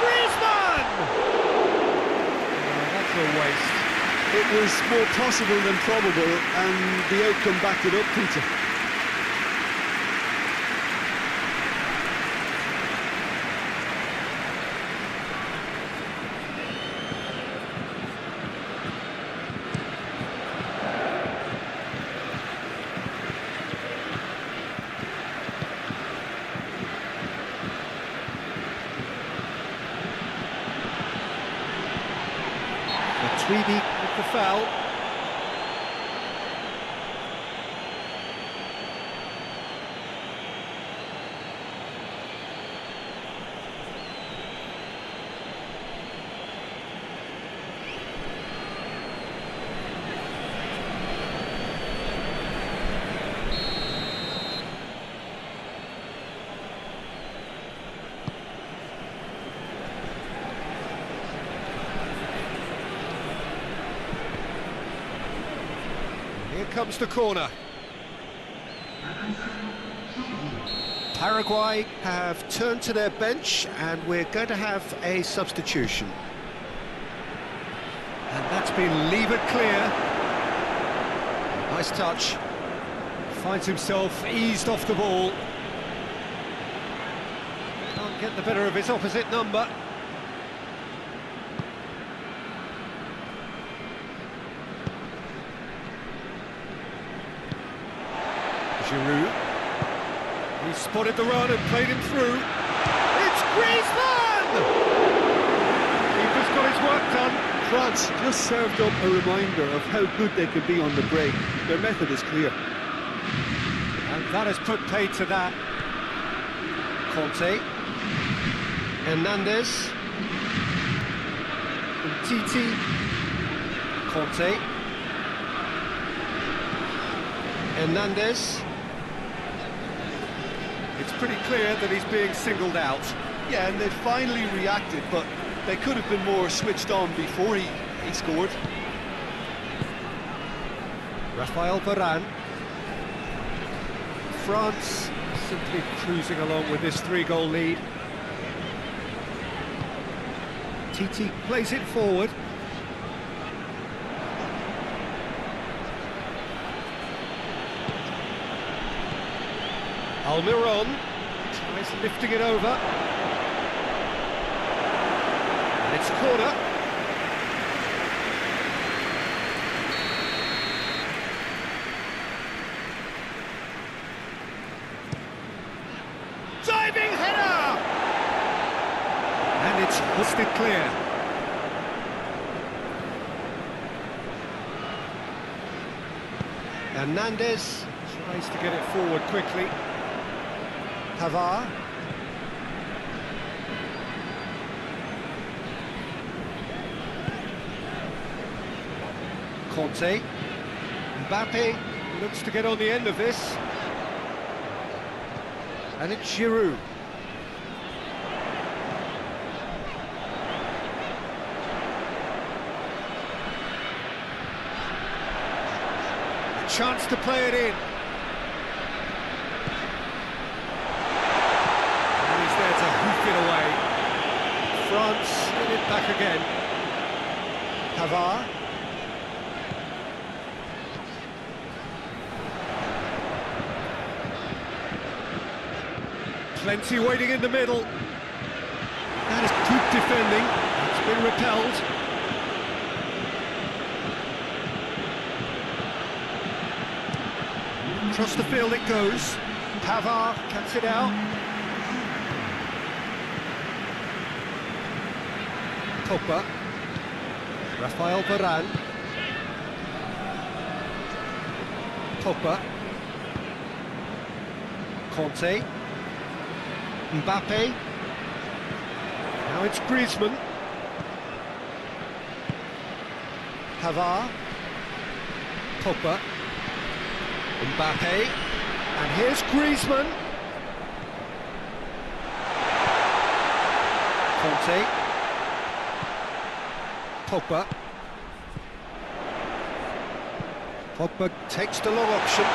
Griezmann! Oh, that's a waste. It was more possible than probable, and the outcome backed it up, Peter. Matuidi with the foul. Here comes the corner. Paraguay have turned to their bench and we're going to have a substitution. And that's been levered clear. Nice touch. Finds himself eased off the ball. Can't get the better of his opposite number. Giroud. He spotted the run and played him through. It's Griezmann! Keeper's got his work done. France just served up a reminder of how good they could be on the break. Their method is clear. And that has put paid to that. Conte. Hernandez. Titi. Conte. Hernandez. It's pretty clear that he's being singled out. Yeah, and they finally reacted, but they could have been more switched on before he scored. Rafael Varane. France simply cruising along with this 3-goal lead. Titi plays it forward. Almiron tries lifting it over. And it's a corner. Diving header! And it's hoisted clear. Hernandez tries to get it forward quickly. Pavard. Conte. Mbappe looks to get on the end of this. And it's Giroud. A chance to play it in. To hoof it away. France get it back again. Pavard. Plenty waiting in the middle. That is good defending. It's been repelled. Across the field it goes. Pavard cuts it out. Pogba. Rafael Varane. Pogba. Conte. Mbappe. Now it's Griezmann. Pavard. Pogba. Mbappe. And here's Griezmann. Conte. Pogba. Pogba takes the long option.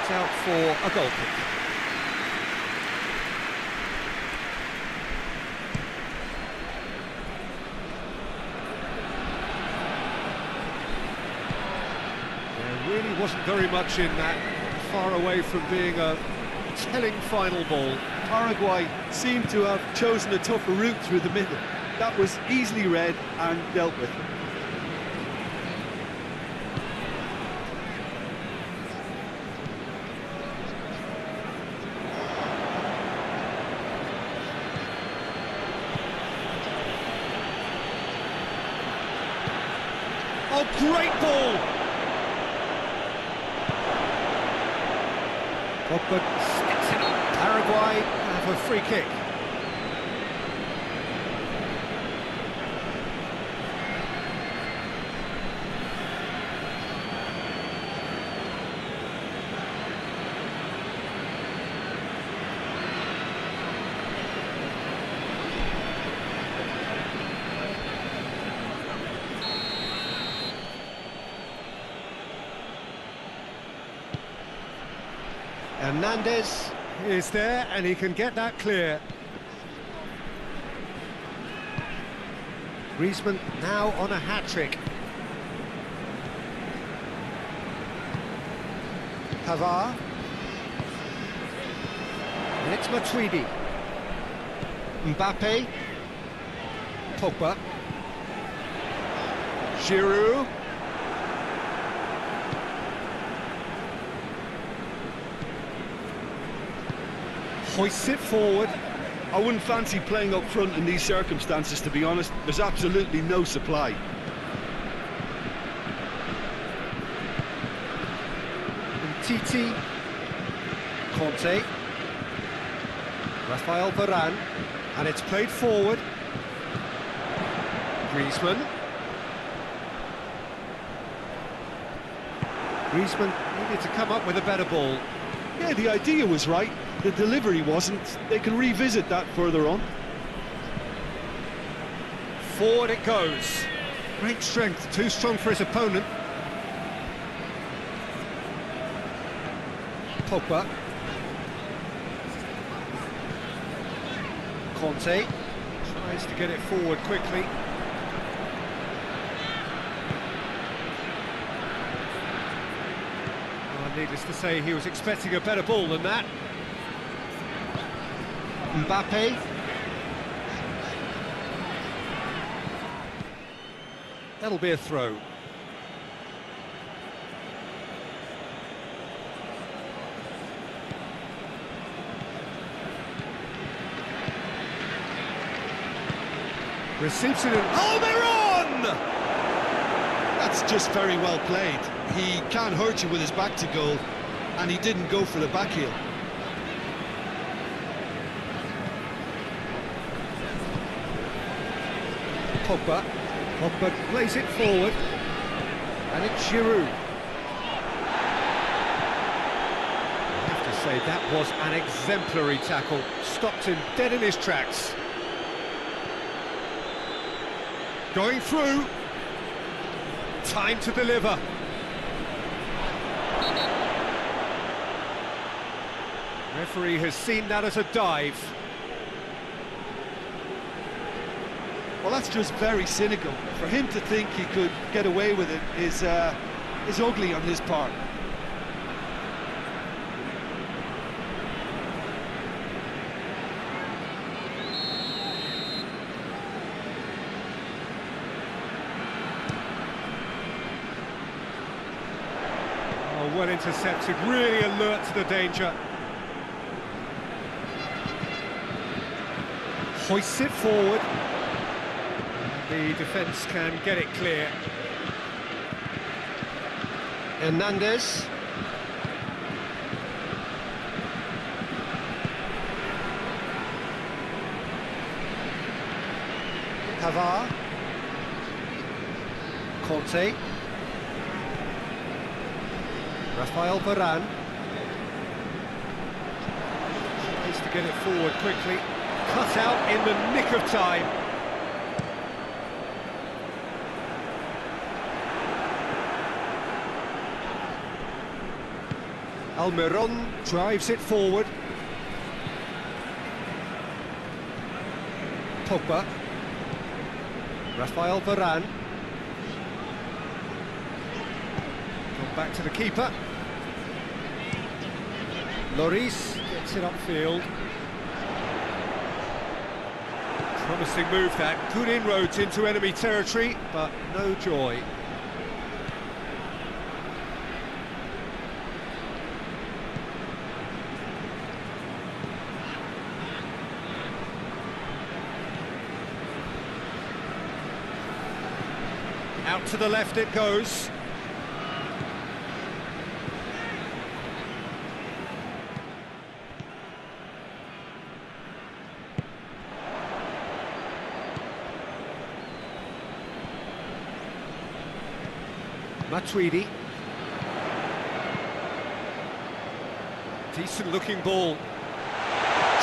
It's out for a goal kick. There really wasn't very much in that, far away from being a telling final ball. Paraguay seemed to have chosen a tougher route through the middle. That was easily read and dealt with. Oh, great ball! Pogba sticks it up. Paraguay have a free kick. Hernandez is there, and he can get that clear. Griezmann now on a hat-trick. Pavard. And it's Matuidi. Mbappe. Pogba. Giroud. Hoists it forward. I wouldn't fancy playing up front in these circumstances, to be honest. There's absolutely no supply. Titi. Conte. Rafael Varane. And it's played forward. Griezmann. Griezmann needed to come up with a better ball. Yeah, the idea was right. The delivery wasn't. They can revisit that further on. Forward it goes. Great strength, too strong for his opponent. Pogba. Conte tries to get it forward quickly. Well, needless to say, he was expecting a better ball than that. Mbappe. That'll be a throw. Receives it in. Oh, they're on! That's just very well played. He can't hurt you with his back to goal, and he didn't go for the back heel. Pogba. Pogba plays it forward. And it's Giroud. I have to say, that was an exemplary tackle. Stopped him dead in his tracks. Going through. Time to deliver. Referee has seen that as a dive. Well, that's just very cynical. For him to think he could get away with it is ugly on his part. well intercepted, really alert to the danger. Hoists it forward. The defence can get it clear. Hernandez. Pavard. Conte. Rafael Varane. Tries to get it forward quickly. Cut out in the nick of time. Almiron drives it forward. Pogba. Rafael Varane. Gone back to the keeper. Lloris gets it upfield. Promising move that. Good inroads into enemy territory, but no joy. Out to the left it goes. Matuidi. Decent looking ball.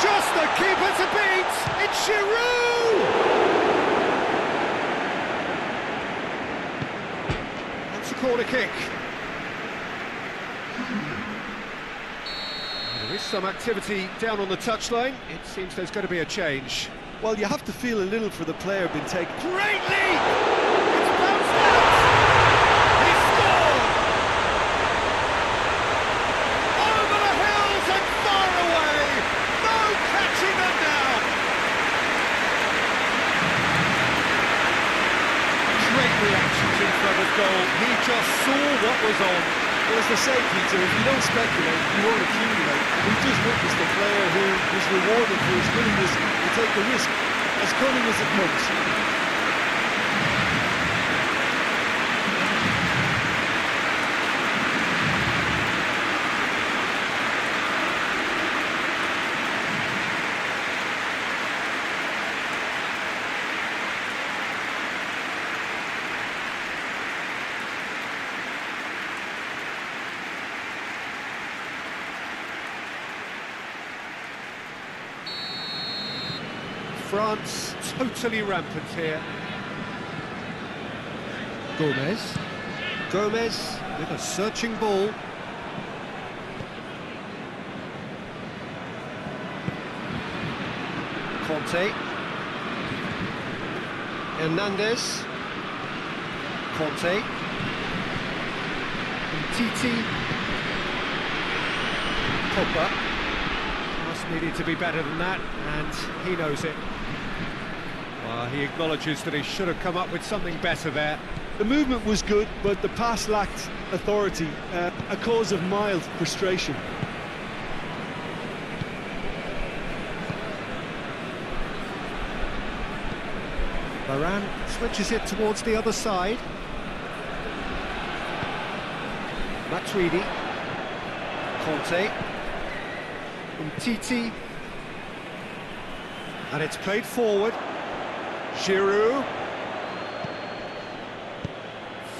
Just the keeper to beat! It's Giroud! That's a corner kick. There is some activity down on the touchline. It seems there's going to be a change. Well, you have to feel a little for the player being taken. Great lead! It's bounced out! He scored! Over the hills and far away! No catching them now! Great reactions in front of goal. He just saw what was on. Well, as they say, Peter, if you don't speculate, you won't accumulate. We just witnessed a player who was rewarded for his willingness to take the risk, as cunning as it comes. France totally rampant here. Gomez. Gomez with a searching ball. Conte. Hernandez. Conte. Titi. Pogba. Pass needed to be better than that, and he knows it. He acknowledges that he should have come up with something better there. The movement was good, but the pass lacked authority, a cause of mild frustration. Varane switches it towards the other side. Matuidi. Conte. Titi. And it's played forward. Giroud.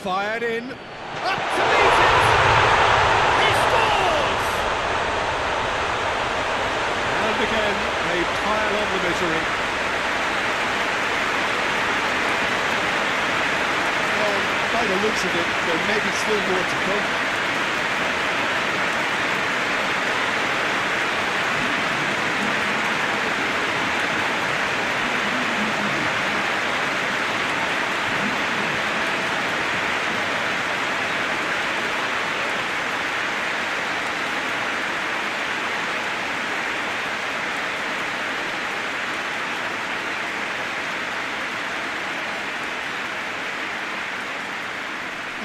Fired in. Up to meet it! He scores! And again, they pile on the misery. Well, by the looks of it, there may be still more to come.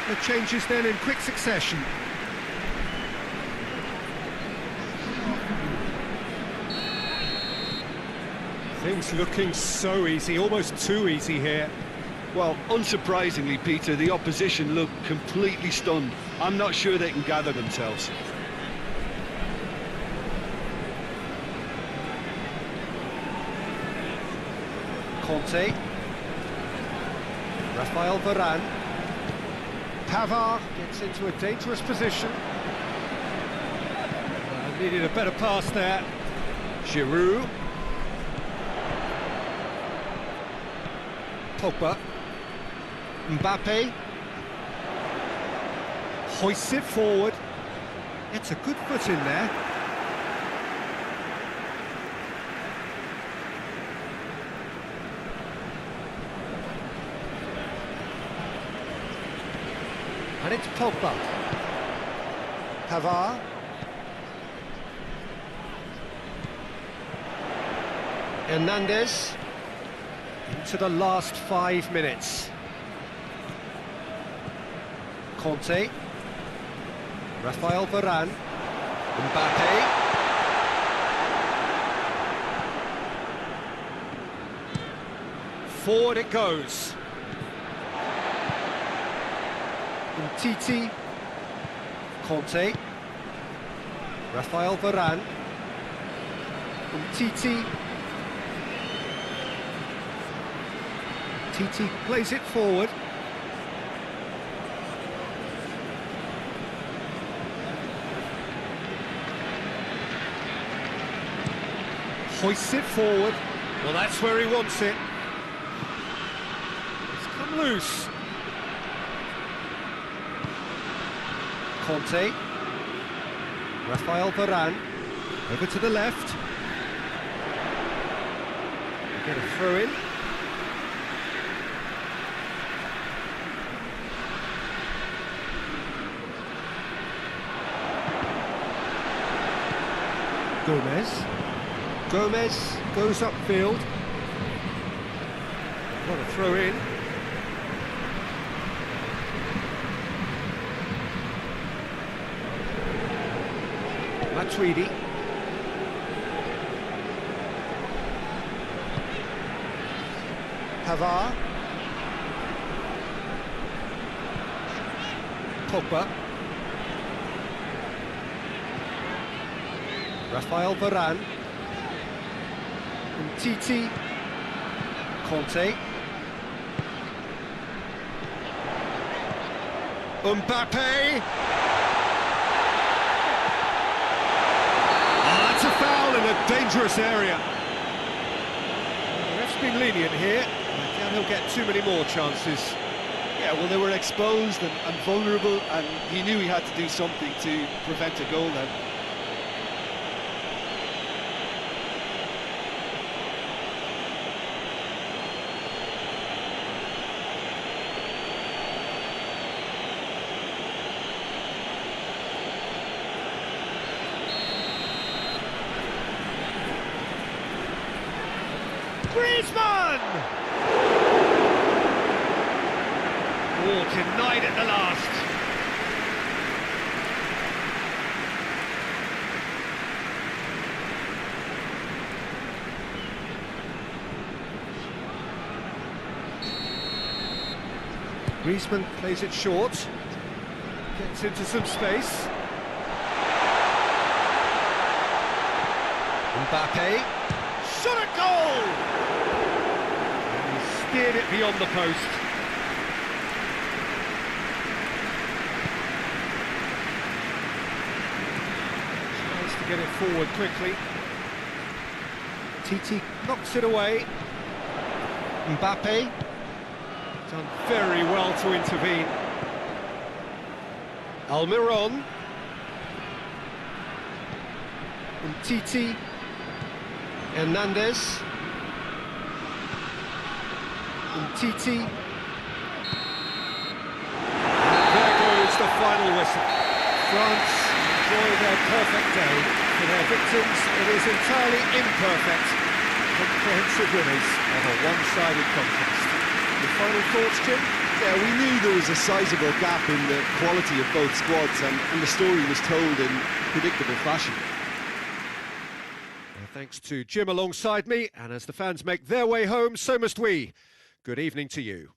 The changes then in quick succession. Things looking so easy, almost too easy here. Well, unsurprisingly, Peter, the opposition look completely stunned. I'm not sure they can gather themselves. Conte. Rafael Varane. Pavard gets into a dangerous position. Needed a better pass there. Giroud. Pogba. Mbappe. Hoists it forward. It's a good foot in there. And it's Pogba. Pavard. Hernandez. Into the last 5 minutes. Conte. Rafael Varane. Mbappe. Forward it goes. Titi. Conte. Rafael Varane. Titi. Titi plays it forward. Hoists it forward. Well, that's where he wants it. It's come loose. Conte. Rafael Varane. Over to the left. Get a throw in. Gomez goes upfield. What a throw in. Matuidi. Pavard. Pogba. Rafael Varane. Titi. Conte. Mbappe. Oh, that's a foul in a dangerous area. The ref's been lenient here. I doubt he'll get too many more chances. Yeah, well, they were exposed and vulnerable, and he knew he had to do something to prevent a goal then. Griezmann! Oh, denied at the last. Griezmann plays it short. Gets into some space. Mbappe. Shot at goal! And he steered it beyond the post. Tries to get it forward quickly. Titi knocks it away. Mbappe. Done very well to intervene. Almiron. Titi. Hernandez. Titi. There goes the final whistle. France enjoy their perfect day. For their victims, it is entirely imperfect. Comprehensive winners of a one-sided contest. Your final thoughts, Jim? Yeah, we knew there was a sizable gap in the quality of both squads, and the story was told in predictable fashion. Thanks to Jim alongside me, and as the fans make their way home, so must we. Good evening to you.